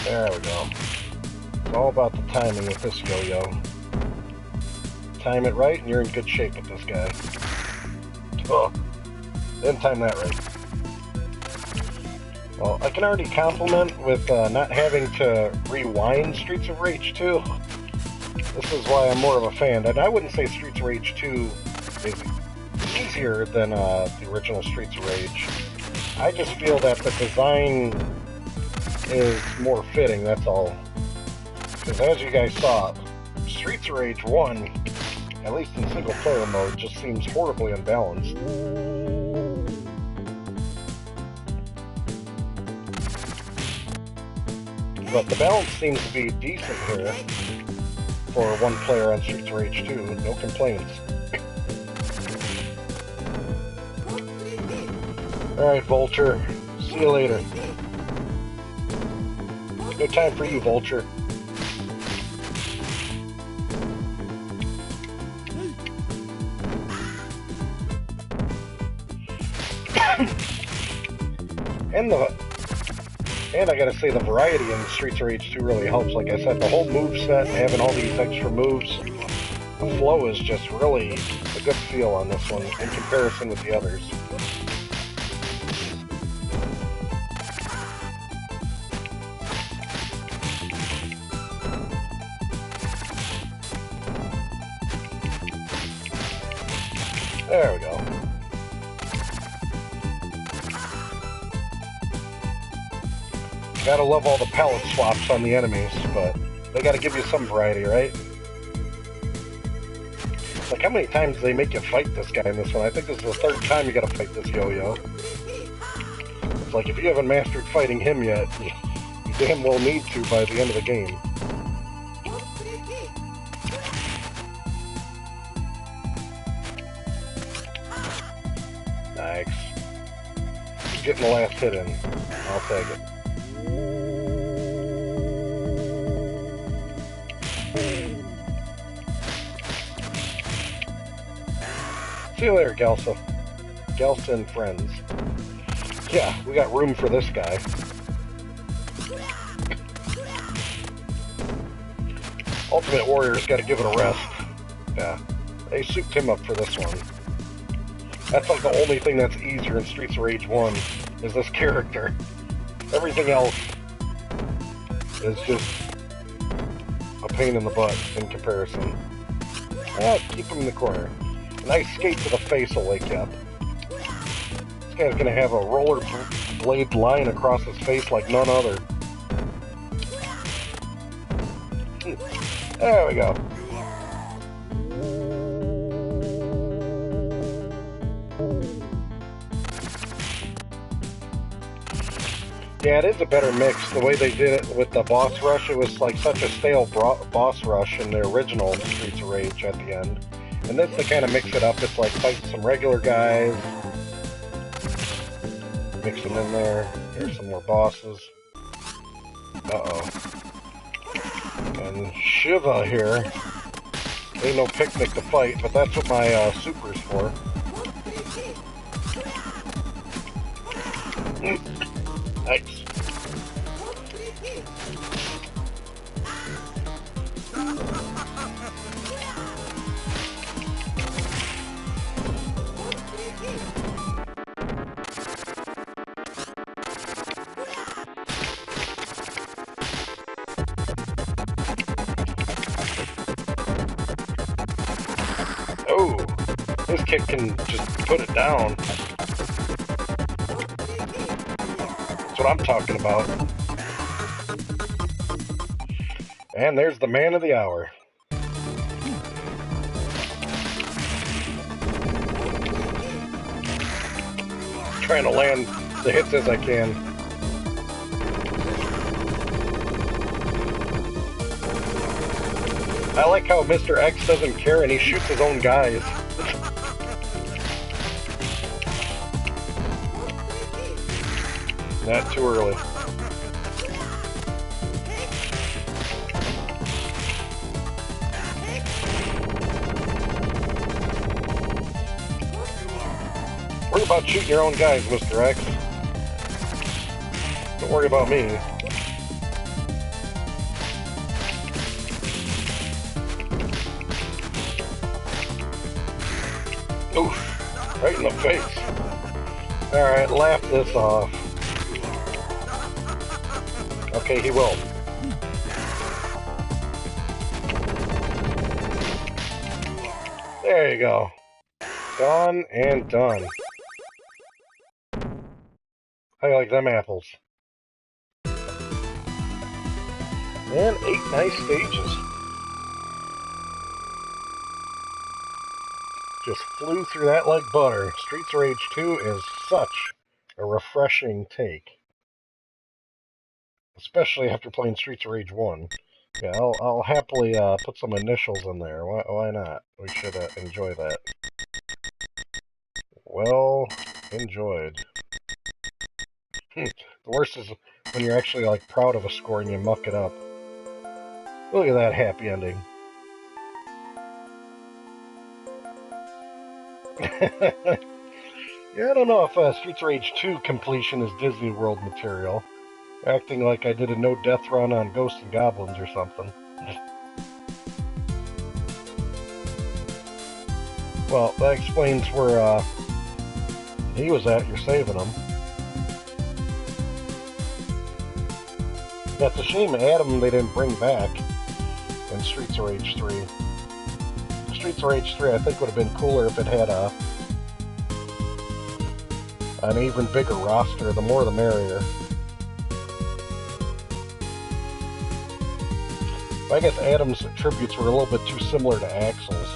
There we go. It's all about the timing with this yo-yo. Time it right and you're in good shape with this guy. Oh, didn't time that right. Well, I can already compliment with not having to rewind Streets of Rage 2. This is why I'm more of a fan. And I wouldn't say Streets of Rage 2 is easier than the original Streets of Rage. I just feel that the design is more fitting, that's all. Because as you guys saw, Streets of Rage 1, at least in single player mode, just seems horribly unbalanced. But the balance seems to be decent here for one player on Streets of Rage 2, no complaints. Alright, Vulture, see you later. No time for you, Vulture. And I gotta say, the variety in Streets of Rage 2 really helps. Like I said, the whole moveset, having all these extra moves, the flow is just really a good feel on this one in comparison with the others. There we go. Gotta love all the palette swaps on the enemies, but they gotta give you some variety, right? Like, how many times do they make you fight this guy in this one? I think this is the third time you gotta fight this yo-yo. It's like, if you haven't mastered fighting him yet, you damn well need to by the end of the game. Nice. Getting the last hit in. I'll take it. See you later, Galsa. Galsa and friends. Yeah, we got room for this guy. Ultimate Warrior's got to give it a rest. Yeah, they souped him up for this one. That's like the only thing that's easier in Streets of Rage 1, is this character. Everything else is just a pain in the butt in comparison. Keep him in the corner. A nice skate to the face will wake you up. This guy's gonna have a roller blade line across his face like none other. There we go. Yeah, it is a better mix. The way they did it with the boss rush, it was like such a stale boss rush in the original Streets of Rage at the end. And this, they kind of mix it up. It's like fight some regular guys, mix them in there. Here's some more bosses. Uh-oh. And Shiva here. Ain't no picnic to fight, but that's what my super's for. Nice. Oh, this kick can just put it down. That's what I'm talking about. And there's the man of the hour. Trying to land the hits as I can. I like how Mr. X doesn't care and he shoots his own guys. Not too early. Worry about shooting your own guys, Mr. X. Don't worry about me. Oof, right in the face. Alright, laugh this off. Okay, he will. There you go. Done and done. How you like them apples? And 8 nice stages. Just flew through that like butter. Streets of Rage 2 is such a refreshing take. Especially after playing Streets of Rage 1. Yeah, I'll happily put some initials in there. Why not? We should enjoy that. Well enjoyed. The worst is when you're actually like proud of a score and you muck it up. Look at that happy ending. Yeah, I don't know if Streets of Rage 2 completion is Disney World material. Acting like I did a no-death run on Ghosts and Goblins or something. Well, that explains where he was at. You're saving him. Yeah, it's a shame Adam they didn't bring back in Streets of Rage 3. Streets of Rage 3 I think would have been cooler if it had an even bigger roster. The more the merrier. I guess Adam's tributes were a little bit too similar to Axel's,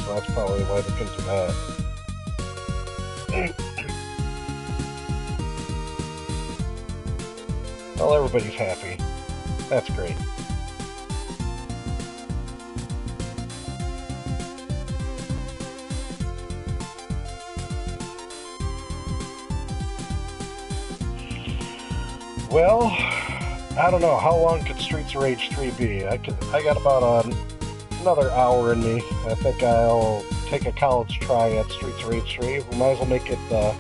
so that's probably why they couldn't do that. Well, everybody's happy. That's great. Well, I don't know, how long could Streets of Rage 3 be? I got about another hour in me. I think I'll take a college try at Streets of Rage 3. We might as well make it the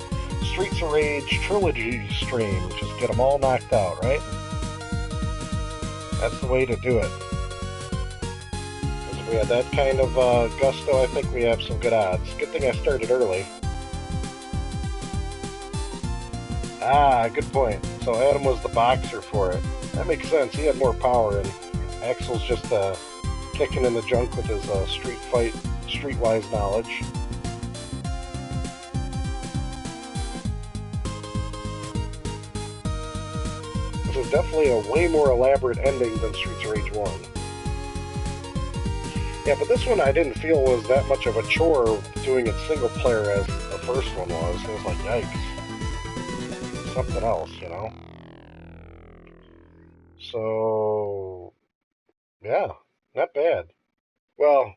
Streets of Rage Trilogy stream. Just get them all knocked out, right? That's the way to do it. Because if we had that kind of gusto, I think we have some good odds. Good thing I started early. Ah, good point. So Adam was the boxer for it. That makes sense. He had more power, and Axel's just kicking in the junk with his streetwise knowledge. This is definitely a way more elaborate ending than Streets of Rage 1. Yeah, but this one I didn't feel was that much of a chore doing it single player as the first one was. It was like, yikes. Something else, you know? So, yeah, not bad. Well,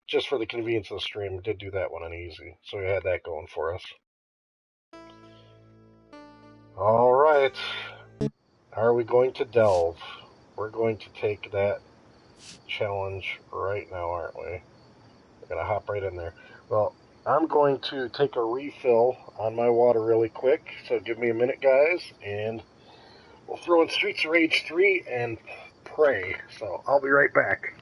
just for the convenience of the stream, we did do that one on easy. So we had that going for us. Alright. Are we going to delve? We're going to take that challenge right now, aren't we? We're going to hop right in there. Well, I'm going to take a refill on my water really quick, so give me a minute, guys, and we'll throw in Streets of Rage 3 and pray. So I'll be right back.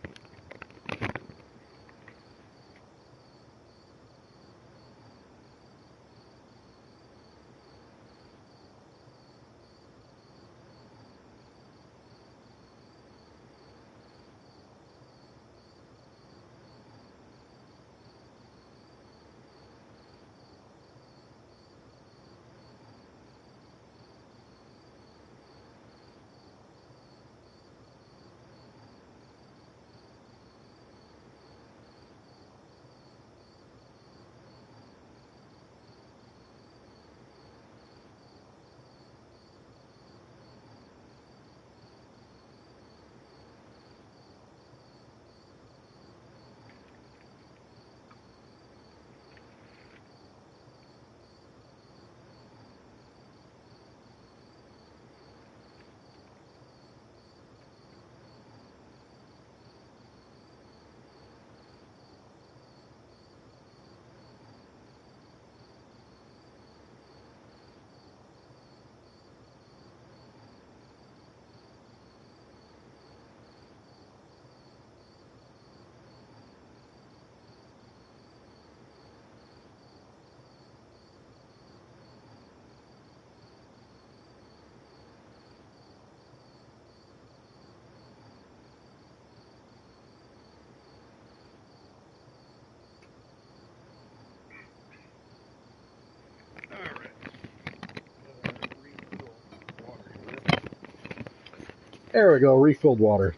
There we go, refilled water.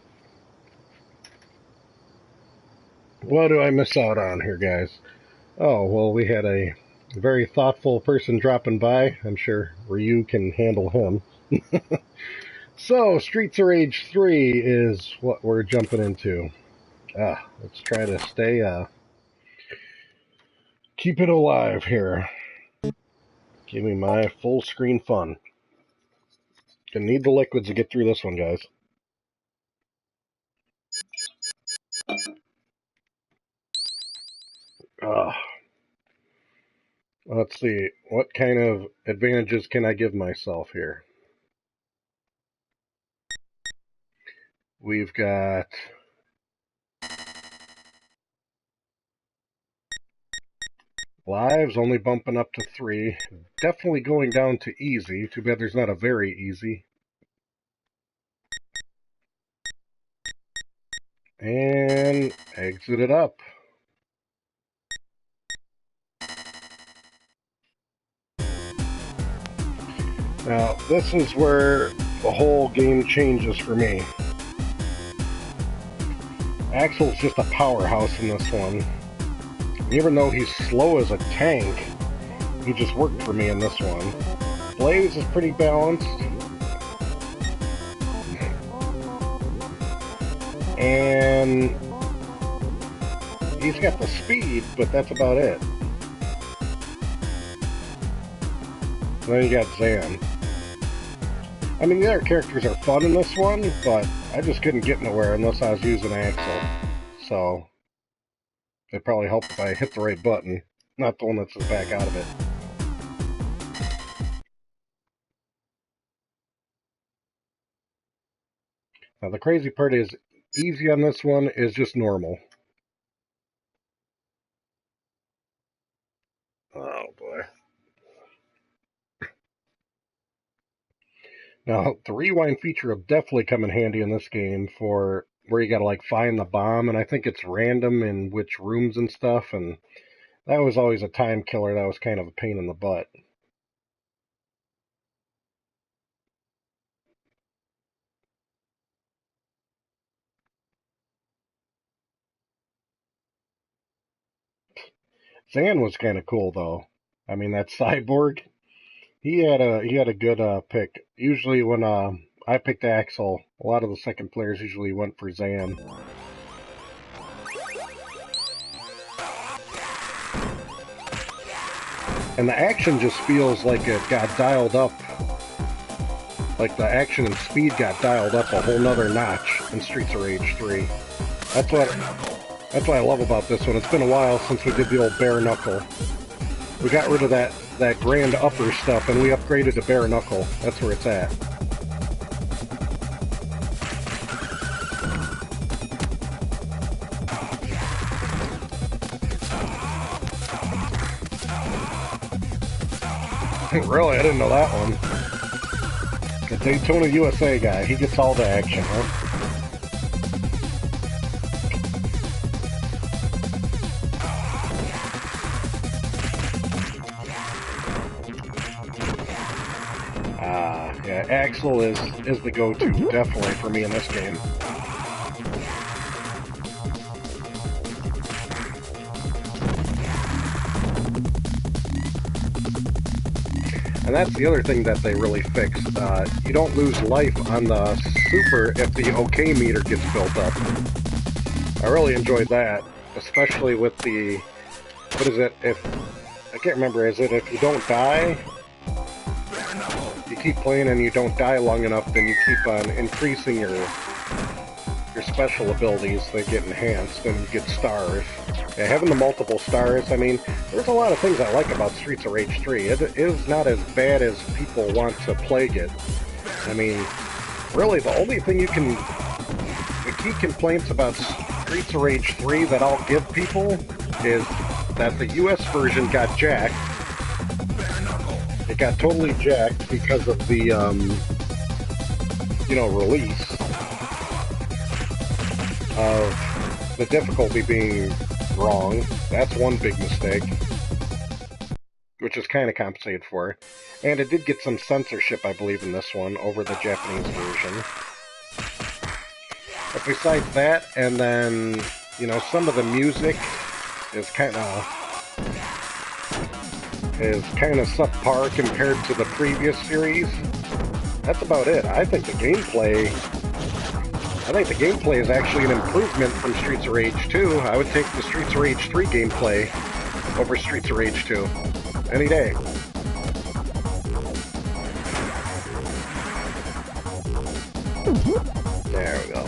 What do I miss out on here, guys? Oh, well, we had a very thoughtful person dropping by. I'm sure Ryu can handle him. So, Streets of Rage 3 is what we're jumping into. Let's try to keep it alive here. Give me my full screen fun. Gonna need the liquids to get through this one, guys. Let's see. What kind of advantages can I give myself here? We've got lives only bumping up to 3. Definitely going down to easy. Too bad there's not a very easy. And exit it up. Now, this is where the whole game changes for me. Axel's just a powerhouse in this one. Even though he's slow as a tank, he just worked for me in this one. Blaze is pretty balanced. And he's got the speed, but that's about it. Then you got Zan. I mean, the other characters are fun in this one, but I just couldn't get nowhere unless I was using Axel. So, it probably helped if I hit the right button, not the one that's back out of it. Now, the crazy part is, easy on this one is just normal. Oh, boy. Now, the rewind feature will definitely come in handy in this game for where you gotta like find the bomb, and I think it's random in which rooms and stuff, and that was always a time killer. That was kind of a pain in the butt. Zan was kind of cool though. I mean, that cyborg, he had a good pick. Usually when I picked Axel, a lot of the second players usually went for Zan. And the action just feels like it got dialed up. Like the action and speed got dialed up a whole nother notch in Streets of Rage 3. That's what I love about this one. It's been a while since we did the old bare knuckle. We got rid of that grand upper stuff and we upgraded to bare knuckle. That's where it's at. Really? I didn't know that one. The Daytona USA guy, he gets all the action, huh? Yeah, Axel is the go-to, definitely, for me in this game. And that's the other thing that they really fixed. You don't lose life on the Super if the OK meter gets built up. I really enjoyed that, especially with the... What is it? I can't remember, is it if you don't die... You keep playing and you don't die long enough, then you keep on increasing your special abilities. They get enhanced and you get stars. Yeah, having the multiple stars, I mean, there's a lot of things I like about Streets of Rage 3. It is not as bad as people want to plague it. I mean, really, the only thing the key complaints about Streets of Rage 3 that I'll give people is that the US version got jacked. It got totally jacked because of the, release of the difficulty being wrong. That's one big mistake, which is kind of compensated for. And it did get some censorship, I believe, in this one over the Japanese version. But besides that, and then, some of the music is kind of subpar compared to the previous series. That's about it. I think the gameplay is actually an improvement from Streets of Rage 2. I would take the Streets of Rage 3 gameplay over Streets of Rage 2 any day. There we go.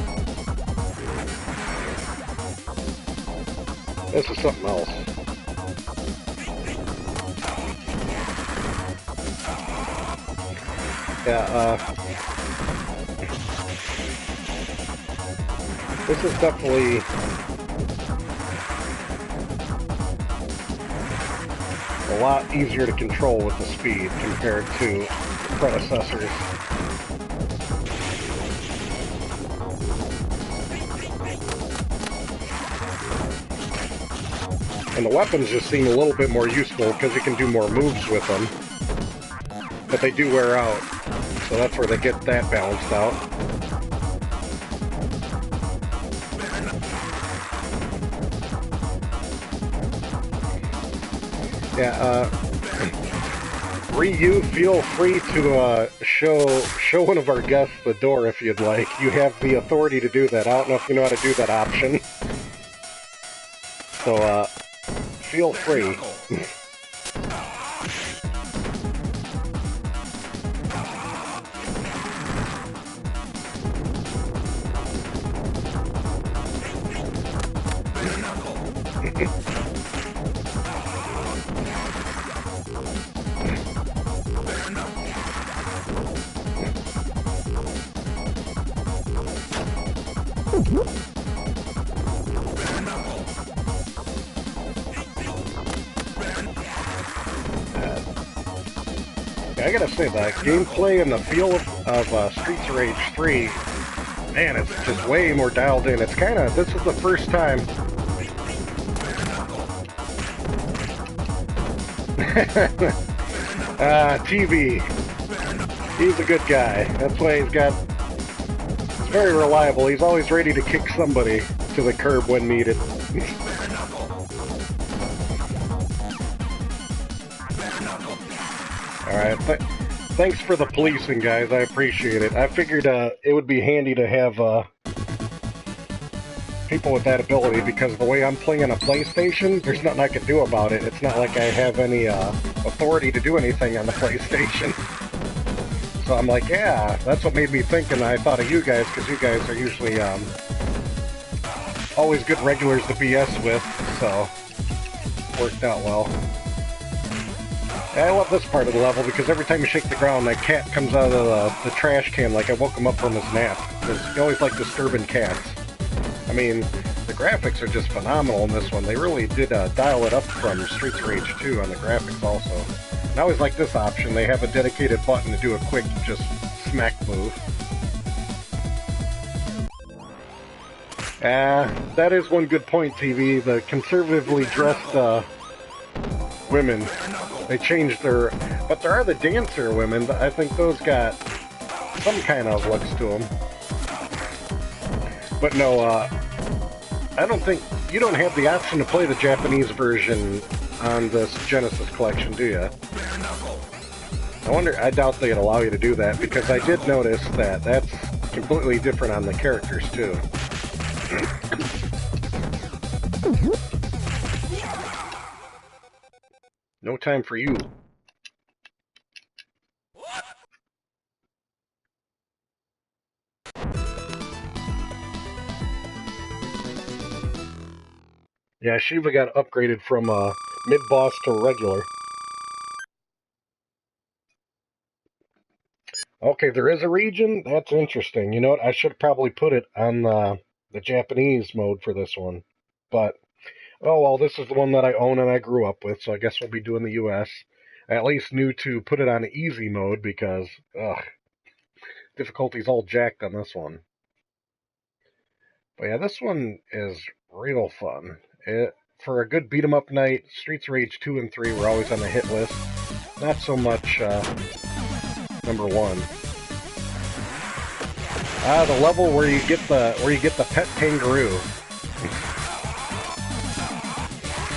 This is something else. Yeah, this is definitely a lot easier to control with the speed compared to predecessors. And the weapons just seem a little bit more useful because you can do more moves with them. But they do wear out, so that's where they get that balanced out. Yeah, Ryu, feel free to show one of our guests the door if you'd like. You have the authority to do that. I don't know if you know how to do that option. So, feel free. I gotta say, the gameplay and the feel of Streets of Rage 3, man, it's just way more dialed in. It's kind of, this is the first time. TV. He's a good guy. That's why he's very reliable. He's always ready to kick somebody to the curb when needed. Alright, thanks for the policing, guys. I appreciate it. I figured it would be handy to have people with that ability, because the way I'm playing on a PlayStation, there's nothing I can do about it. It's not like I have any authority to do anything on the PlayStation. So I'm like, yeah, that's what made me think, and I thought of you guys, because you guys are usually always good regulars to BS with, so worked out well. I love this part of the level, because every time you shake the ground, that cat comes out of the trash can like I woke him up from his nap, because you always like disturbing cats. I mean, the graphics are just phenomenal in this one. They really did dial it up from Streets of Rage 2 on the graphics also. And I always like this option. They have a dedicated button to do a quick, just smack move. That is one good point, TV. The conservatively dressed women, they changed their... But there are the dancer women. I think those got some kind of looks to them. But no, I don't think... You don't have the option to play the Japanese version on this Genesis collection, do you? I doubt they'd allow you to do that, because I did notice that that's completely different on the characters, too. No time for you. Yeah, Shiva got upgraded from mid-boss to regular. Okay, there is a region? That's interesting. You know what? I should probably put it on the Japanese mode for this one. But, oh well, this is the one that I own and I grew up with, so I guess we'll be doing the US. I at least knew to put it on easy mode because, difficulty's all jacked on this one. But yeah, this one is real fun. For a good beat-em-up night, Streets of Rage 2 and 3 were always on the hit list. Not so much number 1. The level where you get the pet kangaroo.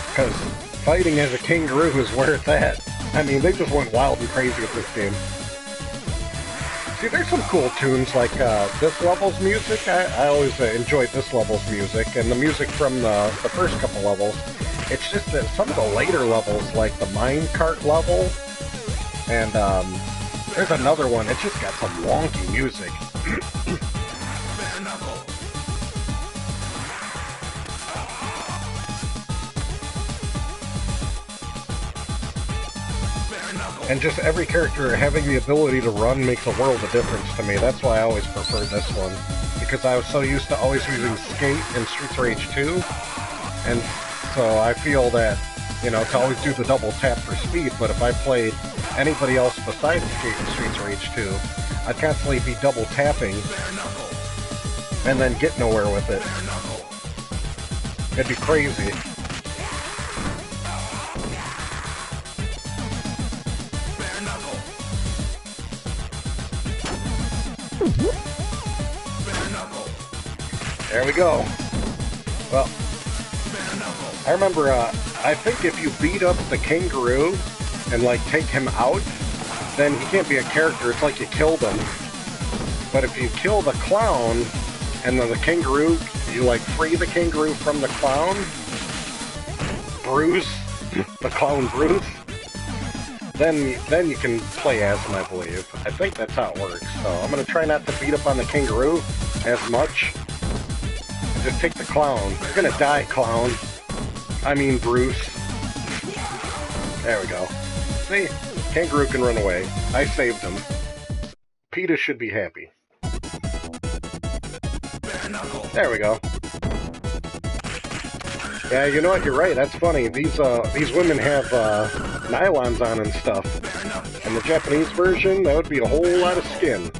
Because fighting as a kangaroo is where it's at. I mean, they just went wild and crazy with this game. See, there's some cool tunes like this level's music. I always enjoyed this level's music, and the music from the first couple levels. It's just that some of the later levels, like the minecart level, and there's another one, it's just got some wonky music. And just every character having the ability to run makes a world of difference to me. That's why I always preferred this one. Because I was so used to always using Skate in Streets of Rage 2. And so I feel that, you know, to always do the double tap for speed, but if I played anybody else besides Skate in Streets of Rage 2, I'd constantly be double tapping and then get nowhere with it. It'd be crazy. There we go. Well, I remember, I think if you beat up the kangaroo and, like, take him out, then he can't be a character. It's like you killed him. But if you kill the clown, and then the kangaroo, you, like, free the kangaroo from the clown, Bruce, the clown Bruce, then you can play as him, I believe. I think that's how it works. So I'm going to try not to beat up on the kangaroo as much. Just take the clown. You're going to die, clown. I mean, Bruce. There we go. See? Kangaroo can run away. I saved him. PETA should be happy. There we go. Yeah, you know what? You're right. That's funny. These women have nylons on and stuff. And the Japanese version, that would be a whole lot of skin.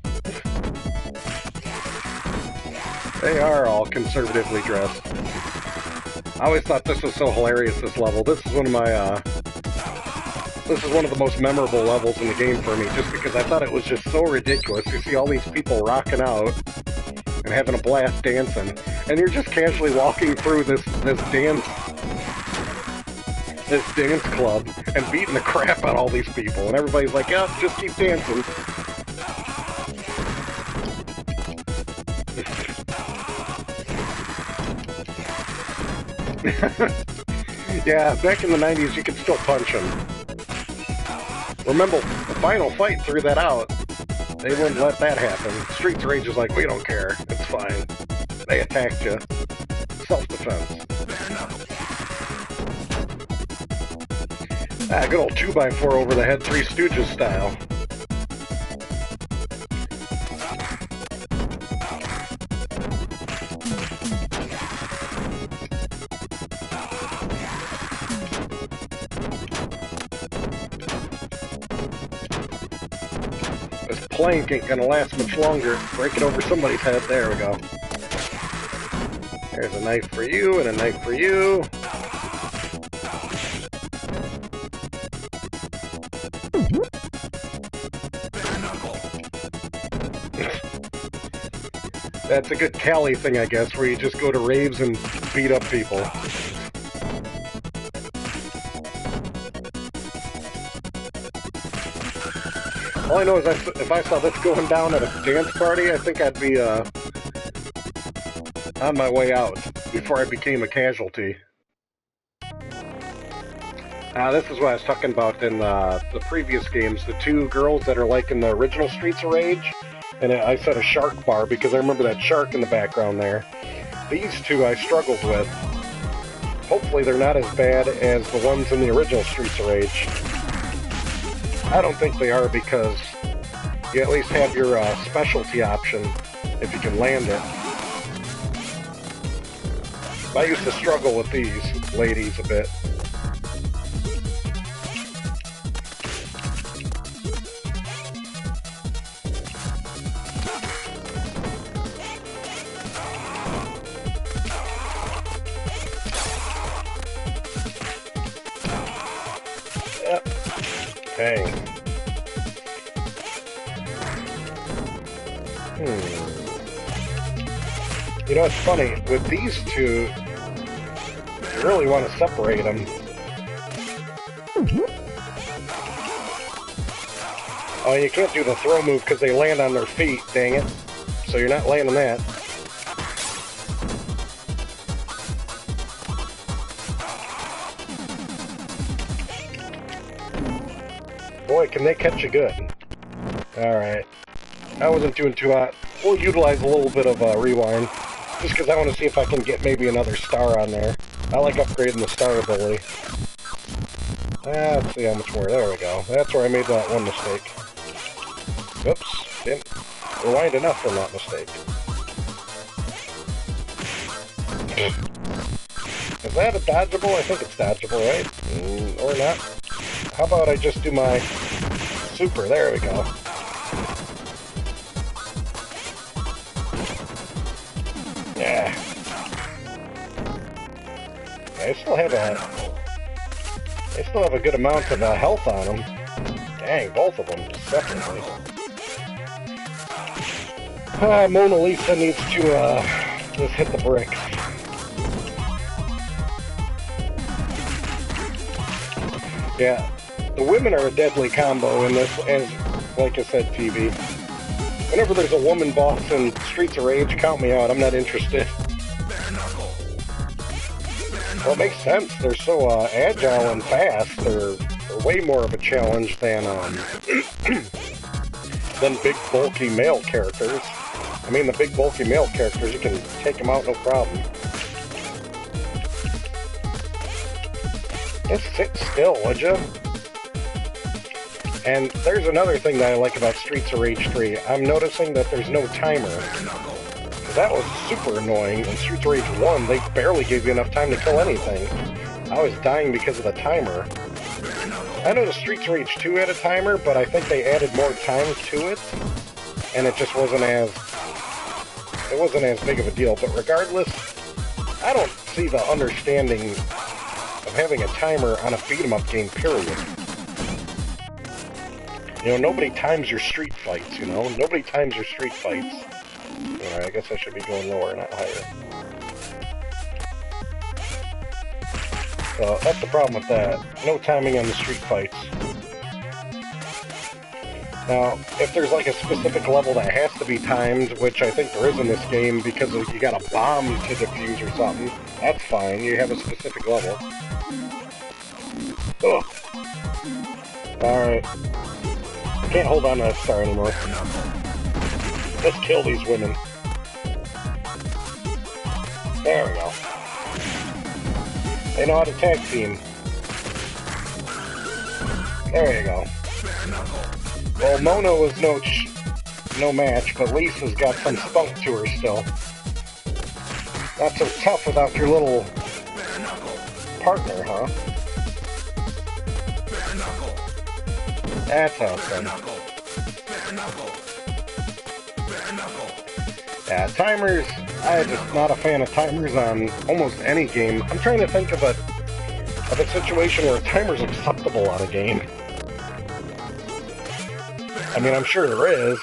They are all conservatively dressed. I always thought this was so hilarious, this level. This is one of my, this is one of the most memorable levels in the game for me, just because I thought it was just so ridiculous. You see all these people rocking out and having a blast dancing, and you're just casually walking through this dance club and beating the crap out of all these people, and everybody's like, yeah, just keep dancing. Yeah, back in the 90s you could still punch them. Remember, the final fight threw that out. They wouldn't let that happen. Streets of Rage is like, we don't care, it's fine. They attacked you. Self-defense. Ah, good old 2x4 over the head, Three Stooges style. This plank ain't gonna last much longer. Break it over somebody's head. There we go. There's a knife for you and a knife for you. That's a good Cali thing, I guess, where you just go to raves and beat up people. All I know is if I saw this going down at a dance party, I think I'd be on my way out before I became a casualty. This is what I was talking about in the previous games. The two girls that are like in the original Streets of Rage. And I said a shark bar because I remember that shark in the background there. These two I struggled with. Hopefully they're not as bad as the ones in the original Streets of Rage. I don't think they are because you at least have your specialty option if you can land it. I used to struggle with these ladies a bit. Yep. Okay. You know, it's funny, with these two, you really want to separate them. Oh, you can't do the throw move because they land on their feet, dang it. So you're not landing that. Boy, can they catch you good. Alright. I wasn't doing too hot. We'll utilize a little bit of rewind, just because I want to see if I can get maybe another star on there. I like upgrading the star ability. Let's see how much more. There we go. That's where I made that one mistake. Oops. Didn't rewind enough from that mistake. Is that a dodgeable? I think it's dodgeable, right? Or not. How about I just do my super? There we go. Yeah. I still have a good amount of health on them. Dang, both of them, definitely. Mona Lisa needs to just hit the bricks. Yeah, the women are a deadly combo in this, as like I said, TV. Whenever there's a woman boss in Streets of Rage, count me out. I'm not interested. Well, it makes sense. They're so agile and fast. They're way more of a challenge than big, bulky male characters. I mean, the big, bulky male characters, you can take them out no problem. Just sit still, would you? And there's another thing that I like about Streets of Rage 3. I'm noticing that there's no timer. That was super annoying. In Streets of Rage 1, they barely gave you enough time to kill anything. I was dying because of the timer. I know the Streets of Rage 2 had a timer, but I think they added more time to it, and it just wasn't as big of a deal. But regardless, I don't see the understanding of having a timer on a beat-em-up game, period. You know, nobody times your street fights, you know? Nobody times your street fights. Alright, I guess I should be going lower, not higher. So, that's the problem with that. No timing on the street fights. Now, if there's like a specific level that has to be timed, which I think there is in this game because you got a bomb to defuse or something, that's fine. You have a specific level. Ugh. Alright. I can't hold on to that star anymore. Let's kill these women. There we go. They know how to tag team. There you go. Well, Mona was no match, but Lisa's got some spunk to her still. Not so tough without your little partner, huh? That's awesome. Yeah, timers, I'm just not a fan of timers on almost any game. I'm trying to think of a situation where a timer's acceptable on a game. I mean, I'm sure there is.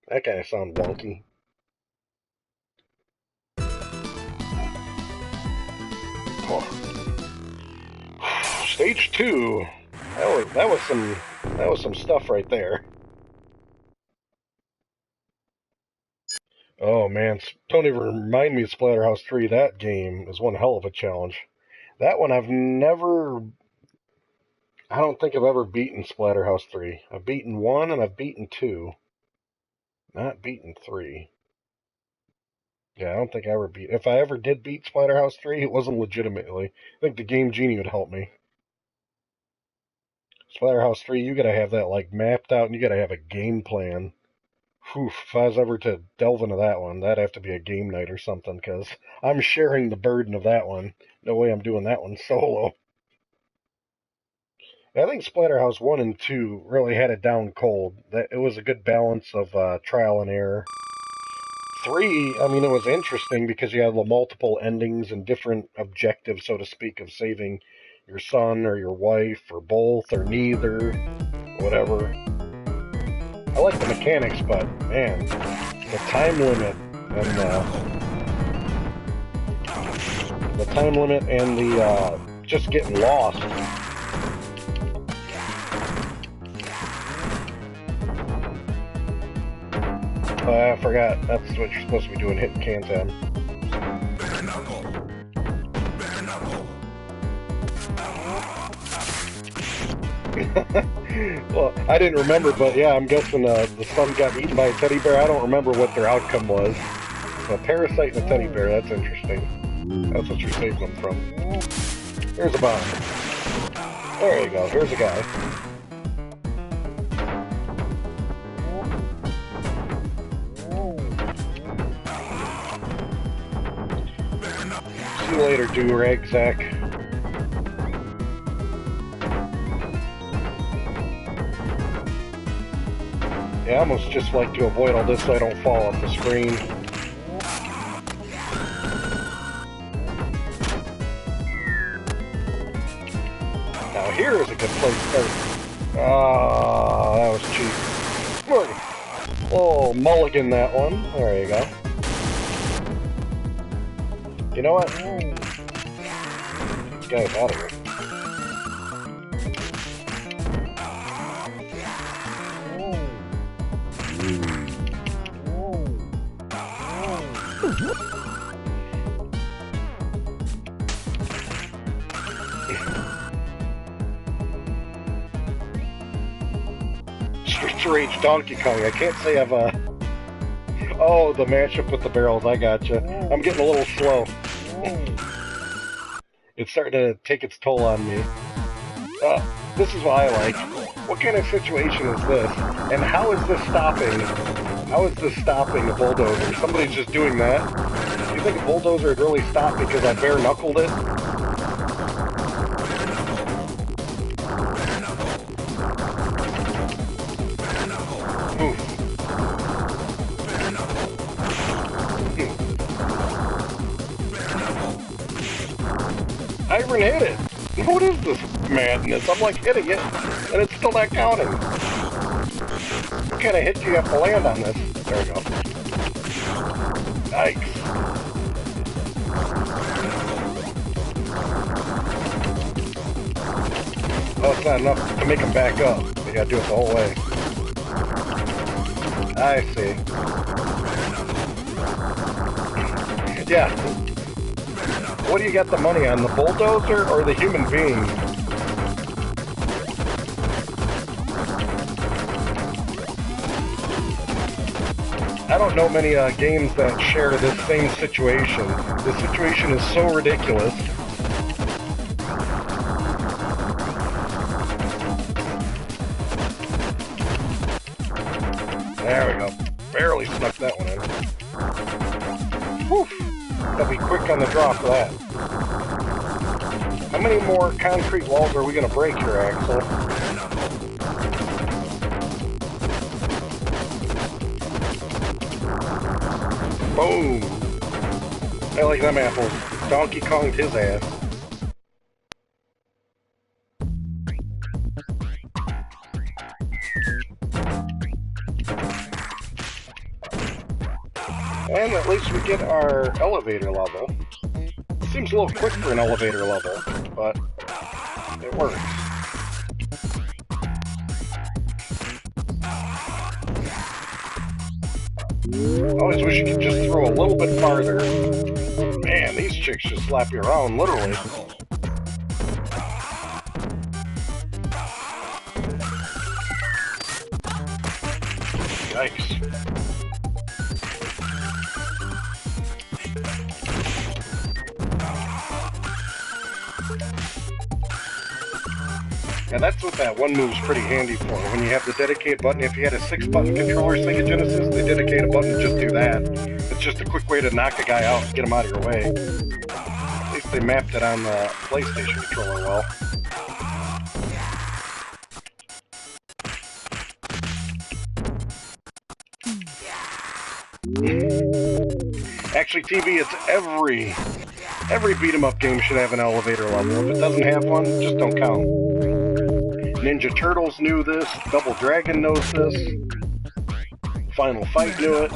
That kind of sounds wonky. Oh. Stage 2. That was some stuff right there. Oh man, don't even remind me of Splatterhouse 3. That game is one hell of a challenge. That one I don't think I've ever beaten Splatterhouse 3. I've beaten 1 and I've beaten 2. Not beaten 3. Yeah, I don't think I ever beat... If I ever did beat Splatterhouse 3, it wasn't legitimately. I think the Game Genie would help me. Splatterhouse 3, you gotta have that, like, mapped out, and you gotta have a game plan. Whew, if I was ever to delve into that one, that'd have to be a game night or something, because I'm sharing the burden of that one. No way I'm doing that one solo. I think Splatterhouse 1 and 2 really had it down cold. It was a good balance of trial and error. 3, I mean, it was interesting because you had the multiple endings and different objectives, so to speak, of saving your son or your wife or both or neither, whatever. I like the mechanics, but man, the time limit and the just getting lost. I forgot. That's what you're supposed to be doing, hitting cans on. Well, I didn't remember, but yeah, I'm guessing the son got eaten by a teddy bear. I don't remember what their outcome was. A parasite and a teddy bear, that's interesting. That's what you're saving them from. Here's a bomb. There you go, here's a guy. See you later, do-rag, Zach. Yeah, I almost just like to avoid all this so I don't fall off the screen. Now here is a good place to start. Ah, that was cheap. Oh, mulligan that one. There you go. You know what? This guy's out of here. Streets of Rage Donkey Kong. I can't say I've oh, the matchup with the barrels. I gotcha. I'm getting a little slow. It's starting to take its toll on me. This is what I like. What kind of situation is this? And how is this stopping? How is this stopping a bulldozer? Somebody's just doing that. Do you think a bulldozer would really stop because I bare-knuckled it? Byron hit it. What is this madness? I'm like hitting it, and it's still not counting. What kind of hit do you have to land on this? There we go. Yikes. Oh, it's not enough to make them back up. You gotta do it the whole way. I see. Yeah. What do you got the money on? The bulldozer or the human being? I don't know many games that share this same situation. This situation is so ridiculous. There we go. Barely snuck that one in. Whew. Gotta be quick on the draw for that. How many more concrete walls are we gonna break here, Axel? Boom! I like them apples. Donkey Kong'd his ass. And at least we get our elevator level. Seems a little quick for an elevator level, but it works. Always wish you could just throw a little bit farther. Man, these chicks just slap you around, literally. Yikes. And that's what that one move's pretty handy for. When you have the dedicate button, if you had a 6-button controller Sega Genesis, they dedicate a button to just do that. It's just a quick way to knock a guy out and get him out of your way. At least they mapped it on the PlayStation controller well. Actually, TV, it's every beat-em-up game should have an elevator level. If it doesn't have one, just don't count. Ninja Turtles knew this, Double Dragon knows this, Final Fight knew it.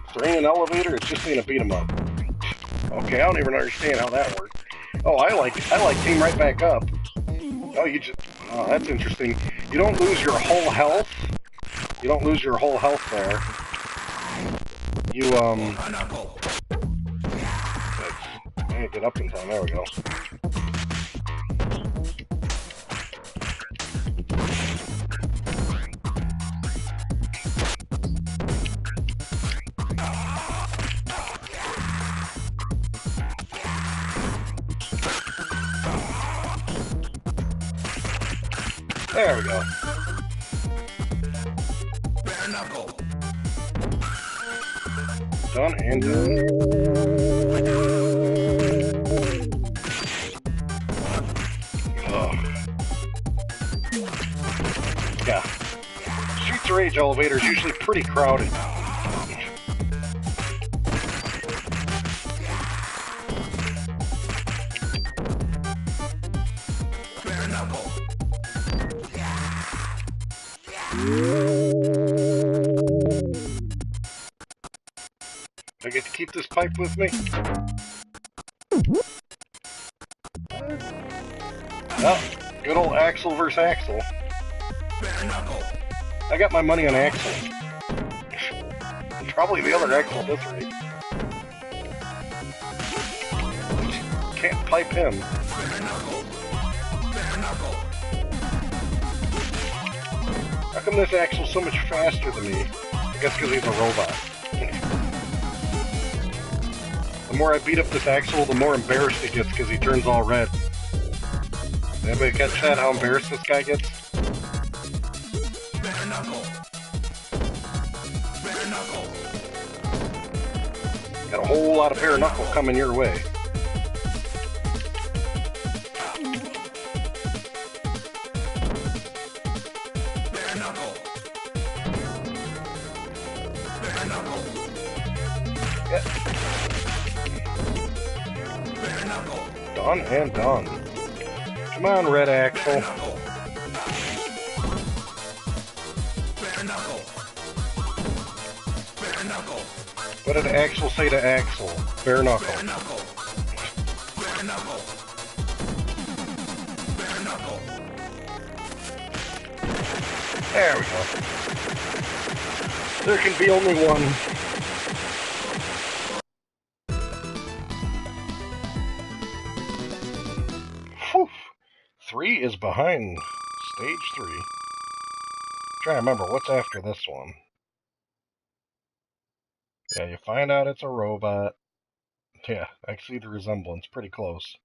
If there ain't an elevator, it's just ain't a beat-em-up. Okay, I don't even understand how that worked. Oh, I like Team Right Back Up. Oh, that's interesting. You don't lose your whole health. You don't lose your whole health there. You, I need to get up in time, there we go. There we go. Bare knuckle. Done and done. Ugh. Yeah. Streets of Rage elevator is usually pretty crowded. Bare knuckle. I get to keep this pipe with me? Oh, good old Axel versus Axel. I got my money on Axel. Probably the other Axel at this rate. Can't pipe him. How come this Axel's so much faster than me? I guess because he's a robot. The more I beat up this Axel, the more embarrassed he gets because he turns all red. Anybody catch that, how embarrassed this guy gets? Bare knuckle. Bare knuckle. Got a whole lot of bare knuckle coming your way. Bare knuckle. Bare knuckle. Yeah. Done and done. Come on, Red Axel. What did Axel say to Axel? Bare knuckle. There we go. There can be only one. Whew. 3 is behind stage 3. Trying to remember what's after this one. Yeah, you find out it's a robot. Yeah, I see the resemblance. Pretty close.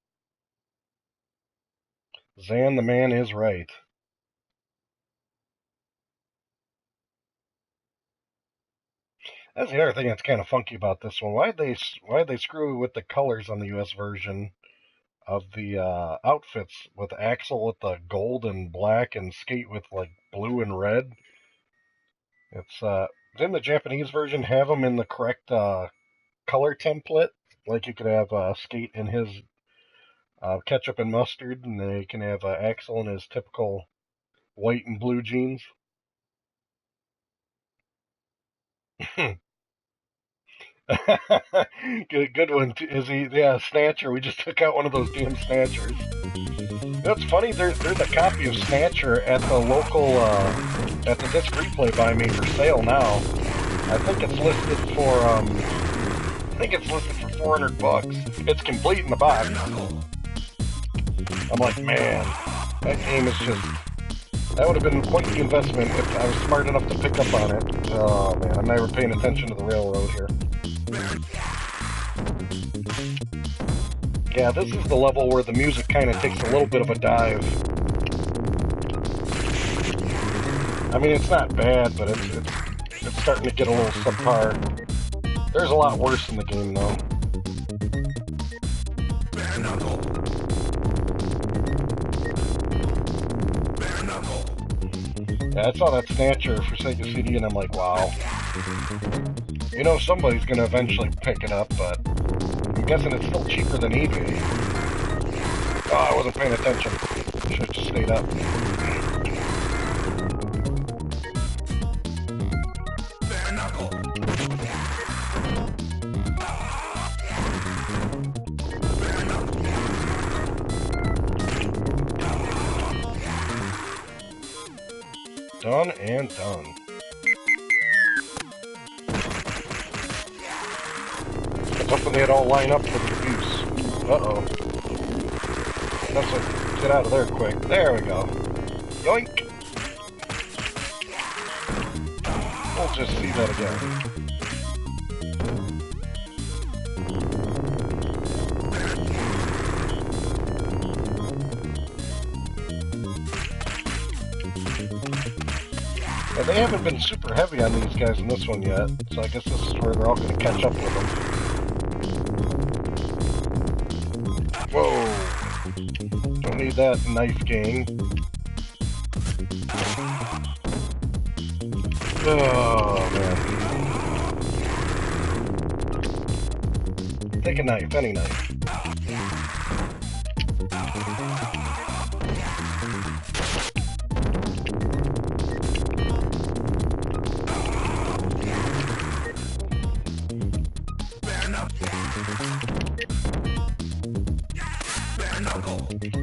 Zan the man is right. That's the other thing that's kind of funky about this one. Why'd they screw with the colors on the US version of the outfits with Axel with the gold and black and Skate with like blue and red? It's didn't the Japanese version have them in the correct color template? Like you could have Skate in his ketchup and mustard, and then you can have Axel in his typical white and blue jeans. Good one, Izzy. Yeah, Snatcher. We just took out one of those damn Snatchers. You know, it's funny, there's a copy of Snatcher at the local, at the disc replay by me for sale now. I think it's listed for, $400. It's complete in the box. I'm like, man, that game is just, that would have been quite the investment if I was smart enough to pick up on it. Oh man, I'm never paying attention to the railroad here. Yeah, this is the level where the music kind of takes a little bit of a dive. I mean, it's not bad, but it's starting to get a little subpar. There's a lot worse in the game, though. Yeah, I saw that Snatcher for Sega CD, and I'm like, wow. You know, somebody's going to eventually pick it up, but I'm guessing it's still cheaper than eBay. Oh, I wasn't paying attention. Should have just stayed up. Done and done. I was hoping they'd all line up for the abuse. Uh-oh. That's it. Get out of there quick. There we go. Yoink! We'll just see that again. Yeah, they haven't been super heavy on these guys in this one yet, so I guess this is where they're all going to catch up with them. Whoa! Don't need that knife gang. Oh, man. Take a knife, any knife.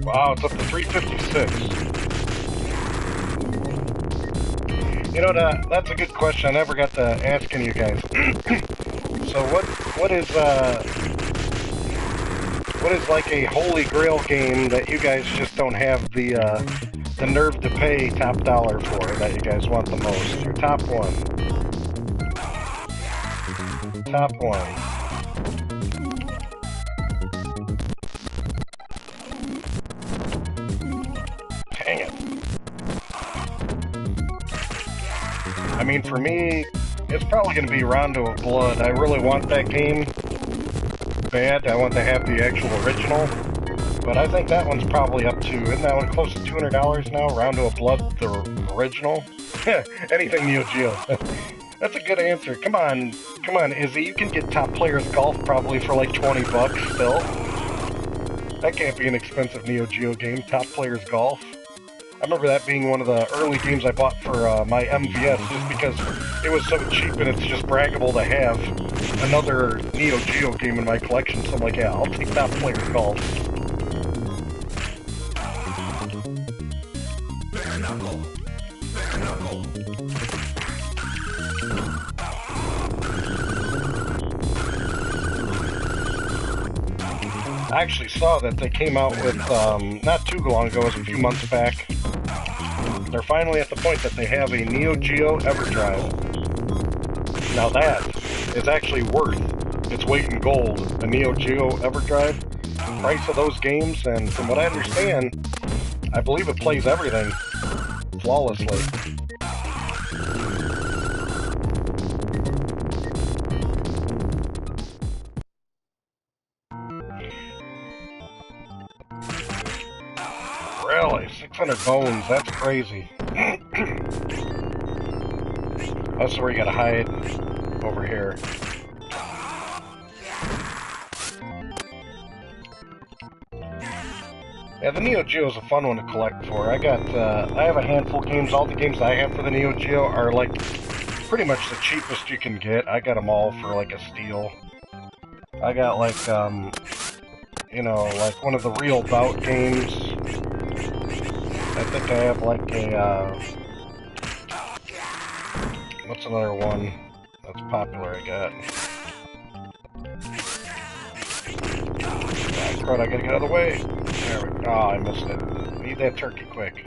Wow, it's up to 356. You know, that's a good question. I never got to asking you guys. So what is like a holy grail game that you guys just don't have the nerve to pay top dollar for, that you guys want the most? Your top one. Top one. Dang it. I mean, for me, it's probably going to be Rondo of Blood. I really want that game bad. I want to have the actual original. But I think that one's probably up to, isn't that one close to $200 now? Rondo of Blood, the original? Anything Neo Geo. That's a good answer. Come on, Izzy. You can get Top Players Golf probably for like $20 still. That can't be an expensive Neo Geo game. Top Players Golf. I remember that being one of the early games I bought for my MVS, just because it was so cheap and it's just braggable to have another Neo Geo game in my collection. So I'm like, yeah, I'll take Top Players Golf. Bare knuckle. Bare knuckle. I actually saw that they came out with, not too long ago, it was a few months back. They're finally at the point that they have a Neo Geo EverDrive. Now that is actually worth its weight in gold. A Neo Geo EverDrive, price of those games, and from what I understand, I believe it plays everything flawlessly. Really? 600 bones, that's crazy. That's where you gotta hide, over here. Yeah, the Neo Geo is a fun one to collect for. I have a handful of games. All the games I have for the Neo Geo are like pretty much the cheapest you can get. I got them all for like a steal. I got like, you know, like one of the real bout games. I think I have like a, what's another one that's popular I got? Oh, crud, I gotta get out of the way. There we go. Oh, I missed it. Need that turkey quick.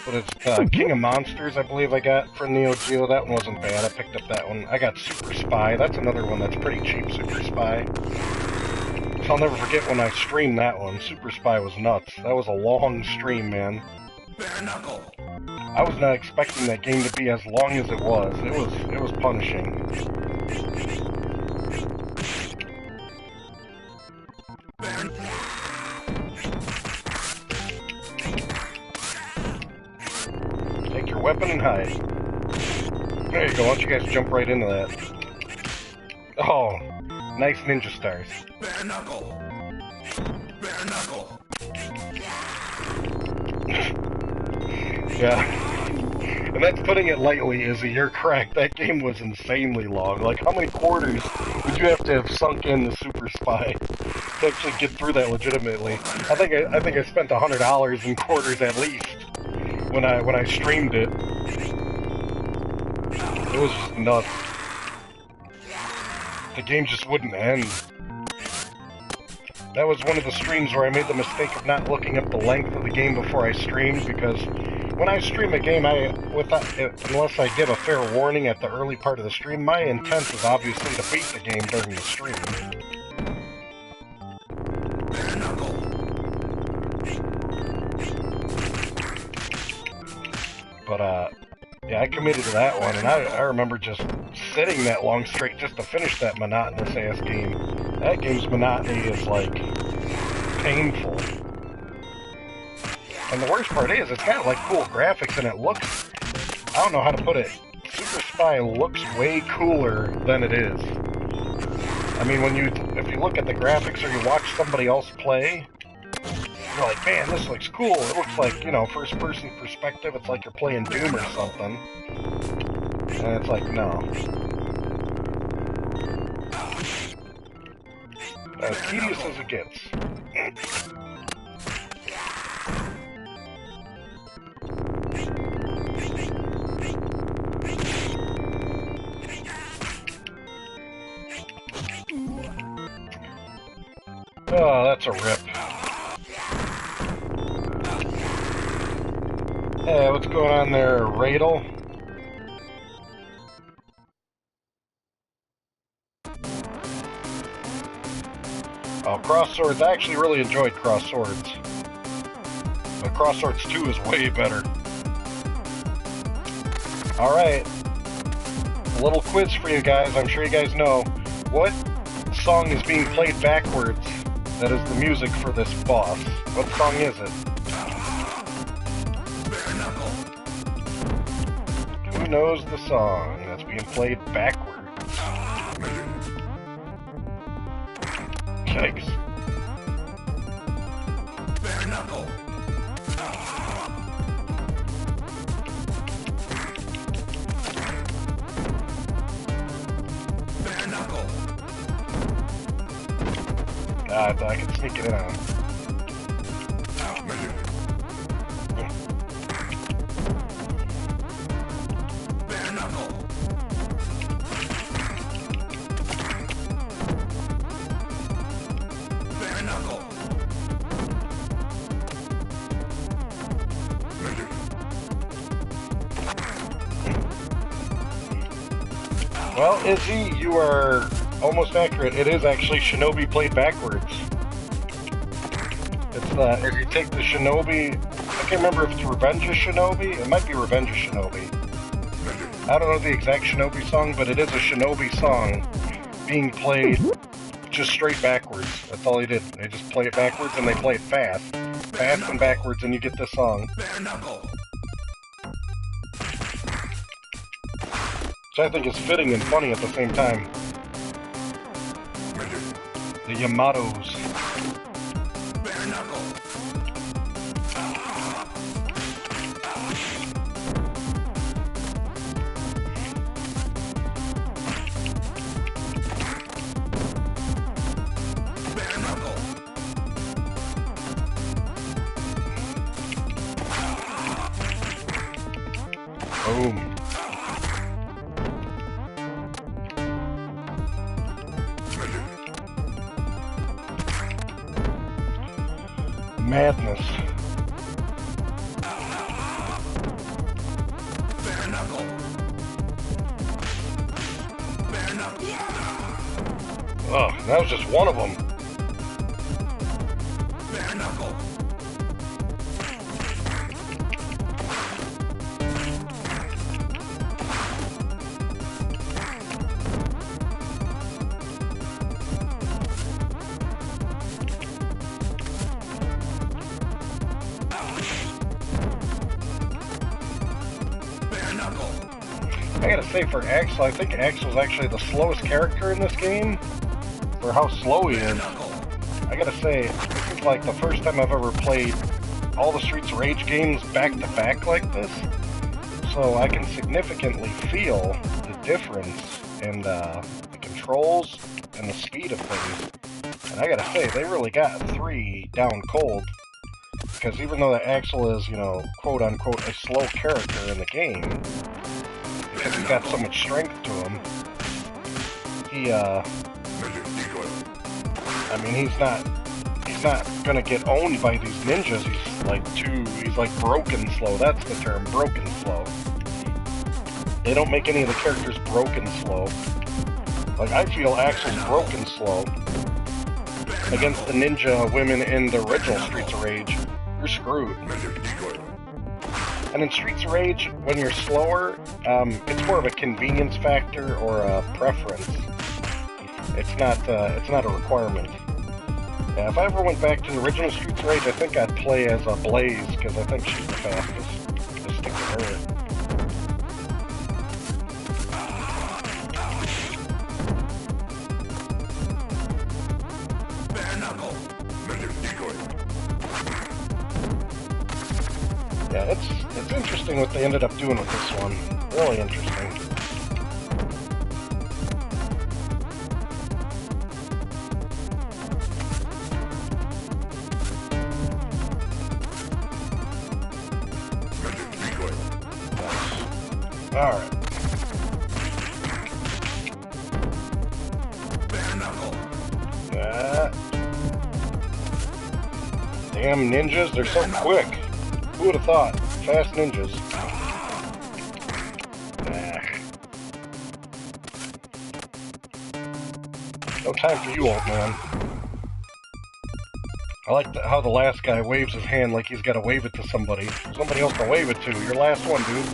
But it's King of Monsters, I believe I got for Neo Geo. That one wasn't bad. I picked up that one. I got Super Spy. That's another one that's pretty cheap, Super Spy. I'll never forget when I streamed that one. Super Spy was nuts. That was a long stream, man. Bare knuckle. I was not expecting that game to be as long as it was. It was punishing. Take your weapon and hide. There you go. Why don't you guys jump right into that? Oh, nice ninja stars. Bare knuckle. Bare knuckle. Yeah. And that's putting it lightly, Izzy. You're correct. That game was insanely long. Like, how many quarters would you have to have sunk in the Super Spy to actually get through that legitimately? I think I spent $100 in quarters at least when I streamed it. It was just nuts. The game just wouldn't end. That was one of the streams where I made the mistake of not looking up the length of the game before I streamed, because when I stream a game, unless I give a fair warning at the early part of the stream, my intent is obviously to beat the game during the stream. But, yeah, I committed to that one, and I remember just sitting that long straight just to finish that monotonous ass game. That game's monotony is, like, painful. And the worst part is, it's got, like, cool graphics, and it looks, I don't know how to put it, Super Spy looks way cooler than it is. I mean, if you look at the graphics or you watch somebody else play, you're like, man, this looks cool. It looks like, you know, first-person perspective. It's like you're playing Doom or something. And it's like, no. As tedious as it gets. Oh, that's a rip. Hey, what's going on there, Radel? Oh, Cross Swords. I actually really enjoyed Cross Swords. But Cross Swords 2 is way better. Alright. A little quiz for you guys. I'm sure you guys know. What song is being played backwards that is the music for this boss? What song is it? Who knows the song that's being played backwards? Yikes. I thought I could sneak it in on him. Bare knuckle. Bare knuckle. Well, Izzy, you are almost accurate. It is actually Shinobi played backwards. It's if you take the Shinobi, I can't remember if it's Revenge of Shinobi. It might be Revenge of Shinobi. I don't know the exact Shinobi song, but it is a Shinobi song being played just straight backwards. That's all he did. They just play it backwards and they play it fast. Fast and backwards, and you get this song. Bare knuckle. Which I think is fitting and funny at the same time. The Yamatos. Bare knuckle. Bare knuckle. Boom. Madness. Bare knuckle. Bare knuckle. Ugh, that was just one of them. Bare knuckle. I gotta say, for Axel, I think Axel's actually the slowest character in this game, for how slow he is. I gotta say, this is like the first time I've ever played all the Streets of Rage games back to back like this, so I can significantly feel the difference in the controls and the speed of things. And I gotta say, they really got 3 down cold, because even though that Axel is, you know, quote-unquote, a slow character in the game, because he's got so much strength to him, he, I mean, he's not gonna get owned by these ninjas. He's like broken slow. That's the term, broken slow. They don't make any of the characters broken slow. Like, I feel Axel's broken slow against the ninja women in the original Streets of Rage. You're screwed. And in Streets of Rage, when you're slower, it's more of a convenience factor or a preference. It's not a requirement. Yeah, if I ever went back to the original Streets of Rage, I think I'd play as a Blaze, because I think she's the fastest. Just stick with her. Yeah, it's interesting what they ended up doing with this one. Really interesting. Alright. Damn ninjas, they're so quick. Who would have thought? Fast ninjas. No time for you, old man. I like how the last guy waves his hand like he's got to wave it to somebody. Somebody else to wave it to. Your last one, dude.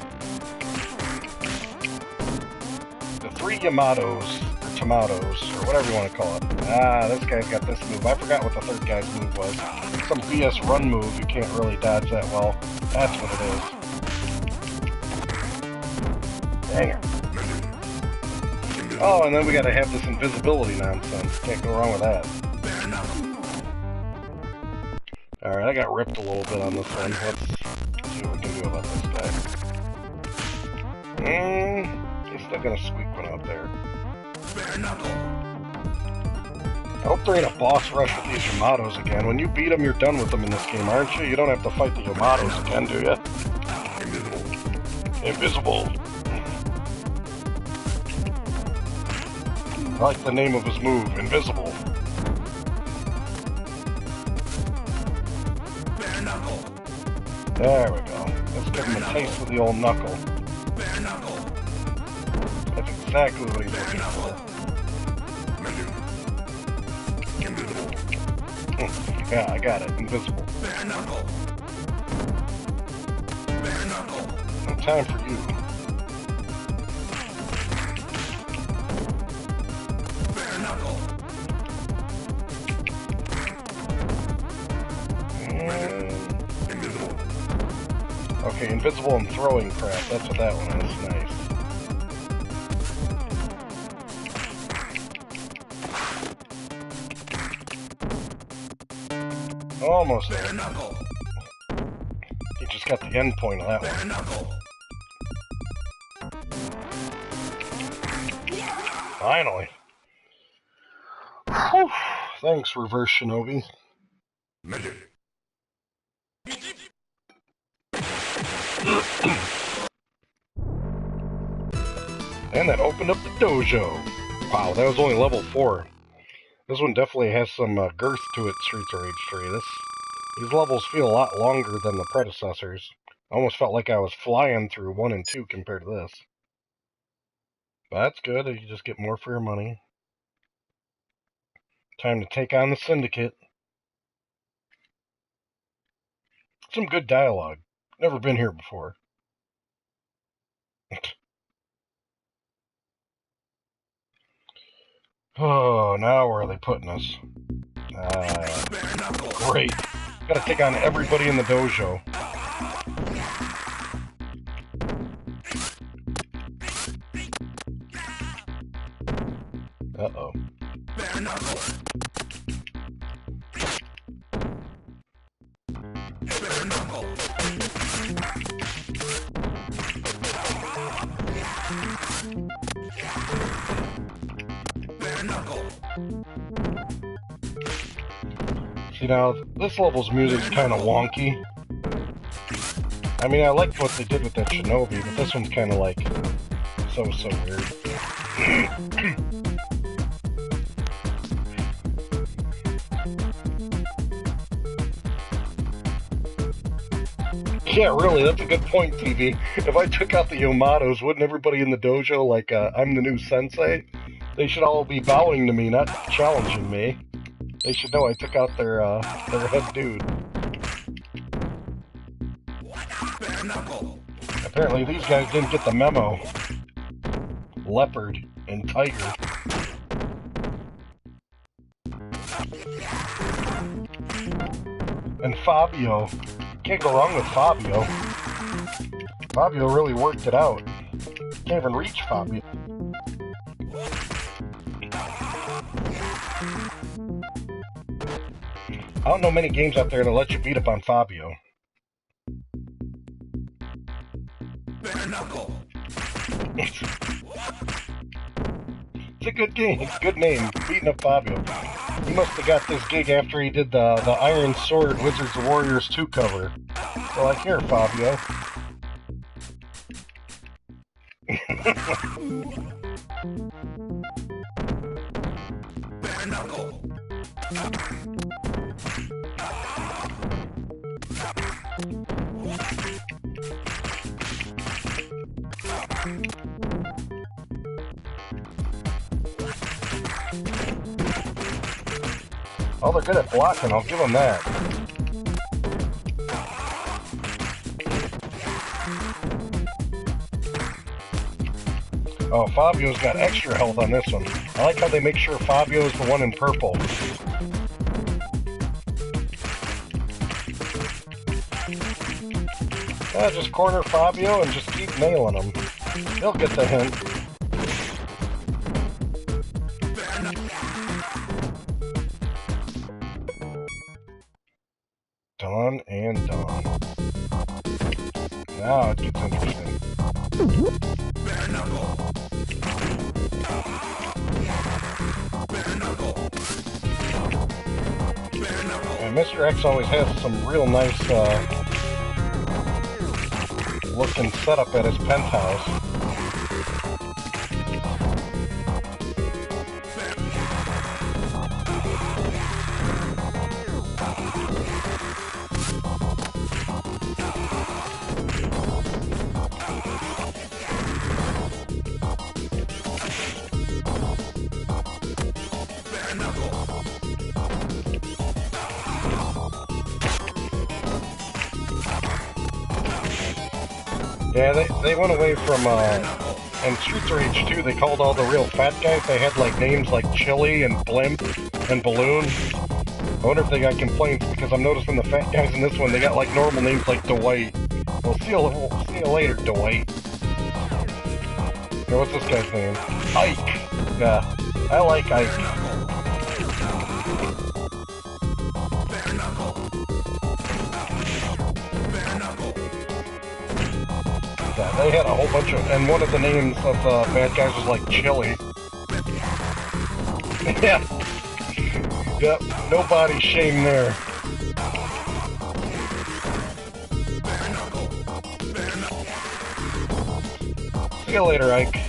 The 3 Yamatos, or Tomatoes, or whatever you want to call it. Ah, this guy's got this move. I forgot what the third guy's move was. Some BS run move you can't really dodge that well. That's what it is. Dang it. Oh, and then we gotta have this invisibility nonsense. Can't go wrong with that. Alright, I got ripped a little bit on this one. Let's see what we can do about this guy. He's still gonna squeak one out there. I hope there ain't a boss rush with these Yamatos again. When you beat them, you're done with them in this game, aren't you? You don't have to fight the Yamatos again, do you? Invisible. I like the name of his move, Invisible. Bare knuckle. There we go. Let's give him a taste of the old knuckle. Bare knuckle. That's exactly what he's looking for. Yeah, I got it. Invisible. Bare knuckle. Bare knuckle. No time for you. Bare knuckle. Invisible. Okay, invisible and throwing crap. That's what that one is. Nice. Almost there. Bare knuckle. You just got the end point of that Bare one. knuckle. Finally. Whew. Thanks, Reverse Shinobi. Magic. And that opened up the dojo. Wow, that was only level 4. This one definitely has some girth to it, Streets of Rage 3. These levels feel a lot longer than the predecessors. I almost felt like I was flying through 1 and 2 compared to this. But that's good, you just get more for your money. Time to take on the Syndicate. Some good dialogue. Never been here before. Oh, now where are they putting us? Bare knuckle. Great. Gotta take on everybody in the dojo. Uh-oh. Bare knuckle. Bare knuckle. Bare knuckle. See, now, this level's music's kind of wonky. I mean, I liked what they did with that Shinobi, but this one's kind of like so weird. Yeah, really, that's a good point, TV. If I took out the Yamatos, wouldn't everybody in the dojo, like, I'm the new sensei? They should all be bowing to me, not challenging me. They should know I took out their head dude. Bare knuckle. Apparently these guys didn't get the memo. Leopard and Tiger. And Fabio. Can't go wrong with Fabio. Fabio really worked it out. Can't even reach Fabio. I don't know many games out there that let you beat up on Fabio. Bare knuckle. It's a good game. It's a good name. Beating up Fabio. He must have got this gig after he did the Iron Sword Wizards of Warriors 2 cover. They're like, here, Fabio. Bare knuckle. Oh, they're good at blocking. I'll give them that. Oh, Fabio's got extra health on this one. I like how they make sure Fabio's the one in purple. Yeah, just corner Fabio and just keep nailing him. He'll get the hint. Done and done. Now it gets interesting. Bare knuckle. Bare knuckle. Mr. X always has some real nice looking setup at his penthouse. Yeah, they went away from, in Streets of Rage 2, they called all the real fat guys, they had, like, names like Chili and Blimp and Balloon. I wonder if they got complaints, because I'm noticing the fat guys in this one, they got, like, normal names like Dwight. We'll see you later, Dwight. Or what's this guy's name? Ike! Yeah, I like Ike. Yeah, they had a whole bunch of, and one of the names of bad guys was like Chili. Yeah. Yep, no body shame there. See you later, Ike.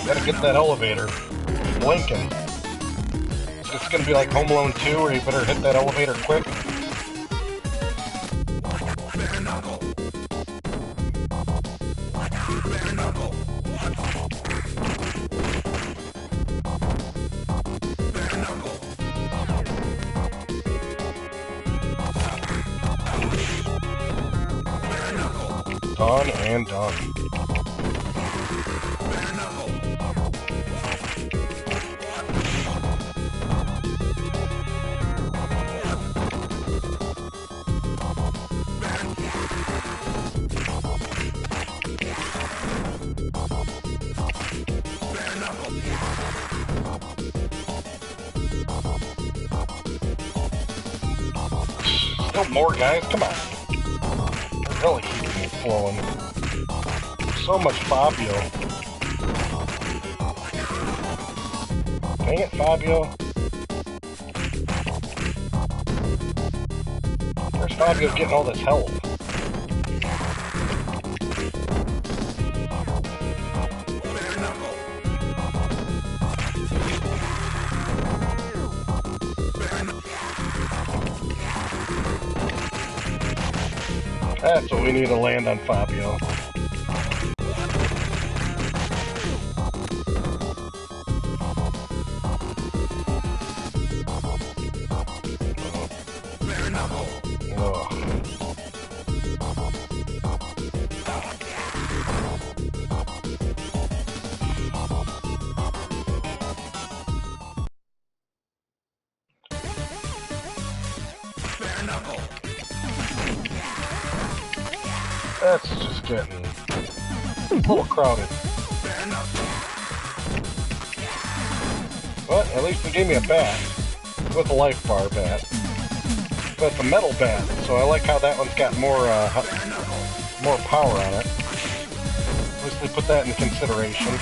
Gotta get that elevator blinking. It's gonna be like Home Alone 2 where you better hit that elevator quick. Done and done. Still more guys? Come on. They're really keeping me flowing. So much Fabio. Dang it, Fabio. Where's Fabio getting all this help? That's what we need to land on Fabio. Oh. That's just getting a little crowded. But at least they gave me a bat with a life bar bat. But it's a metal bat, so I like how that one's got more power on it. At least they put that in consideration.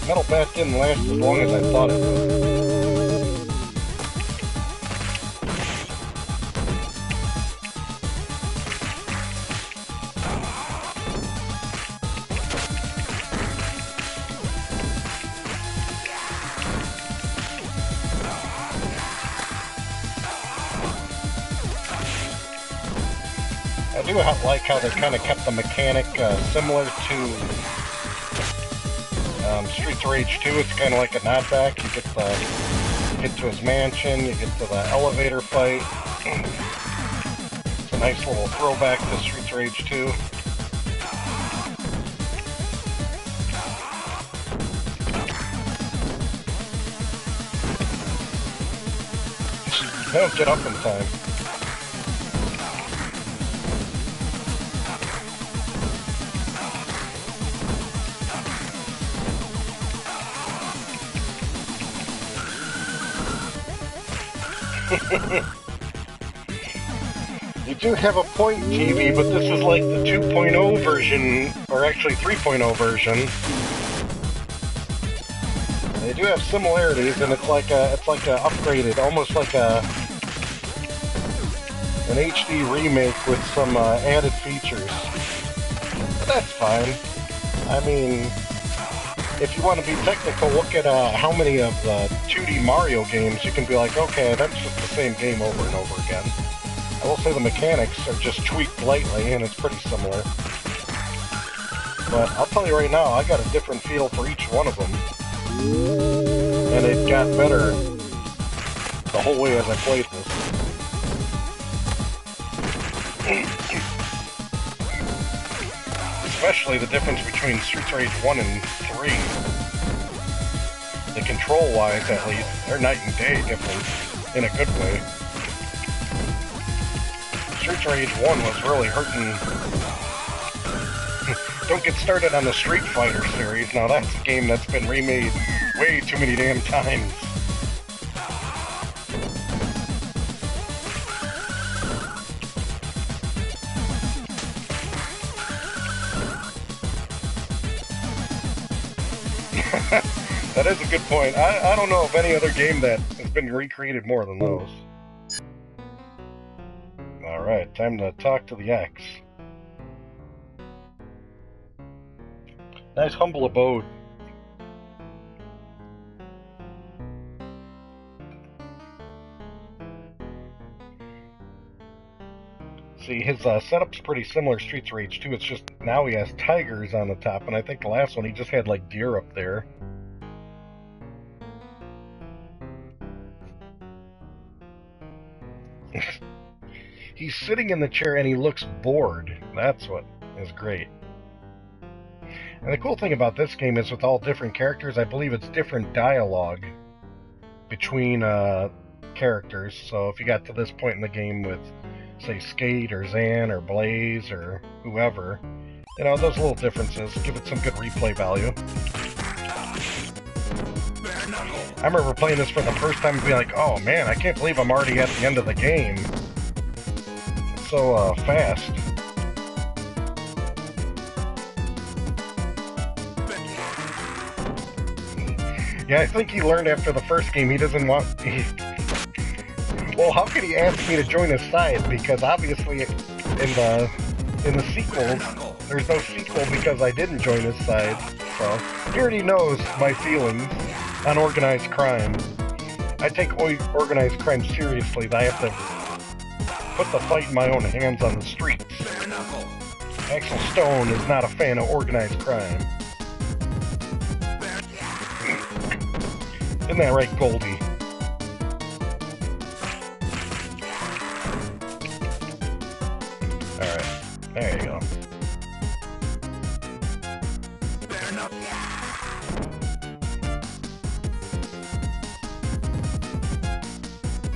Metal bat didn't last as long as I thought it would. I do like how they kind of kept the mechanic similar to Streets of Rage 2. It's kind of like a knockback. You get to his mansion, you get to the elevator fight. It's a nice little throwback to Streets of Rage 2. They don't get up in time. You do have a point, TV, but this is like the 2.0 version, or actually 3.0 version. They do have similarities, and it's like a upgraded, almost like an HD remake with some added features. But that's fine. I mean, if you want to be technical, look at how many of the 2D Mario games you can be like, okay, that's just the same game over and over again. I will say the mechanics are just tweaked lightly, and it's pretty similar. But I'll tell you right now, I got a different feel for each one of them. And it got better the whole way as I played this. Especially the difference between Streets of Rage 1 and 3. The control-wise, at least, they're night and day different, in a good way. Streets of Rage 1 was really hurting. Don't get started on the Street Fighter series. Now that's a game that's been remade way too many damn times. That is a good point. I don't know of any other game that has been recreated more than those. Alright, time to talk to the X. Nice humble abode. See, his setup's pretty similar to Streets of Rage 2. It's just now he has tigers on the top, and I think the last one he just had like deer up there. He's sitting in the chair and he looks bored. That's what is great. And the cool thing about this game is with all different characters, I believe it's different dialogue between characters. So if you got to this point in the game with, say, Skate or Zan or Blaze or whoever, you know, those little differences give it some good replay value. I remember playing this for the first time and being like, oh man, I can't believe I'm already at the end of the game. It's so fast. Yeah, I think he learned after the first game he doesn't want... Well, how could he ask me to join his side? Because obviously in the sequels, there's no sequel because I didn't join his side. So, he already knows my feelings on organized crime. I take organized crime seriously. I have to put the fight in my own hands on the streets. Axel Stone is not a fan of organized crime. Isn't that right, Goldie? Alright, there you go.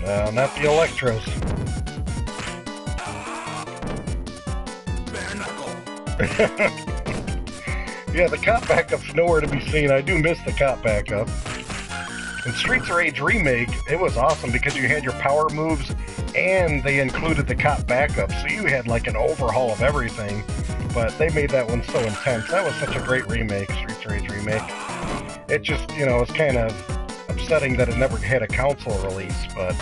No, not the Electros. Yeah, the cop backup's nowhere to be seen. I do miss the cop backup. In Streets of Rage Remake, it was awesome because you had your power moves and they included the cop backup, so you had like an overhaul of everything. But they made that one so intense. That was such a great remake, Streets of Rage Remake. It just, you know, it's kind of upsetting that it never had a console release, but,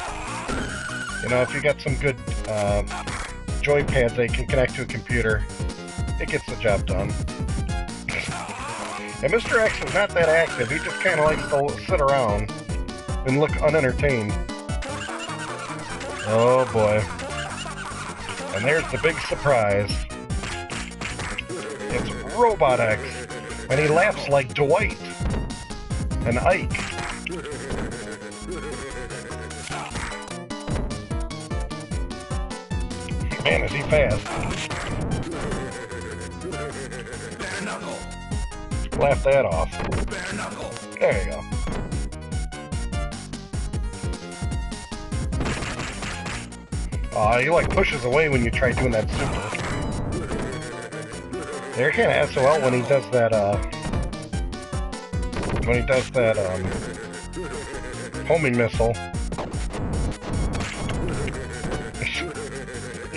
you know, if you got some good joypads that you can connect to a computer, it gets the job done. And Mr. X is not that active. He just kind of likes to sit around and look unentertained. Oh boy. And there's the big surprise. It's Robot X. And he laughs like Dwight and Ike. Man, is he fast. Laugh that off. There you go. Aw, he like pushes away when you try doing that super. They're kind of SOL when he does that, homing missile.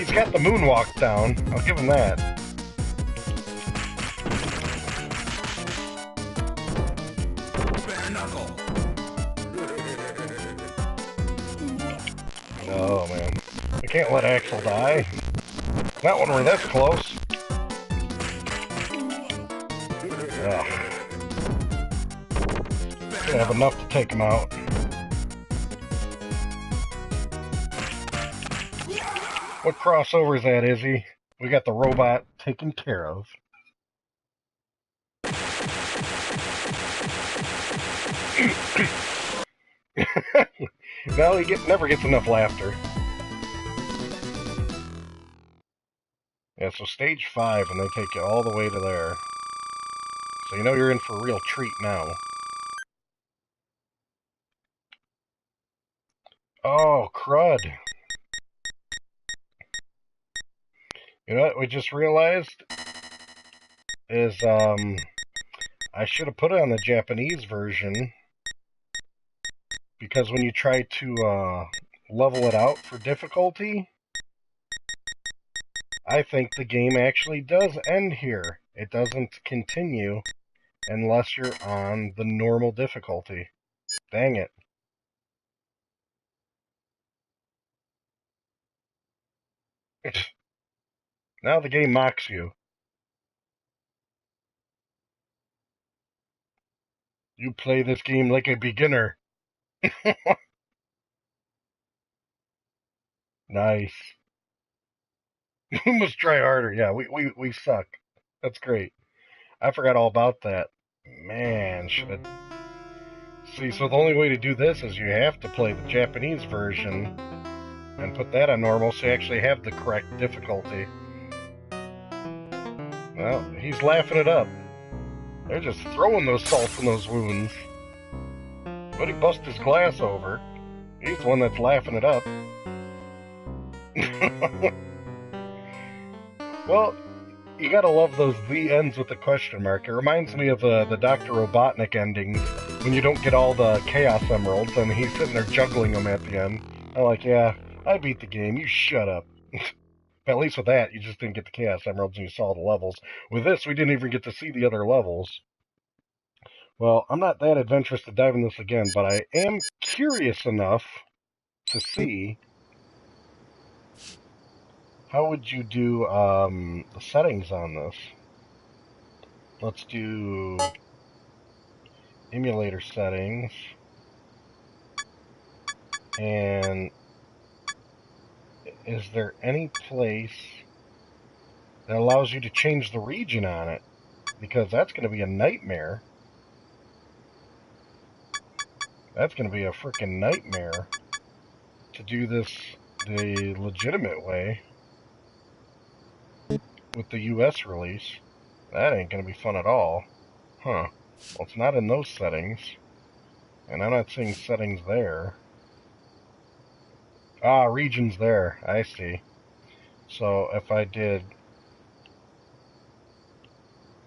He's got the moonwalk down. I'll give him that. Bare knuckle. Oh, man. I can't let Axel die. Not when we're this close. Ugh. Gonna have enough to take him out. What crossover is that, Izzy? We got the robot taken care of. No, he never gets enough laughter. Yeah, so stage 5, and they take you all the way to there. So you know you're in for a real treat now. Oh, crud. You know what we just realized? Is, I should have put it on the Japanese version. Because when you try to, level it out for difficulty, I think the game actually does end here. It doesn't continue unless you're on the normal difficulty. Dang it. Now the game mocks you. You play this game like a beginner. Nice. We must try harder. Yeah, we suck. That's great. I forgot all about that. Man, should have... See, so the only way to do this is you have to play the Japanese version and put that on normal so you actually have the correct difficulty. Well, he's laughing it up. They're just throwing those salts in those wounds. But he busted his glass over. He's the one that's laughing it up. Well, you gotta love those "the" ends with the question mark. It reminds me of the Dr. Robotnik endings when you don't get all the Chaos Emeralds and he's sitting there juggling them at the end. I'm like, yeah, I beat the game. You shut up. But at least with that, you just didn't get the Chaos Emeralds and you saw the levels. With this, we didn't even get to see the other levels. Well, I'm not that adventurous to dive in this again, but I am curious enough to see how would you do the settings on this. Let's do emulator settings, and is there any place that allows you to change the region on it? Because that's going to be a nightmare. That's going to be a freaking nightmare to do this the legitimate way with the US release. That ain't going to be fun at all. Huh. Well, it's not in those settings. And I'm not seeing settings there. Ah, regions there. I see. So if I did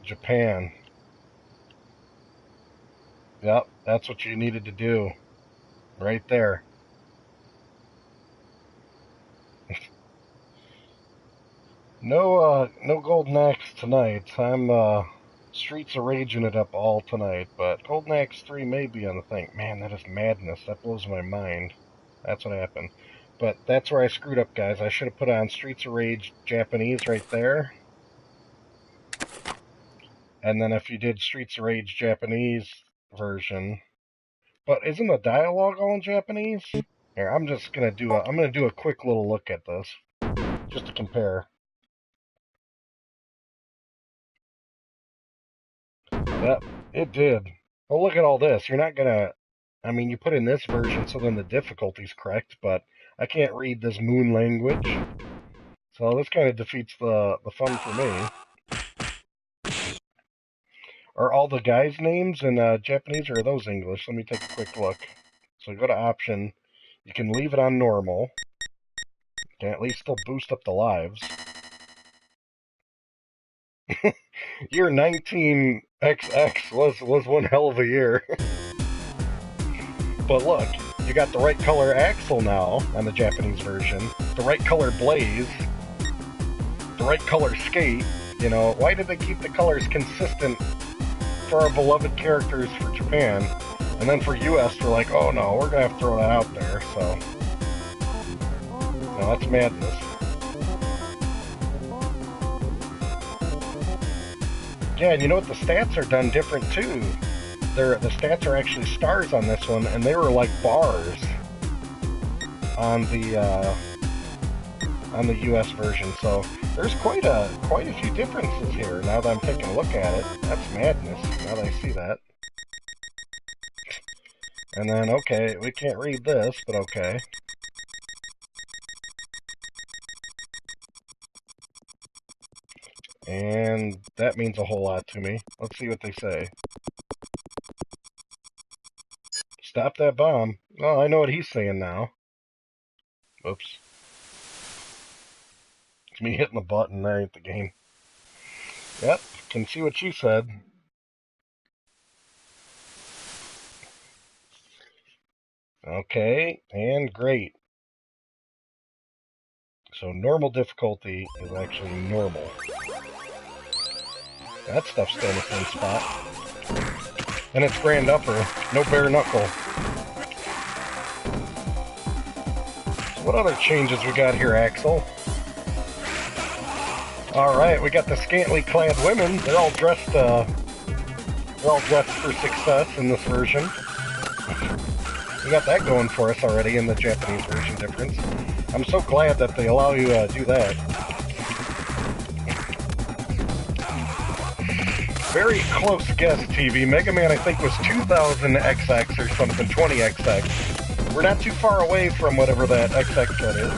Japan. Yep, that's what you needed to do. Right there. No Golden Axe tonight. I'm, Streets of Raging it up all tonight, but Golden Axe 3 may be on the thing. Man, that is madness. That blows my mind. That's what happened. But that's where I screwed up, guys. I should have put on Streets of Rage Japanese right there. And then if you did Streets of Rage Japanese version... But isn't the dialogue all in Japanese? Here, I'm gonna do a quick little look at this. Just to compare. Yep, it did. Well, look at all this. You're not gonna... I mean, you put in this version so then the difficulty's correct, but I can't read this moon language. So this kind of defeats the fun for me. Are all the guys' names in Japanese, or are those English? Let me take a quick look. So go to option. You can leave it on normal. You can at least still boost up the lives. Year 19XX was one hell of a year. But look, you got the right color axle now on the Japanese version. The right color blaze. the right color skate. You know, why did they keep the colors consistent for our beloved characters for Japan? And then for US, they're like, oh no, we're gonna have to throw that out there, so. No, that's madness. Yeah, and you know what? The stats are done different too. The stats are actually stars on this one, and they were like bars on the US version. So there's quite a few differences here. Now that I'm taking a look at it, that's madness. Now that I see that. And then, okay, we can't read this, but okay. And that means a whole lot to me. Let's see what they say. Stop that bomb. Oh, I know what he's saying now. Oops. It's me hitting the button, that ain't the game. Yep, can see what you said. Okay, and great. So normal difficulty is actually normal. That stuff's still in the same spot. And it's grand upper, no bare knuckle. So what other changes we got here, Axel? Alright, we got the scantily clad women. They're all dressed for success in this version. We got that going for us already in the Japanese version difference. I'm so glad that they allow you to do that. Very close guess, TV. Mega Man, I think, was 2000XX or something, 20XX. We're not too far away from whatever that XX set is.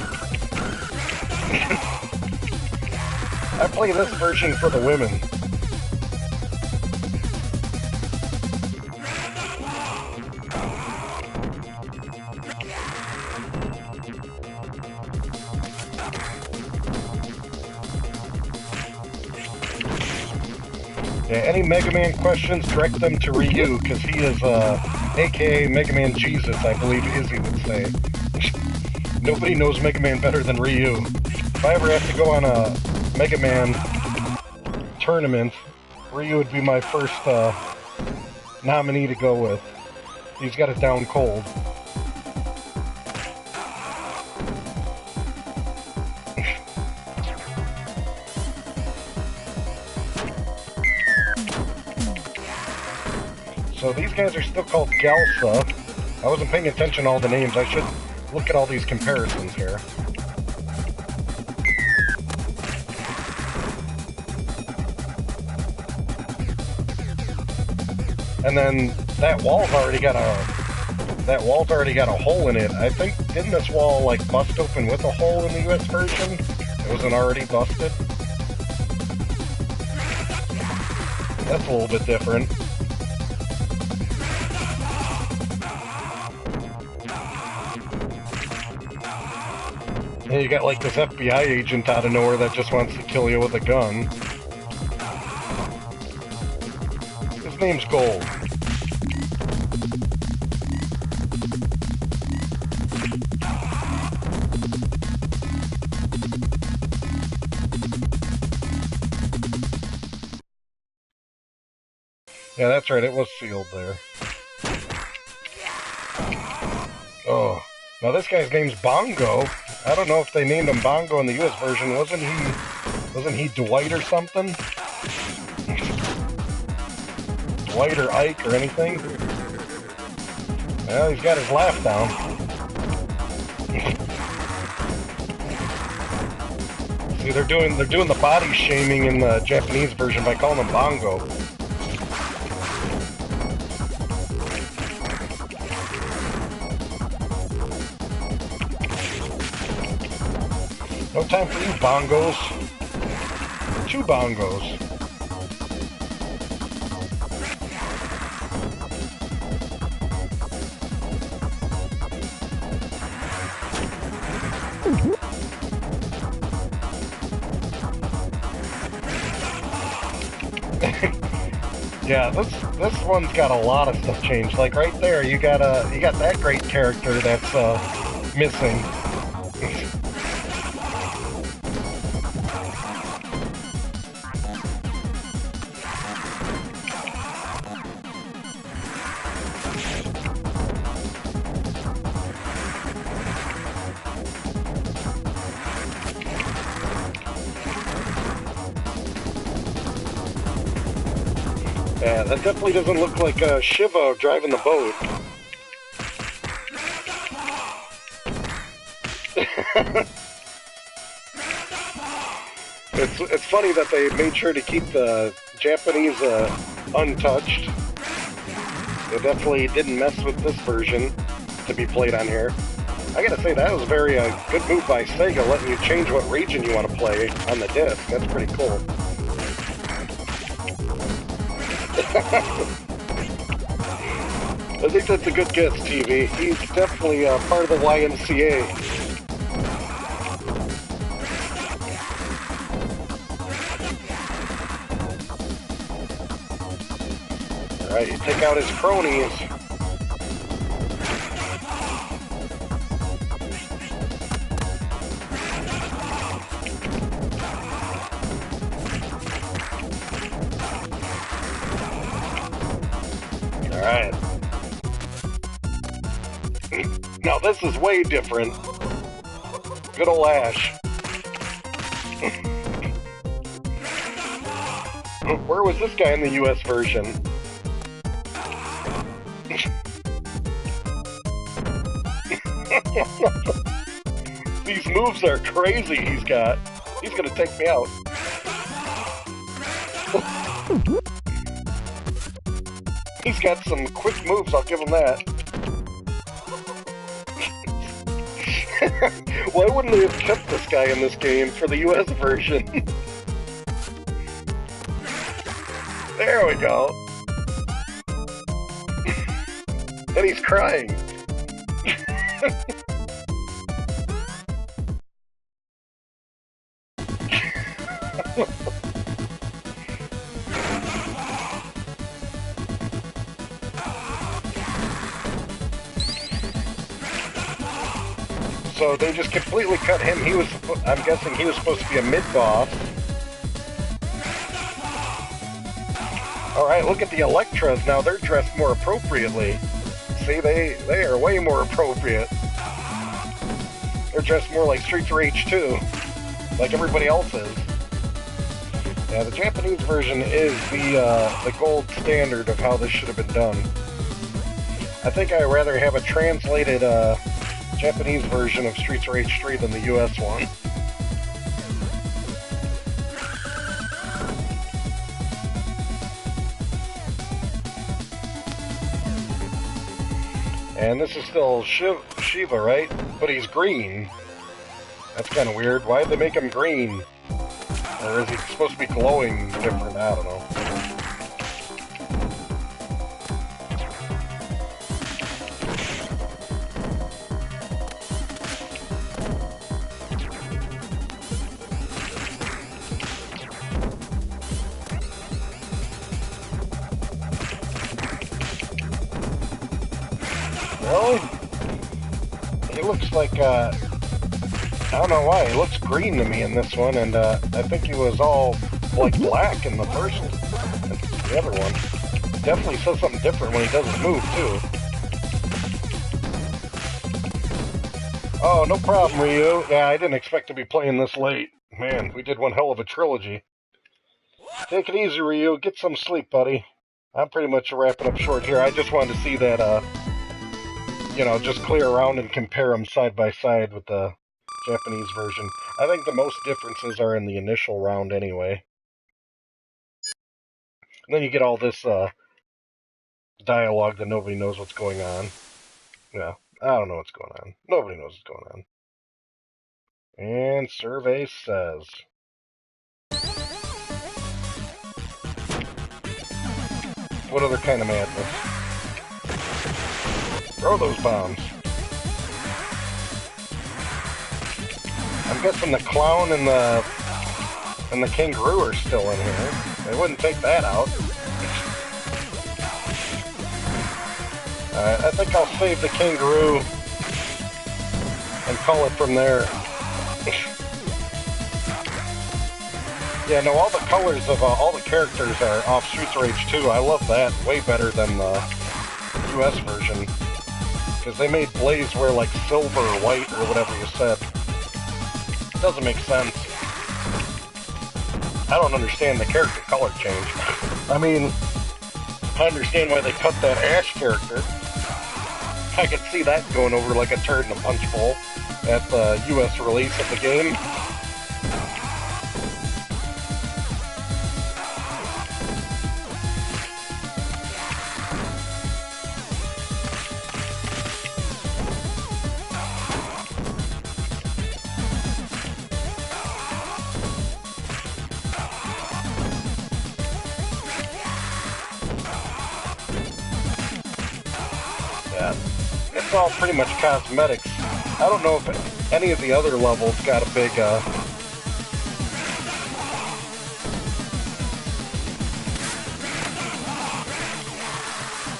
I play this version for the women. Yeah, any Mega Man questions, direct them to Ryu, because he is, aka Mega Man Jesus, I believe Izzy would say. Nobody knows Mega Man better than Ryu. If I ever have to go on a Mega Man tournament, Ryu would be my first, nominee to go with. He's got it down cold. So these guys are still called Galsa. I wasn't paying attention to all the names. I should look at all these comparisons here. And then that wall's already got a hole in it. I think, didn't this wall like bust open with a hole in the US version? It wasn't already busted. That's a little bit different. And you got like this FBI agent out of nowhere that just wants to kill you with a gun. His name's Gold. Yeah, that's right, it was sealed there. Oh, now this guy's name's Bongo. I don't know if they named him Bongo in the US version. Wasn't he Dwight or something? Dwight or Ike or anything? Well, he's got his laugh down. See, they're doing the body shaming in the Japanese version by calling him Bongo. No time for you bongos. 2 bongos. Yeah, this one's got a lot of stuff changed. Like right there, you got that great character that's missing. Yeah, that definitely doesn't look like Shiva driving the boat. It's funny that they made sure to keep the Japanese untouched. They definitely didn't mess with this version to be played on here. I gotta say, that was a very good move by Sega, letting you change what region you want to play on the disc. That's pretty cool. I think that's a good guess, TV. He's definitely part of the YMCA. Alright, you take out his cronies. Alright. Now this is way different. Good ol' Ash. Where was this guy in the US version? These moves are crazy he's got. He's gonna take me out. He's got some quick moves, I'll give him that. Why wouldn't they have kept this guy in this game for the US version? There we go. And he's crying. So they just completely cut him. He was, I'm guessing he was supposed to be a mid-boss. Alright, look at the Electras now. They're dressed more appropriately. See, they are way more appropriate. They're dressed more like Streets of Rage 2. Like everybody else is. Yeah, the Japanese version is the gold standard of how this should have been done. I think I'd rather have a translated Japanese version of Streets of Rage 3 than the US one. And this is still Shiva, right? But he's green. That's kind of weird. Why did they make him green? Or is he supposed to be glowing different? I don't know. Really? He looks like, I don't know why, he looks green to me in this one, and I think he was all, like, black in the first, the other one. Definitely says something different when he does his move, too. Oh, no problem, Ryu. Yeah, I didn't expect to be playing this late. Man, we did one hell of a trilogy. Take it easy, Ryu. Get some sleep, buddy. I'm pretty much wrapping up short here. I just wanted to see that, you know, just clear around and compare them side by side with the Japanese version. I think the most differences are in the initial round anyway. And then you get all this dialogue that nobody knows what's going on. Yeah, I don't know what's going on. Nobody knows what's going on. And survey says... What other kind of madness? Throw those bombs. I'm guessing the clown and the kangaroo are still in here. They wouldn't take that out. Alright, I think I'll save the kangaroo and call it from there. Yeah, no, all the colors of all the characters are off Streets of Rage 2. I love that way better than the US version. Because they made Blaze wear like silver or white or whatever you said. It doesn't make sense. I don't understand the character color change. I mean, I understand why they cut that Ash character. I could see that going over like a turd in a punch bowl at the US release of the game. It's all pretty much cosmetics. I don't know if any of the other levels got a big, Yeah,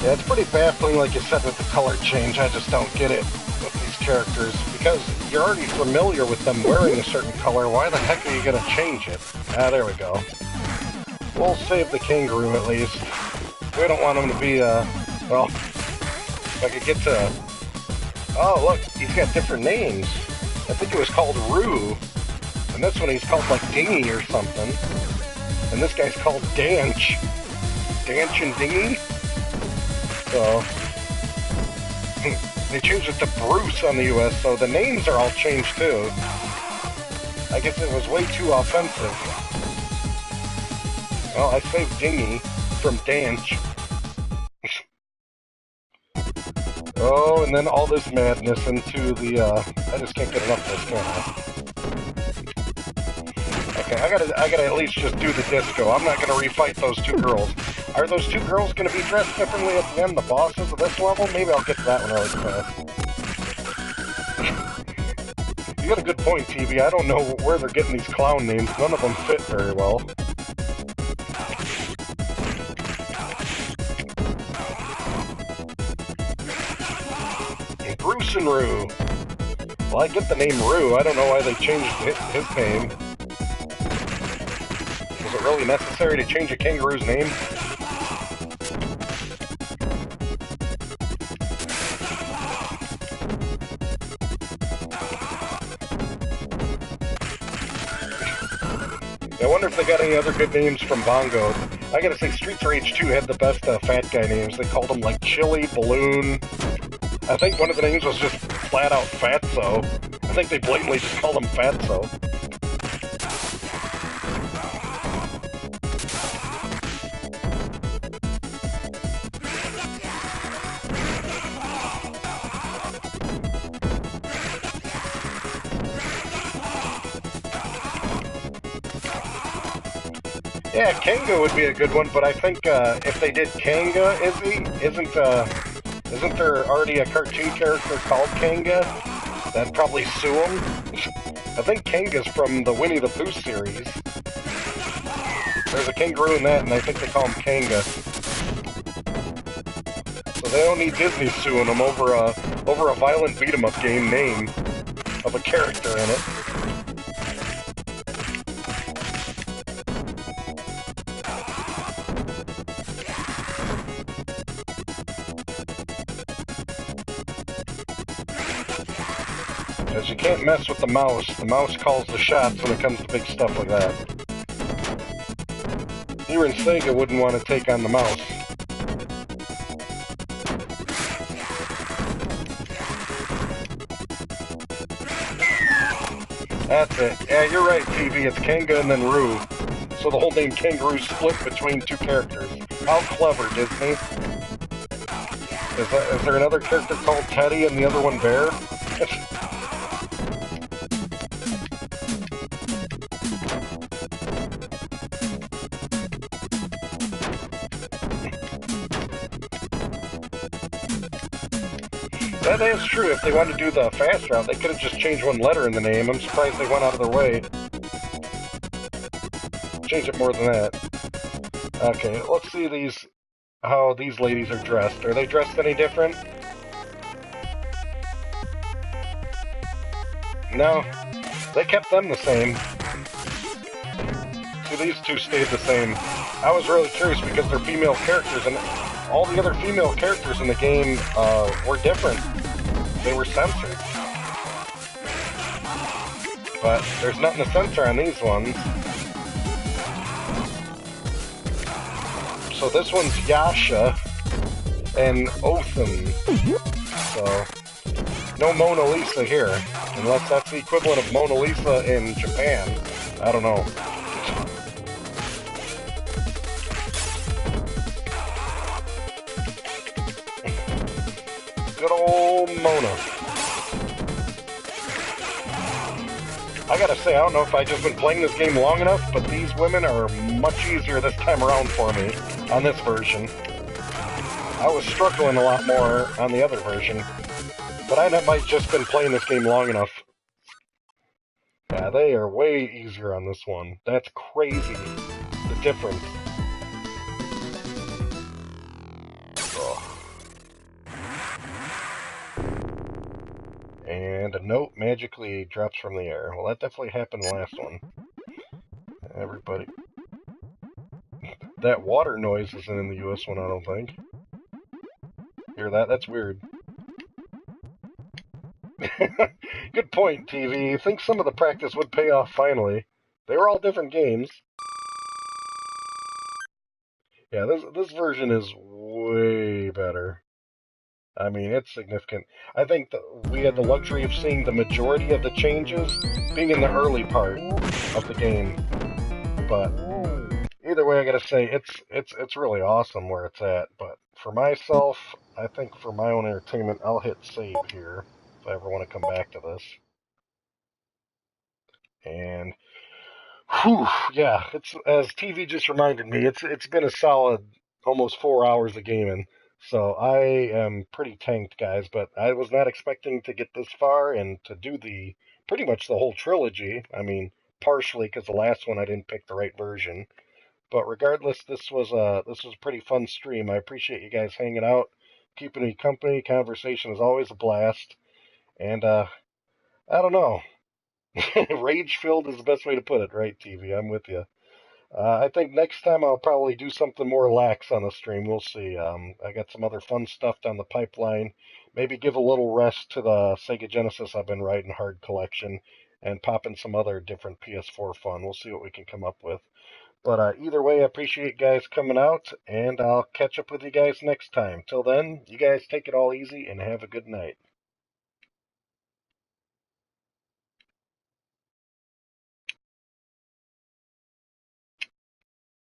it's pretty baffling, like you said, with the color change. I just don't get it with these characters. Because you're already familiar with them wearing a certain color, why the heck are you going to change it? Ah, there we go. We'll save the kangaroo at least. We don't want him to be, well, if I could get to... Oh, look, he's got different names. I think it was called Rue. And this one he's called, like, Dingy or something. And this guy's called Danch. Danch and Dingy? So... they changed it to Bruce on the US, so the names are all changed, too. I guess it was way too offensive. Well, I saved Dingy from Danch. Oh, and then all this madness into the, I just can't get enough of this, can I? Okay, I gotta at least just do the disco. I'm not gonna refight those two girls. Are those two girls gonna be dressed differently at the end, the bosses of this level? Maybe I'll get to that one really fast. You got a good point, TV. I don't know where they're getting these clown names. None of them fit very well. Bruce and Rue. Well, I get the name Rue. I don't know why they changed his name. Was it really necessary to change a kangaroo's name? I wonder if they got any other good names from Bongo. I gotta say, Streets of Rage 2 had the best fat guy names. They called him like Chili, Balloon. I think one of the names was just flat out Fatso. I think they blatantly just called him Fatso. Yeah, Kanga would be a good one, but I think if they did Kanga, isn't there already a cartoon character called Kanga? That'd probably sue him. I think Kanga's from the Winnie the Pooh series. There's a kangaroo in that, and I think they call him Kanga. So they don't need Disney suing them over a violent beat-em-up game name of a character in it. Because you can't mess with the mouse. The mouse calls the shots when it comes to big stuff like that. Even Sega wouldn't want to take on the mouse. That's it. Yeah, you're right, TV. It's Kanga and then Rue. So the whole name Kangaroo split between two characters. How clever, Disney. Is there another character called Teddy and the other one Bear? That is true. If they wanted to do the fast route, they could have just changed one letter in the name. I'm surprised they went out of their way. Change it more than that. Okay, let's see how these ladies are dressed. Are they dressed any different? No. They kept them the same. See, these two stayed the same. I was really curious because they're female characters, and all the other female characters in the game were different. They were censored. But there's nothing to censor on these ones. So this one's Yasha and Othan. So no Mona Lisa here, unless that's the equivalent of Mona Lisa in Japan. I don't know. Good old Mona. I gotta say, I don't know if I've just been playing this game long enough, but these women are much easier this time around for me on this version. I was struggling a lot more on the other version, but I might just been playing this game long enough. Yeah, they are way easier on this one. That's crazy, the difference. And a note magically drops from the air. Well, that definitely happened last one. Everybody. That water noise isn't in the US one, I don't think. Hear that? That's weird. Good point, TV. I think some of the practice would pay off finally. They were all different games. Yeah, this version is way better. I mean, it's significant. I think that we had the luxury of seeing the majority of the changes being in the early part of the game. But either way, I gotta say, it's really awesome where it's at. But for myself, I think for my own entertainment, I'll hit save here if I ever want to come back to this. And whew, yeah, it's as TV just reminded me, it's been a solid almost 4 hours of gaming. So I am pretty tanked, guys, but I was not expecting to get this far and to do the pretty much the whole trilogy. I mean, partially because the last one I didn't pick the right version. But regardless, this was a pretty fun stream. I appreciate you guys hanging out, keeping me company. Conversation is always a blast, and I don't know, rage filled is the best way to put it, right? TV, I'm with you. I think next time I'll probably do something more lax on the stream. We'll see. I got some other fun stuff down the pipeline. Maybe give a little rest to the Sega Genesis I've been riding hard collection, and pop in some other different PS4 fun. We'll see what we can come up with. But either way, I appreciate you guys coming out, and I'll catch up with you guys next time. Till then, you guys take it all easy and have a good night.